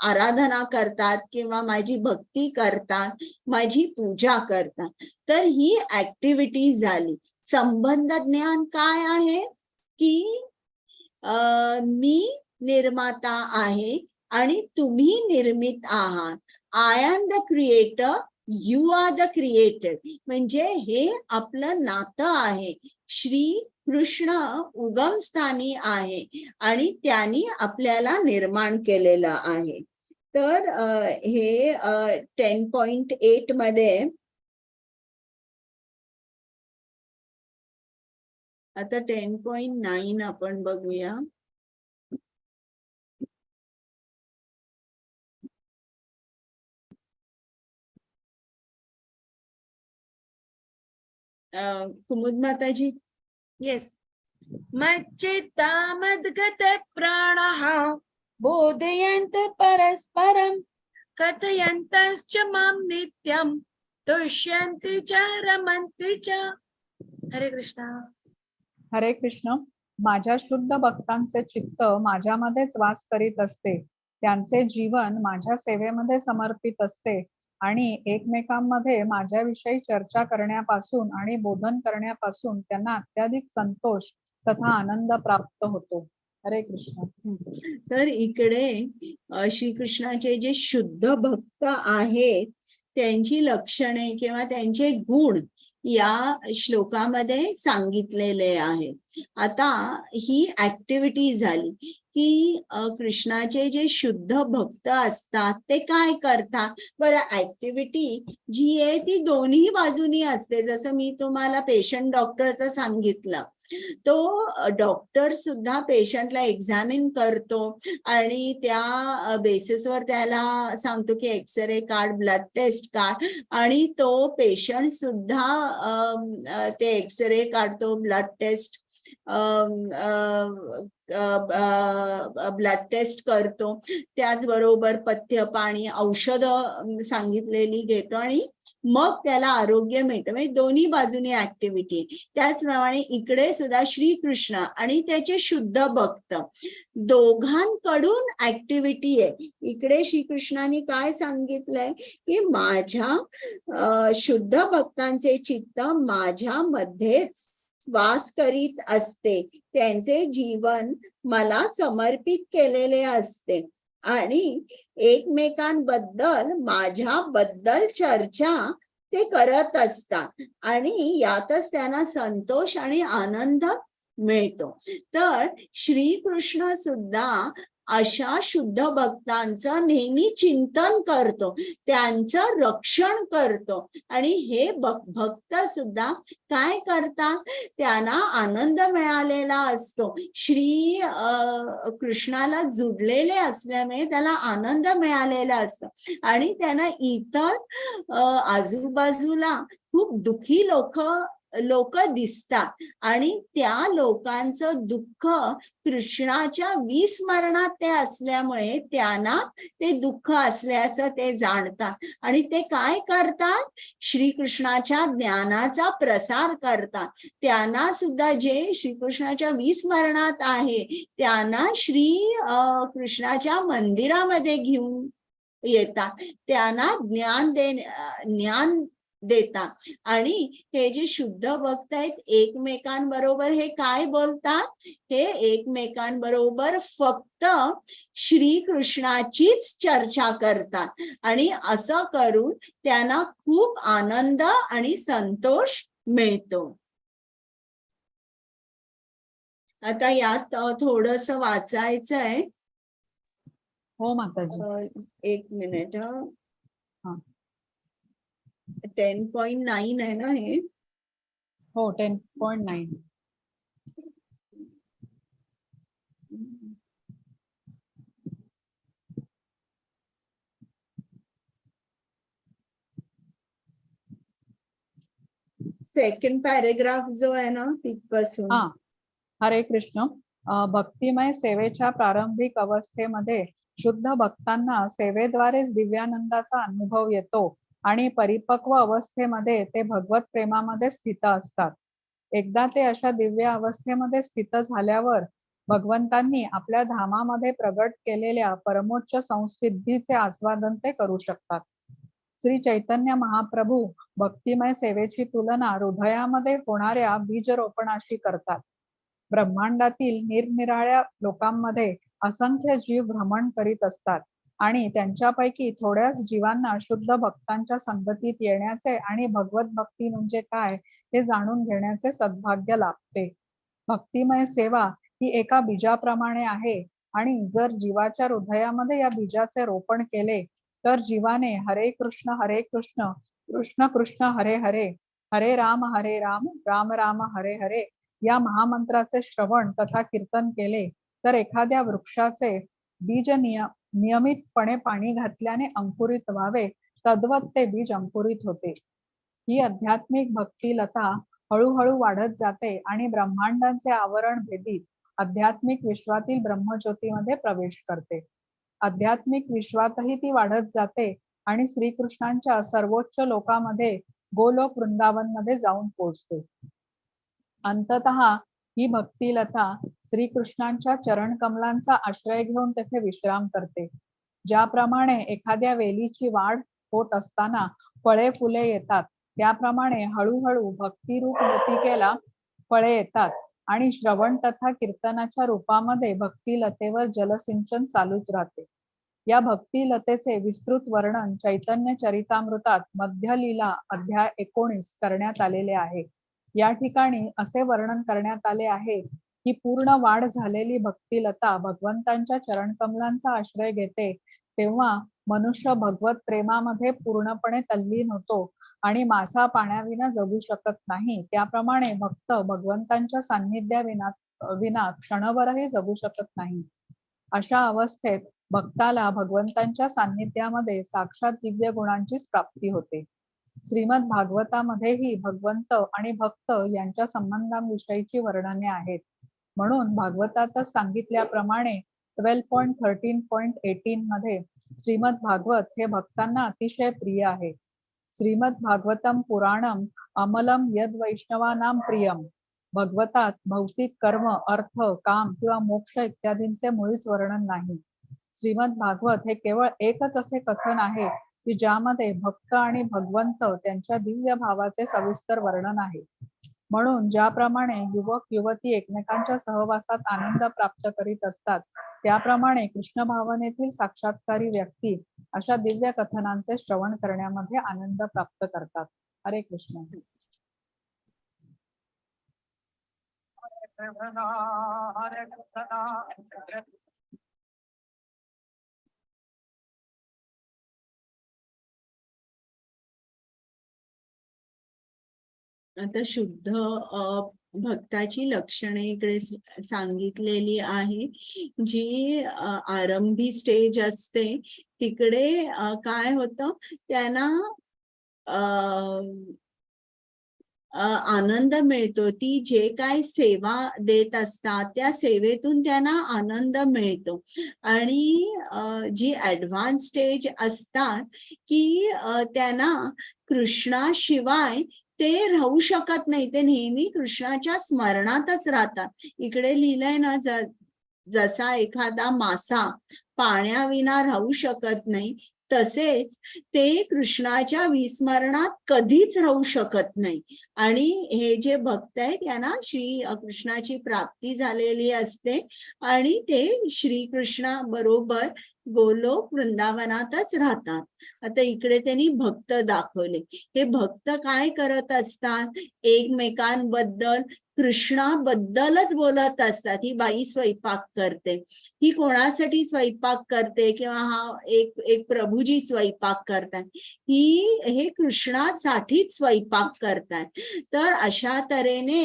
Speaker 1: आराधना करतात किंवा माझी भक्ती करतात, माझी पूजा करतात. तर ही ऍक्टिव्हिटी झाली. संबंध ज्ञान काय आहे की मी निर्माता आहे आणि तुम्ही निर्मित आहात. I am the creator, you are the created. म्हणजे हे आपलं नातं आहे. श्री कृष्ण उगम स्थानी आहे आणि त्यांनी आपल्याला निर्माण केलेलं आहे. तर हे 10.8 मध्ये आता 10.9 आपण बघूया. कुमुद माताजी.
Speaker 6: येस. मच्चित्ता मद्गत प्राणः बोधयन्त परस्परं कथयन्तश्च मां नित्यं तुष्यन्ति च रमन्ति च. हरे कृष्णा.
Speaker 2: हरे कृष्ण. माझ्या शुद्ध भक्तांचे चित्त माझ्यामध्येच वास करीत असते. त्यांचे जीवन माझ्या सेवेमध्ये समर्पित असते आणि एकमेकांमध्ये माझ्याविषयी चर्चा करण्यापासून आणि बोधन करण्यापासून त्यांना अत्याधिक संतोष तथा आनंद प्राप्त होतो. हरे कृष्ण.
Speaker 1: तर इकडे श्रीकृष्णाचे जे शुद्ध भक्त आहेत त्यांची लक्षणे किंवा त्यांचे गुण या श्लोकामध्ये सांगितलेले आहेत. आता ही ऍक्टिव्हिटी झाली की कृष्णाचे जे शुद्ध भक्त असतात ते काय करतात. बरं, ऍक्टिव्हिटी जी आहे ती दोन्ही बाजूनी असते. जसं मी तुम्हाला पेशंट डॉक्टरचं सांगितलं, तो डॉक्टर सुद्धा पेशंटला एक्झामिन करतो आणि त्या बेसिसवर त्याला सांगतो की एक्सरे काढ, ब्लड टेस्ट काढ, आणि तो पेशंट सुद्धा ते एक्सरे काढतो, ब्लड टेस्ट ब्लड टेस्ट करतो, त्याचबरोबर पथ्य, पाणी, औषधं सांगितलेली घेतो आणि मग त्याला आरोग्य मिळतं. म्हणजे दोन्ही बाजूनी ऍक्टिव्हिटी. त्याचप्रमाणे इकडे सुद्धा श्रीकृष्ण आणि त्याचे शुद्ध भक्त दोघांकडून ऍक्टिव्हिटी आहे. इकडे श्रीकृष्णाने काय सांगितलंय की माझ्या शुद्ध भक्तांचे चित्त माझ्या मध्येच वास करीत असते, त्यांचे जीवन मला समर्पित केलेले असते आणि एकमेकांबद्दल माझ्याबद्दल चर्चा ते करत असतात आणि यातच त्यांना संतोष आणि आनंद मिळतो. तर श्रीकृष्ण सुद्धा अशा शुद्ध भक्तांचं नेहमी चिंतन करतो, त्यांचं रक्षण करतो आणि हे भक्त सुद्धा काय करतात, त्यांना आनंद मिळालेला असतो. श्री कृष्णाला जुडलेले असल्यामुळे त्याला आनंद मिळालेला असतो आणि त्यांना इतर आजूबाजूला खूप दुःखी लोक दिसतात आणि त्या लोकांचं दुःख कृष्णाच्या विस्मरणात ते असल्यामुळे त्यांना ते दुःख असल्याचं ते जाणतात आणि ते काय करतात, श्रीकृष्णाच्या ज्ञानाचा प्रसार करतात. त्यांना सुद्धा जे श्रीकृष्णाच्या विस्मरणात आहे त्यांना श्री कृष्णाच्या मंदिरामध्ये घेऊन येतात, त्यांना ज्ञान देतात. आणि हे जे शुद्ध भक्त आहेत एकमेकांबरोबर हे काय बोलतात, हे एकमेकांबरोबर फक्त श्रीकृष्णाचीच चर्चा करतात आणि असं करून त्यांना खूप आनंद आणि संतोष मिळतो. आता यात थोडस वाचायचं आहे.
Speaker 2: हो माताजी.
Speaker 1: एक मिनिट.
Speaker 2: हा.
Speaker 1: 10.9 आहे ना हे.
Speaker 2: हो, 10.9.
Speaker 1: सेकंड पॅरेग्राफ जो आहे ना तिथपासून.
Speaker 2: हा. हरे कृष्ण. भक्तिमय सेवेच्या प्रारंभिक अवस्थेमध्ये शुद्ध भक्तांना सेवेद्वारेच दिव्यानंदाचा अनुभव येतो आणि परिपक्व अवस्थेमध्ये ते भगवत प्रेमामध्ये स्थित असतात. एकदा ते अशा दिव्य अवस्थेमध्ये स्थित झाल्यावर भगवंतांनी आपल्या धामामध्ये प्रगट केलेल्या परमोच्च संसिद्धीचे आस्वादन ते करू शकतात. श्री चैतन्य महाप्रभू भक्तिमय सेवेची तुलना हृदयामध्ये होणाऱ्या बीजरोपणाशी करतात. ब्रह्मांडातील निरनिराळ्या लोकांमध्ये असंख्य जीव भ्रमण करीत असतात आणि त्यांच्यापैकी थोड्याच जीवांना शुद्ध भक्तांच्या संगतीत येण्याचे आणि भगवत भक्ती म्हणजे काय हे जाणून घेण्याचे सद्भाग्य लाभते. भक्तिमय सेवा ही एका बीजाप्रमाणे आहे आणि जर जीवाच्या हृदयामध्ये या बीजाचे रोपण केले तर जीवाने हरे कृष्ण कृष्ण कृष्ण हरे हरे, हरे राम राम राम हरे हरे या महामंत्राचे श्रवण तथा कीर्तन केले तर एखाद्या वृक्षाचे बीज नियमितपणे पाणी घातल्याने अंकुरित व्हावे तद्वत ते बीज अंकुरित होते. ही आध्यात्मिक भक्ती लता हळूहळू वाढत जाते आणि ब्रह्मांडाचे आवरण भेदीत आध्यात्मिक विश्वातील ब्रह्मज्योतीमध्ये प्रवेश करते. आध्यात्मिक विश्वातही ती वाढत जाते आणि श्रीकृष्णांच्या सर्वोच्च लोकामध्ये गोलोक वृंदावन मध्ये जाऊन पोहोचते. अंततः ही भक्तिलता श्रीकृष्णांच्या चरण कमलांचा आश्रय घेऊन तेथे विश्राम करते. ज्याप्रमाणे एखाद्या वेलीची वाढ होत असताना फळे फुले येतात, त्याप्रमाणे हळूहळू भक्तिरूप लतिकेला फळे येतात आणि श्रवण तथा कीर्तनाच्या रूपामध्ये भक्तिलतेवर जलसिंचन चालूच राहते. या भक्तिलतेचे विस्तृत वर्णन चैतन्य चरितामृतात मध्यलीला अध्याय 19 करण्यात आलेले आहे. या ठिकाणी असे वर्णन करण्यात आले आहे की पूर्ण वाढ झालेली भक्तिलता भगवंतांच्या चरणकमलांचा आश्रय घेते तेव्हा मनुष्य भगवत प्रेमामध्ये पूर्णपणे तल्लीन होतो आणि मासा पाण्याविना जगू शकत नाही. त्याप्रमाणे भक्त भगवंतांच्या विना क्षणभरही जगू शकत नाही. अशा अवस्थेत भक्ताला भगवंतांच्या सान्निध्यामध्ये साक्षात दिव्य गुणांचीच प्राप्ती होते. श्रीमद भागवतामध्येही भगवंत आणि भक्त यांच्या संबंधांविषयीची वर्णने आहेत. म्हणून भागवतातच सांगितल्याप्रमाणे 12.13.18 मध्ये श्रीमद भागवत हे भक्तांना अतिशय प्रिय आहे. श्रीमद भागवतम पुराणम अमलम यद वैष्णवानाम प्रियम. भगवतात भौतिक कर्म, अर्थ, काम किंवा मोक्ष इत्यादींचे मुळीच वर्णन नाही. श्रीमद भागवत हे केवळ एकच असे कथन आहे की ज्यामध्ये भक्त आणि भगवंत त्यांच्या दिव्य भावाचे सविस्तर वर्णन आहे. म्हणून ज्याप्रमाणे युवक युवती एकमेकांच्या सहवासात आनंद प्राप्त करीत असतात, त्याप्रमाणे कृष्ण भावनेतील साक्षात्कारी व्यक्ती अशा दिव्य कथनांचे श्रवण करण्यामध्ये आनंद प्राप्त करतात. हरे कृष्ण.
Speaker 1: आता शुद्ध भक्ताची लक्षणे इकडे सांगितलेली आहे. जी आरंभी स्टेज असते तिकडे काय होतं, त्यांना आनंद मिळतो. ती जे काय सेवा देत असतात त्या सेवेतून त्यांना आनंद मिळतो. आणि जी ऍडव्हान्स स्टेज असतात की त्यांना कृष्णाशिवाय ते राहू शकत नाही, ते नेहमी कृष्णाच्या स्मरणातच राहतात. इकडे लिहिलंय ना, जसा एखादा मासा पाण्याविना राहू शकत नाही, तसेच ते कृष्णाच्या विस्मरणात कधीच राहू शकत नाही. आणि हे जे भक्त आहेत यांना श्री कृष्णाची प्राप्ती झालेली असते आणि ते श्रीकृष्णा बरोबर गोलोक वृंदावनातच राहतात. आता इकडे त्यांनी भक्त दाखवले. हे भक्त काय करत असतात, एकमेकांबद्दल कृष्णाबद्दलच बोलत असतात. ही बाई स्वयंपाक करते, ही कोणासाठी स्वयंपाक करते, किंवा हा एक प्रभूजी स्वयंपाक करतात, हे कृष्णासाठीच स्वयंपाक करतात. तर अशा तऱ्हेने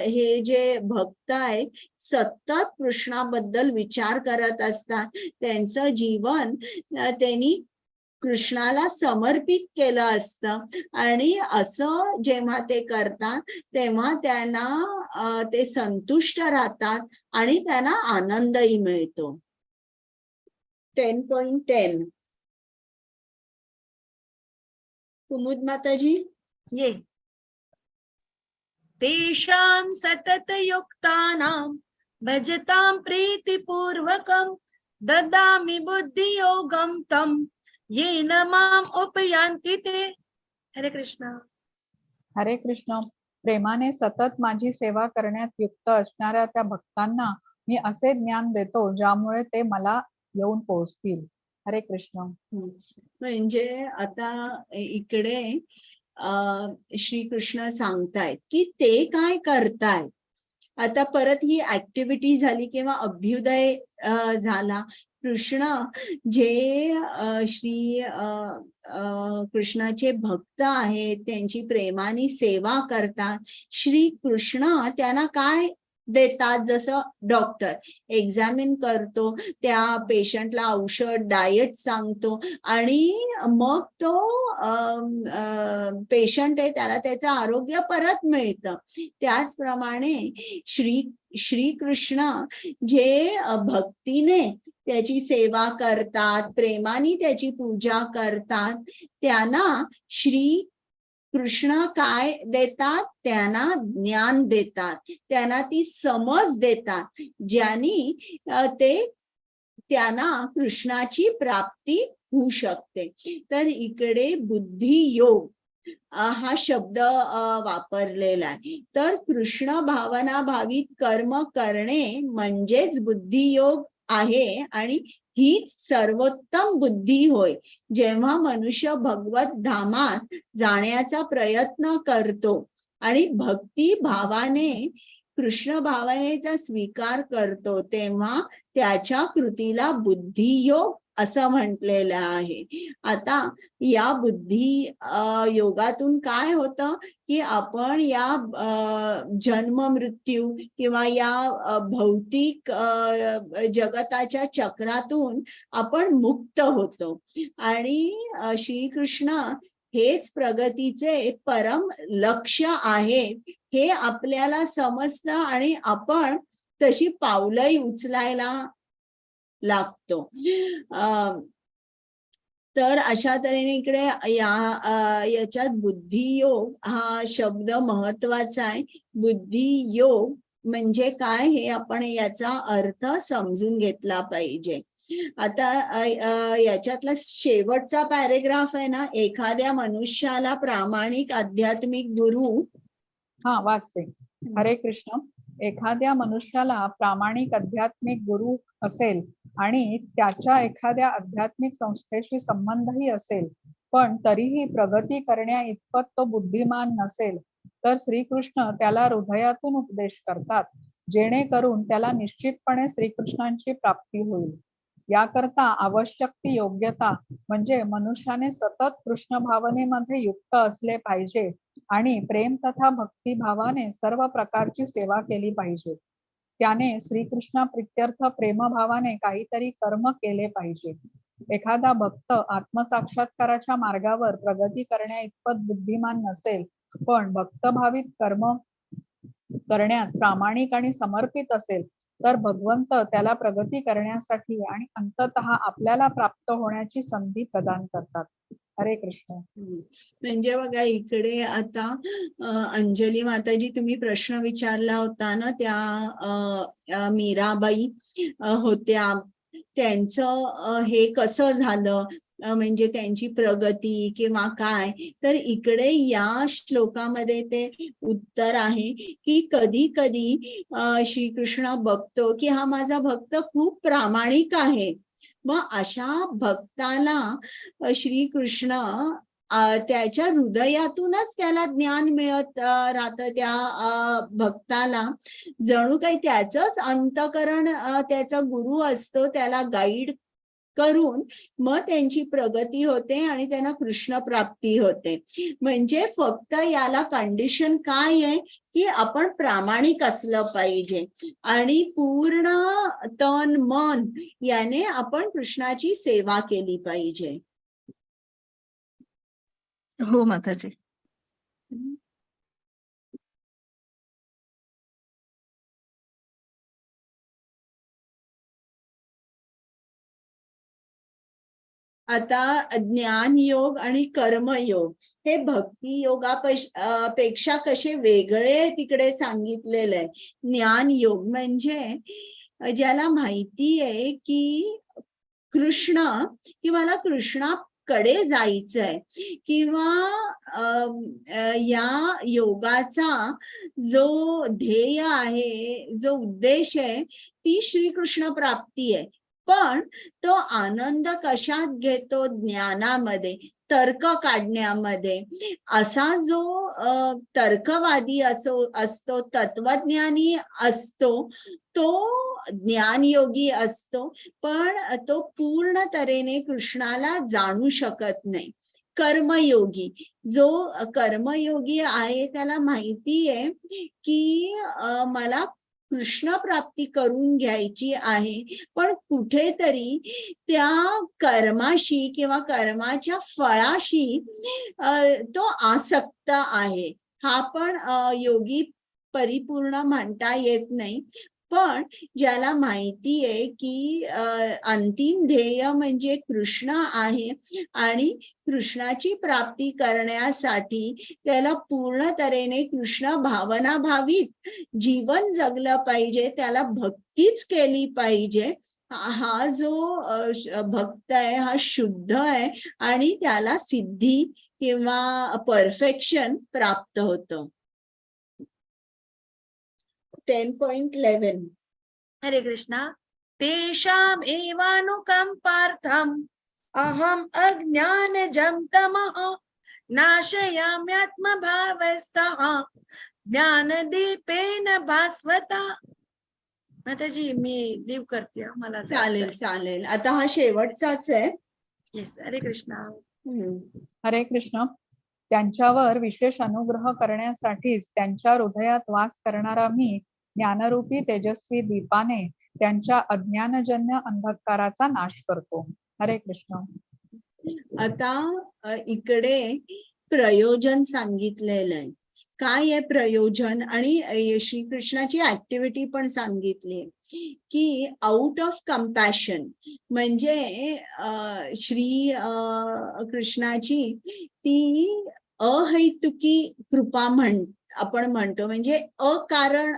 Speaker 1: हे जे भक्त आहेत सतत कृष्णाबद्दल विचार करत असतात. त्यांचं जीवन त्यांनी कृष्णाला समर्पित केलं असतं. आणि असं जेव्हा ते करतात तेव्हा त्यांना ते संतुष्ट राहतात आणि त्यांना आनंदही मिळतो. 10.10 कुमुद माताजी.
Speaker 6: ये तेषां सतत युक्तानां भजतां प्रीतिपूर्वकं ददामि बुद्धियोगं तं येन माम् उपयान्ति ते. हरे कृष्ण.
Speaker 2: हरे कृष्ण. प्रेमाने सतत माझी सेवा करण्यात युक्त असणाऱ्या त्या भक्तांना मी असे ज्ञान देतो ज्यामुळे ते मला येऊन पोहोचतील. हरे कृष्ण.
Speaker 1: म्हणजे आता इकडे श्रीकृष्ण सांगतायत की ते काय करतायत. आता परत ही ऍक्टिव्हिटी झाली किंवा अभ्युदय झाला. कृष्ण जे श्री कृष्णाचे भक्त आहेत, त्यांची प्रेमाने सेवा करतात. श्री कृष्ण त्यांना काय देतात, जसं डॉक्टर एक्झामिन करतो, त्या पेशंटला औषध डाएट सांगतो आणि मग तो पेशंट आहे त्याला त्याचं आरोग्य परत मिळतं. त्याचप्रमाणे श्रीकृष्ण जे भक्तीने त्याची सेवा करतात, प्रेमाने त्याची पूजा करतात, त्यांना श्री कृष्ण काय देतात, त्यांना ज्ञान देतात, त्यांना ती समज देतात, ज्यानी त्यांना कृष्णाची प्राप्ती होऊ शकते. तर इकडे बुद्धियोग हा शब्द वापरलेला आहे. तर कृष्ण भावना भावित कर्म करणे म्हणजेच बुद्धियोग आहे आणि हीच सर्वोत्तम बुद्धी होय. जेव्हा मनुष्य भगवत धामात जाण्याचा प्रयत्न करतो आणि भक्ती भावाने कृष्ण भावनेचा स्वीकार करतो, तेव्हा त्याच्या कृतीला बुद्धियोग असं म्हटलेलं आहे. आता या बुद्धी योगातून काय होतं की आपण या जन्म मृत्यू किंवा या भौतिक जगताच्या चक्रातून आपण मुक्त होतो आणि श्रीकृष्ण हेच प्रगतीचे परम लक्ष्य आहे हे आपल्याला समजतं आणि आपण तशी पावलंही उचलायला लागतो. तर अशा तऱ्हेने इकडे याच्यात बुद्धियोग हा शब्द महत्वाचा आहे. बुद्धियोग म्हणजे काय हे आपण याचा अर्थ समजून घेतला पाहिजे. आता याच्यातला शेवटचा पॅरेग्राफ आहे ना, एखाद्या मनुष्याला प्रामाणिक आध्यात्मिक गुरु.
Speaker 2: हा, वाचते. हरे कृष्ण. एखाद्या मनुष्याला प्रामाणिक आध्यात्मिक गुरु असेल आणि त्याच्या एखाद्या आध्यात्मिक संस्थेशी संबंधही असेल, पण तरीही प्रगती करण्या इतपत तो बुद्धिमान नसेल, तर श्रीकृष्ण त्याला हृदयातून उपदेश करतात, जेणेकरून त्याला निश्चितपणे श्रीकृष्णांची प्राप्ती होईल. याकरता आवश्यक ती योग्यता म्हणजे मनुष्याने सतत कृष्ण भावनेमध्ये युक्त असले पाहिजे आणि प्रेम तथा भक्ती भावाने सर्व प्रकारची सेवा केली पाहिजे. त्याने श्रीकृष्ण प्रित्यर्थ प्रेमभावाने काहीतरी कर्म केले पाहिजे. एखादा भक्त आत्मसाक्षात्काराच्या मार्गावर प्रगती करण्या इतपत बुद्धिमान नसेल, पण भक्तभावित कर्म करण्यात प्रामाणिक आणि समर्पित असेल, तर भगवंत त्याला प्रगती करण्यासाठी आणि अंततः आपल्याला प्राप्त होण्याची संधी प्रदान करतात. हरे कृष्ण.
Speaker 1: म्हणजे बघा इकडे आता अंजली माताजी तुम्ही प्रश्न विचारला होता ना, त्या मीराबाई होत्या, त्यांचं हे कसं झालं, म्हणजे त्यांची प्रगती किंवा काय. तर इकडे या श्लोकामध्ये ते उत्तर आहे की कधी कधी श्रीकृष्ण बघतो की हा माझा भक्त खूप प्रामाणिक आहे, मग अशा भक्ताला श्रीकृष्ण त्याच्या हृदयातूनच त्याला ज्ञान मिळत राहतं. त्या भक्ताला जणू काही त्याचंच अंतःकरण त्याचा गुरु असतो, त्याला गाईड करून मग त्यांची प्रगती होते आणि त्यांना कृष्ण प्राप्ती होते. म्हणजे फक्त याला कंडिशन काय आहे की आपण प्रामाणिक असलं पाहिजे आणि पूर्ण तन मन याने आपण कृष्णाची सेवा केली पाहिजे.
Speaker 3: हो माताजी.
Speaker 1: आता ज्ञान योग आणि कर्मयोग हे भक्ती योगापेक्षा कसे वेगळे तिकडे सांगितलेलं आहे. ज्ञान योग म्हणजे ज्याला माहिती आहे की कृष्ण की मला कृष्णाकडे जायचंय किंवा या योगाचा जो ध्येय आहे, जो उद्देश आहे ती श्रीकृष्ण प्राप्ती आहे. पण तो आनंद कशात घेतो? ज्ञानामध्ये, तर्क काढण्यामध्ये. असा जो तर्कवादी असतो, तत्वज्ञानी असतो, तो ज्ञानयोगी असतो, पण तो पूर्ण तऱ्हेने कृष्णाला जाणू शकत नाही. कर्मयोगी, जो कर्मयोगी आहे त्याला माहिती आहे की मला कृष्ण प्राप्ती करून घ्यायची आहे, पण कुठेतरी त्या कर्माशी किंवा कर्माच्या फळाशी तो आसक्त आहे. हा पण योगी परिपूर्ण म्हणता येत नाही. पण ज्याला माहिती आहे की अंतिम ध्येय म्हणजे कृष्ण आहे आणि कृष्णाची प्राप्ती करण्यासाठी त्याला पूर्ण तऱ्हेने कृष्ण भावना भावित जीवन जगलं पाहिजे, त्याला भक्तीच केली पाहिजे, हा जो भक्त आहे हा शुद्ध आहे आणि त्याला सिद्धी किंवा परफेक्शन प्राप्त होतं. 10.11
Speaker 6: हरे कृष्णा. तेषाम् एवानुकंपार्थम् अहम् अज्ञानजं तमः नाशयाम्यात्मभावस्थः ज्ञानदीपेन भास्वता. माताजी मी लीव करते हं, मला
Speaker 1: चालेल चालेल. आता हा शेवटचाच आहे.
Speaker 6: येस. हरे कृष्णा.
Speaker 2: हरे कृष्ण. त्यांच्यावर विशेष अनुग्रह करण्यासाठीच त्यांच्या हृदयात वास करणारा मी ज्ञानरूपी तेजस्वी दीपाने त्यांच्या अज्ञानजन्य अंधकाराचा नाश करतो. हरे कृष्ण.
Speaker 1: आता इकडे प्रयोजन सांगितलेलं आहे. काय आहे प्रयोजन, आणि श्रीकृष्णाची ऍक्टिव्हिटी पण सांगितली की आउट ऑफ कंपॅशन, म्हणजे श्री कृष्णाची ती अहैतुकी कृपा आपण म्हणतो, म्हणजे अकारण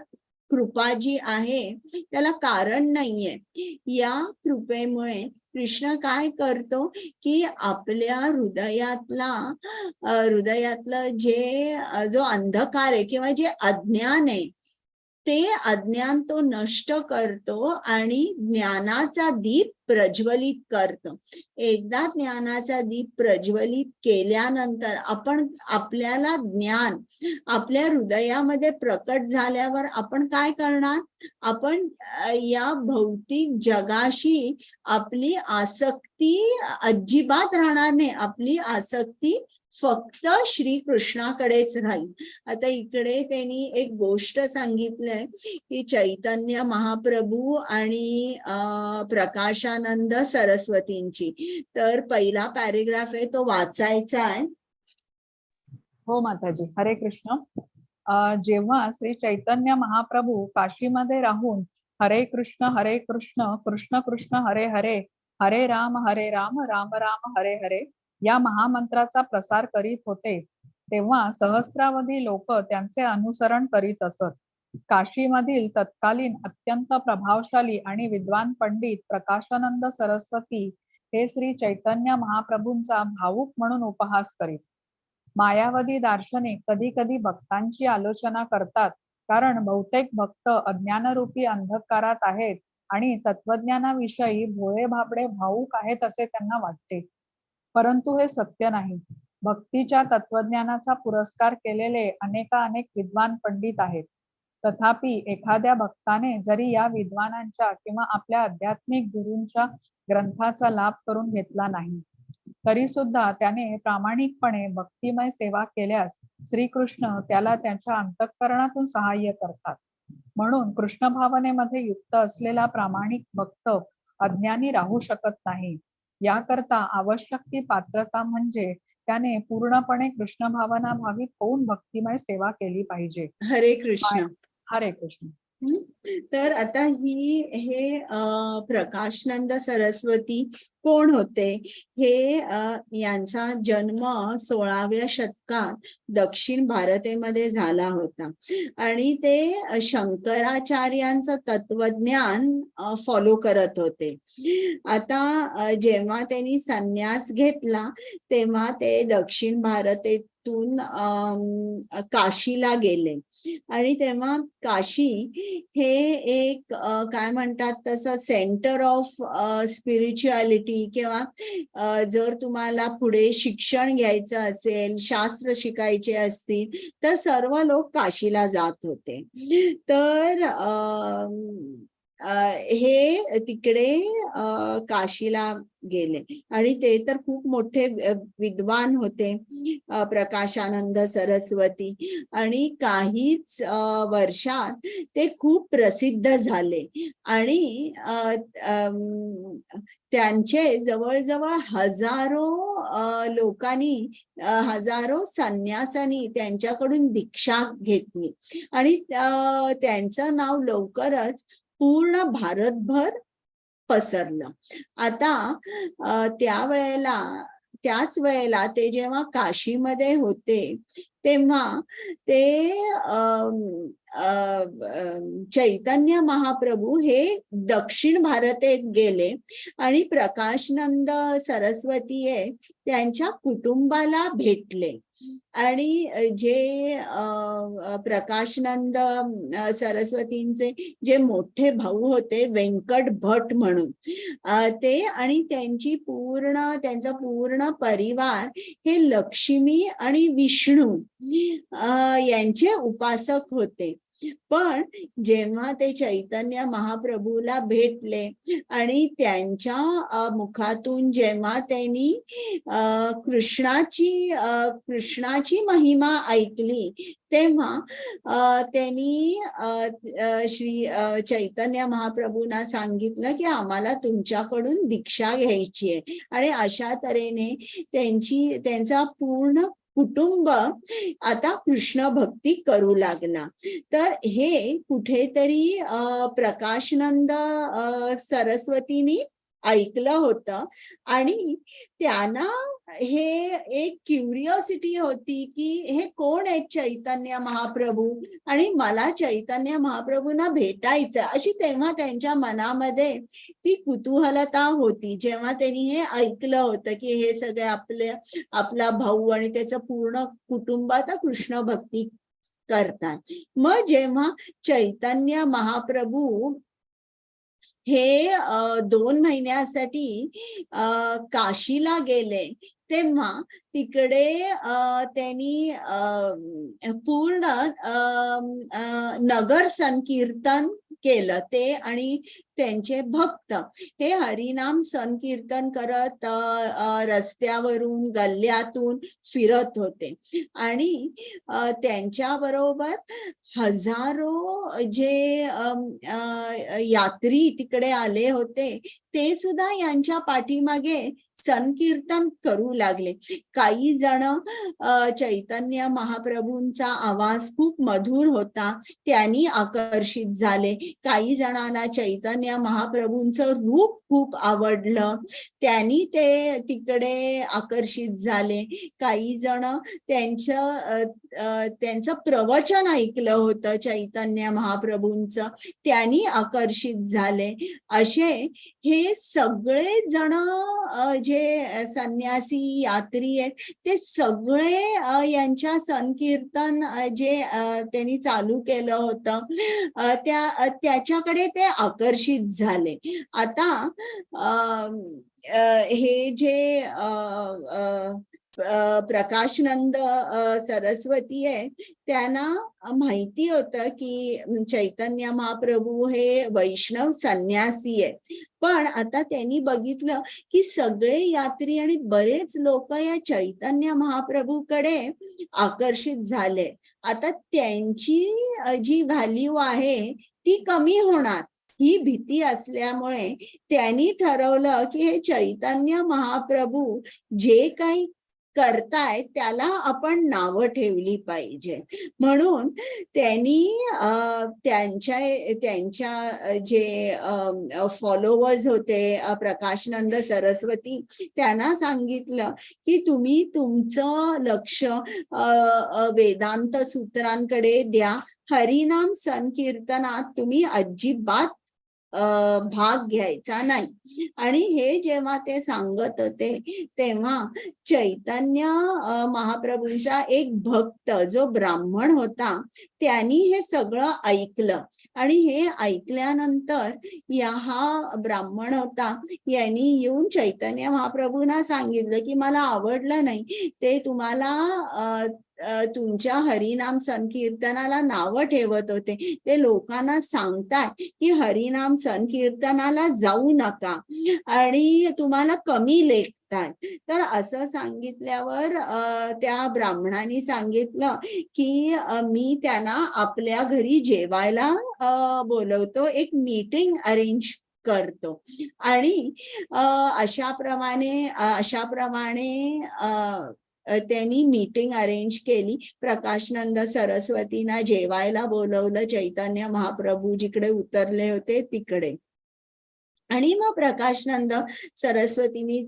Speaker 1: कृपा जी आहे त्याला कारण नाहीये. या कृपेमुळे कृष्ण काय करतो की आपल्या हृदयातलं जो अंधकार आहे किंवा जे अज्ञान आहे ते अज्ञान तो नष्ट करतो आणि ज्ञानाचा दीप प्रज्वलित करतो. एकदा ज्ञानाचा दीप प्रज्वलित केल्यानंतर आपल्याला ज्ञान आपल्या हृदयामध्ये प्रकट झाल्यावर आपण काय करणार? आपण या भौतिक जगाशी आपली आसक्ती अजिबात राहणार नाही. आपली आसक्ती फक्त श्रीकृष्णाकडेच राहील. आता इकडे त्यांनी एक गोष्ट सांगितलंय की चैतन्य महाप्रभू आणि प्रकाशानंद सरस्वतींची. तर पहिला पॅरेग्राफ आहे तो वाचायचा आहे.
Speaker 2: हो माताजी. हरे कृष्ण. जेव्हा श्री चैतन्य महाप्रभू काशीमध्ये राहून हरे कृष्ण कृष्ण कृष्ण हरे हरे हरे राम राम राम हरे हरे या महामंत्राचा प्रसार करीत होते, तेव्हा सहस्रावधी लोक त्यांचे अनुसरण करीत असत. काशीमधील तत्कालीन अत्यंत प्रभावशाली आणि विद्वान पंडित प्रकाशानंद सरस्वती हे श्री चैतन्य महाप्रभूंचा भावुक म्हणून उपहास करीत. मायावादी दार्शनिक कधी कधी भक्तांची आलोचना करतात, कारण बहुतेक भक्त अज्ञानरूपी अंधकारात आहेत आणि तत्वज्ञानाविषयी भोळे भाबडे भावुक आहेत असे त्यांना वाटते. परंतु हे सत्य नाही. भक्तीच्या तत्वज्ञानाचा पुरस्कार केलेले अनेक विद्वान पंडित आहेत. तथापि एखाद्या भक्ताने जरी या विद्वानांच्या किंवा आपल्या आध्यात्मिक गुरूंच्या ग्रंथाचा लाभ करून घेतला नाही, तरी सुद्धा त्याने प्रामाणिकपणे भक्तिमय सेवा केल्यास श्रीकृष्ण त्याला त्यांच्या अंतःकरणातून सहाय्य करतात. म्हणून कृष्ण भावनेमध्ये युक्त असलेला प्रामाणिक भक्त अज्ञानी राहू शकत नाही. याकरता आवश्यक ती पात्रता म्हणजे त्याने पूर्णपणे कृष्ण भावना भावित होऊन भक्तिमय सेवा केली पाहिजे.
Speaker 1: हरे कृष्ण.
Speaker 2: हरे कृष्ण.
Speaker 1: तर आता हे प्रकाशानंद सरस्वती कोण होते? हे यांचा जन्म 16व्या शतकात दक्षिण भारतेमध्ये झाला होता आणि ते शंकराचार्यांचं तत्वज्ञान फॉलो करत होते. आता जेव्हा त्यांनी संन्यास घेतला तेव्हा ते दक्षिण भारतेतून काशीला गेले आणि तेव्हा काशी हे एक काय म्हणतात तसं सेंटर ऑफ स्पिरिच्युअलिटी, किंवा जर तुम्हाला पुढे शिक्षण घ्यायचं असेल, शास्त्र शिकायचे असतील तर सर्व लोक काशीला जात होते. तर हे तिकडे काशीला गेले आणि ते तर खूप मोठे विद्वान होते प्रकाशानंद सरस्वती, आणि काहीच वर्षात ते खूप प्रसिद्ध झाले आणि त्यांचे जवळजवळ हजारो संन्यासांनी त्यांच्याकडून दीक्षा घेतली आणि त्यांचं नाव लवकरच पूर्ण भारतभर पसरलं. आता त्याच वेळेला ते जेव्हा काशीमध्ये होते तेव्हा ते चैतन्य महाप्रभू हे दक्षिण भारतेत गेले आणि प्रकाशनंद सरस्वती आहे त्यांच्या कुटुंबाला भेटले. आणि जे प्रकाशनंद सरस्वतींचे जे मोठे भाऊ होते व्यंकट भट म्हणून, ते आणि त्यांचा पूर्ण परिवार हे लक्ष्मी आणि विष्णू यांचे उपासक होते. पण जेव्हा ते चैतन्य महाप्रभूला भेटले आणि त्यांच्या मुखातून जेव्हा त्यांनी कृष्णाची महिमा ऐकली, तेव्हा त्यांनी श्री चैतन्य महाप्रभूंना सांगितलं की आम्हाला तुमच्याकडून दीक्षा घ्यायची आहे. आणि अशा तऱ्हेने त्यांचा पूर्ण कुटुंब आता कृष्ण भक्ती करू लागला. तर हे कुठेतरी प्रकाशनंद सरस्वतींनी ऐकलं होतं आणि त्यांना हे एक क्युरिओसिटी होती की हे कोण आहेत चैतन्य महाप्रभू आणि मला चैतन्य महाप्रभूंना भेटायचं, अशी तेव्हा त्यांच्या मनामध्ये ती कुतूहलता होती जेव्हा त्यांनी हे ऐकलं होतं की हे सगळे आपला भाऊ आणि त्याचं पूर्ण कुटुंब आता कृष्ण भक्ती करतात. मग जेव्हा चैतन्य महाप्रभू हे 2 महिन्यासाठी काशीला गेले, तेव्हा तिकडे त्यांनी पूर्ण नगर संकीर्तन केलं. ते आणि त्यांचे भक्त हे हरिनाम संकीर्तन करत रस्त्यावरून गल्ल्यातून फिरत होते आणि त्यांच्याबरोबर हजारो जे यात्री तिकडे आले होते ते सुद्धा यांच्या पाठीमागे संकीर्तन करू लागले. काही जण चैतन्य महाप्रभूंचा आवाज खूप मधुर होता त्यांनी आकर्षित झाले. काही जणांना चैतन्य महाप्रभूंचं रूप खूप आवडलं, त्यांनी ते तिकडे आकर्षित झाले. काही जण त्यांचं प्रवचन ऐकलं होतं चैतन्य महाप्रभूंचं, त्यांनी आकर्षित झाले. असे हे सगळे जण जे संन्यासी यात्री आहेत ते सगळे यांच्या संकीर्तन जे त्यांनी चालू केलं होतं त्याच्याकडे ते आकर्षित झाले. आता हे जे प्रकाशनंद सरस्वती आहे त्यांना माहिती होतं की चैतन्य महाप्रभू हे वैष्णव संन्यासी आहे. पण आता त्यांनी बघितलं की सगळे यात्री आणि बरेच लोक या चैतन्य महाप्रभूकडे आकर्षित झाले. आता त्यांची जी व्हॅल्यू आहे ती कमी होणार ही भीती असल्यामुळे त्यांनी ठरवलं की हे चैतन्य महाप्रभू जे काही करतायत त्याला आपण नावं ठेवली पाहिजे. म्हणून त्यांनी त्यांच्या जे फॉलोवर्स होते प्रकाशनंद सरस्वती त्यांना सांगितलं की तुम्ही तुमचं लक्ष वेदांत सूत्रांकडे द्या, हरिनाम संकीर्तनात तुम्ही अजिबात भाग घ्यायचा नाही. आणि हे जेव्हा ते सांगत होते तेव्हा चैतन्य महाप्रभूंचा एक भक्त जो ब्राह्मण होता त्यांनी हे सगळं ऐकलं आणि हे ऐकल्यानंतर हा ब्राह्मण होता यांनी येऊन चैतन्य महाप्रभूंना सांगितलं की मला आवडलं नाही ते तुम्हाला तुमच्या हरिनाम संकीर्तनाला नावं ठेवत होते, ते लोकांना सांगतात की हरिनाम संकीर्तनाला जाऊ नका आणि तुम्हाला कमी लेखतात. तर असं सांगितल्यावर त्या ब्राह्मणाने सांगितलं की मी त्यांना आपल्या घरी जेवायला बोलवतो, एक मीटिंग अरेंज करतो. आणि अशा प्रमाणे त्यांनी मीटिंग अरेंज केली. प्रकाशनंद सरस्वतींना जेवायला बोलवलं चैतन्य महाप्रभू जिकडे उतरले होते तिकडे. आणि मग प्रकाशनंद सरस्वतींनी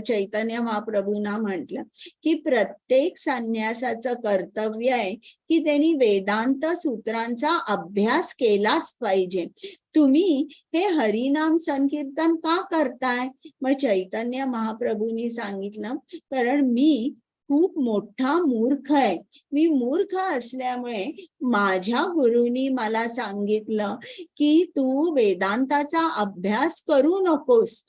Speaker 1: चैतन्य महाप्रभूंना म्हटलं की प्रत्येक संन्यासाचं कर्तव्य आहे की त्यांनी वेदांत सूत्रांचा अभ्यास केलाच पाहिजे. तुम्ही हे हरिनाम संकीर्तन का करताय? मग चैतन्य महाप्रभूंनी सांगितलं, कारण मी खूप मोठा मूर्ख आहे. मी मूर्ख असल्यामुळे माझ्या गुरुनी मला सांगितलं की तू वेदांताचा अभ्यास करू नकोस,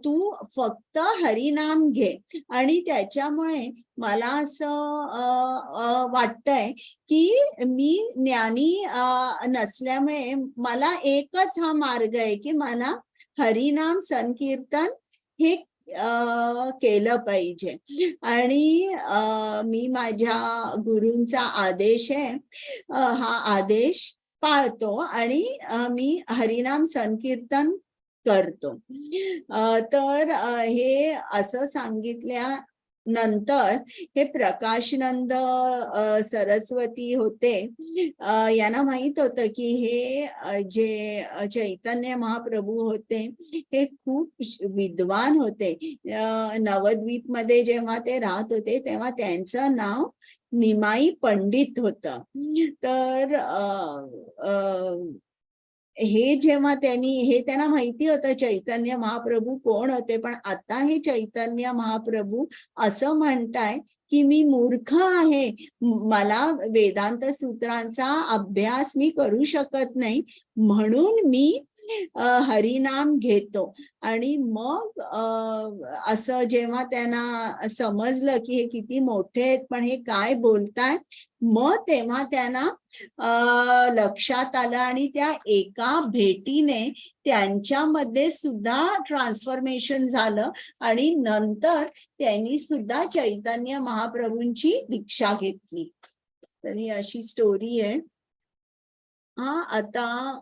Speaker 1: तू फक्त हरिनाम घे. आणि त्याच्यामुळे मला असं वाटतंय की मी ज्ञानी नसल्यामुळे मला एकच हा मार्ग आहे की मला हरिनाम संकीर्तन हे केलं पाहिजे. आणि मी माझ्या गुरूंचा आदेश आहे, हा आदेश पाळतो आणि मी हरिनाम संकीर्तन करतो. तर हे असं सांगितल्यानंतर हे प्रकाशनंद सरस्वती होते, यांना माहित होतं की हे जे चैतन्य महाप्रभू होते हे खूप विद्वान होते. नवद्वीप मध्ये जेव्हा ते राहत होते तेव्हा त्यांचं नाव निमाई पंडित होतं. तर हे जेव्हा त्यांना माहिती होतं चैतन्य महाप्रभू कोण होते, पण आता हे चैतन्य महाप्रभू असं म्हणताय की मी मूर्ख आहे, मला वेदांत सूत्रांचा अभ्यास मी करू शकत नाही, म्हणून मी हरिनाम घेतो. आणि मग असं जेव्हा त्यांना समजलं की हे किती मोठे आहेत पण हे काय बोलताय, मग तेव्हा त्यांना लक्षात आलं आणि त्या एका भेटीने त्यांच्यामध्ये सुद्धा ट्रान्सफॉर्मेशन झालं आणि नंतर त्यांनी सुद्धा चैतन्य महाप्रभूंची दीक्षा घेतली. तर ही अशी स्टोरी आहे. हा, आता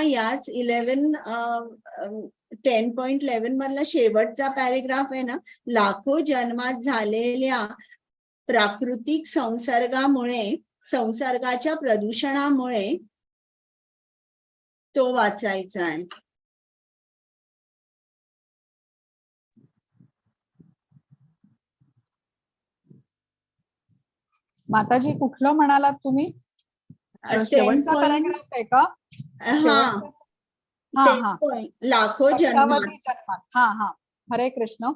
Speaker 1: याच 10.11 मधला शेवटचा पॅरेग्राफ आहे ना, लाखो जन्मात झालेल्या प्राकृतिक संसर्गाच्या प्रदूषणामुळे तो वाचायचा आहे.
Speaker 2: माताजी कुठलं म्हणालात तुम्ही? शेवटचा पॅराग्राफ आहे का?
Speaker 1: लाखो
Speaker 2: लक्षावधी जन्मात. हरे कृष्ण.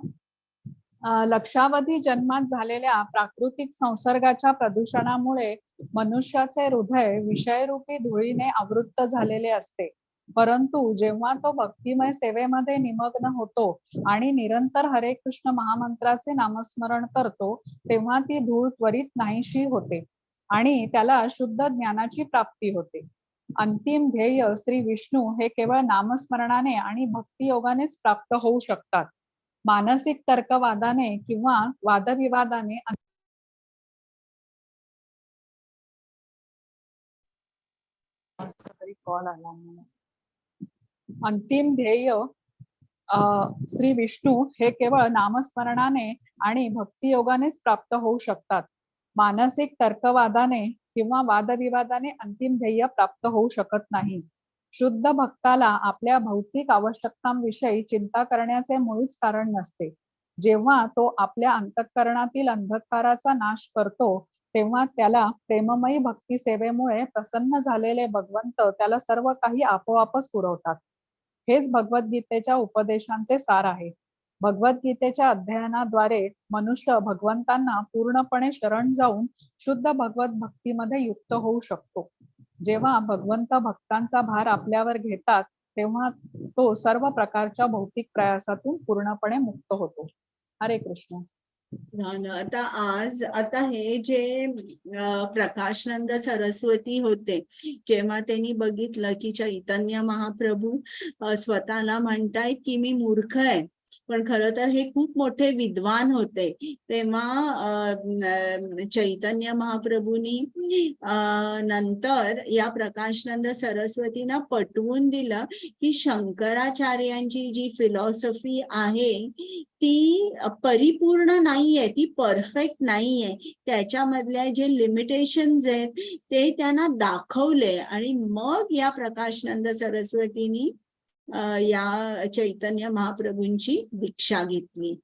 Speaker 2: लक्षावधी जन्मात झालेल्या प्राकृतिक संसर्गाच्या प्रदूषणामुळे मनुष्याचे हृदय विषयरूपी धुळीने आवृत्त झालेले असते. परंतु जेव्हा तो भक्तिमय सेवेमध्ये निमग्न होतो आणि निरंतर हरे कृष्ण महामंत्राचे नामस्मरण करतो, तेव्हा ती धूळ त्वरित नाहीशी होते आणि त्याला शुद्ध ज्ञानाची प्राप्ती होते. अंतिम ध्येय श्री विष्णू हे केवळ नामस्मरणाने आणि भक्तियोगानेच प्राप्त होऊ शकतात. मानसिक तर्कवादाने किंवा वादविवादाने अंतिम ध्येय श्री विष्णू हे केवळ नामस्मरणाने आणि भक्तियोगानेच प्राप्त होऊ शकतात. मानसिक तर्कवादाने किंवा वादविवादाने अंतिम ध्येय प्राप्त होऊ शकत नाही. शुद्ध भक्ताला आपल्या भौतिक आवश्यकतांविषयी चिंता करण्याचे मुळीच कारण नसते. जेव्हा तो आपल्या अंतःकरणातील अंधकाराचा नाश करतो, तेव्हा त्याला प्रेममयी भक्ती सेवेमुळे प्रसन्न झालेले भगवंत त्याला सर्व काही आपोआपच पुरवतात. हेच भगवद्गीतेच्या उपदेशांचे सार आहे. भगवद्गीतेच्या अध्ययनाद्वारे मनुष्य भगवंतांना पूर्णपणे शरण जाऊन शुद्ध भगवत भक्तीमध्ये युक्त होऊ शकतो. जेव्हा भगवंत भक्तांचा भार आपल्यावर घेतात, तेव्हा तो सर्व प्रकारच्या भौतिक प्रयासातून पूर्णपणे मुक्त होतो. हरे कृष्ण.
Speaker 1: आता हे जे प्रकाशनंद सरस्वती होते, जेव्हा त्यांनी बघितलं की चैतन्य महाप्रभू स्वतःला म्हणतायत की मी मूर्ख आहे, पण खरं तर हे खूप मोठे विद्वान होते. तेव्हा चैतन्य महाप्रभूंनी नंतर या प्रकाशनंद सरस्वतींना पटवून दिलं की शंकराचार्यांची जी फिलॉसॉफी आहे ती परिपूर्ण नाहीये, ती परफेक्ट नाहीये. त्याच्यामधल्या जे लिमिटेशन्स आहेत ते त्यांना दाखवले आणि मग या प्रकाशनंद सरस्वतींनी या चैतन्य महाप्रभूंची दीक्षा घेतली.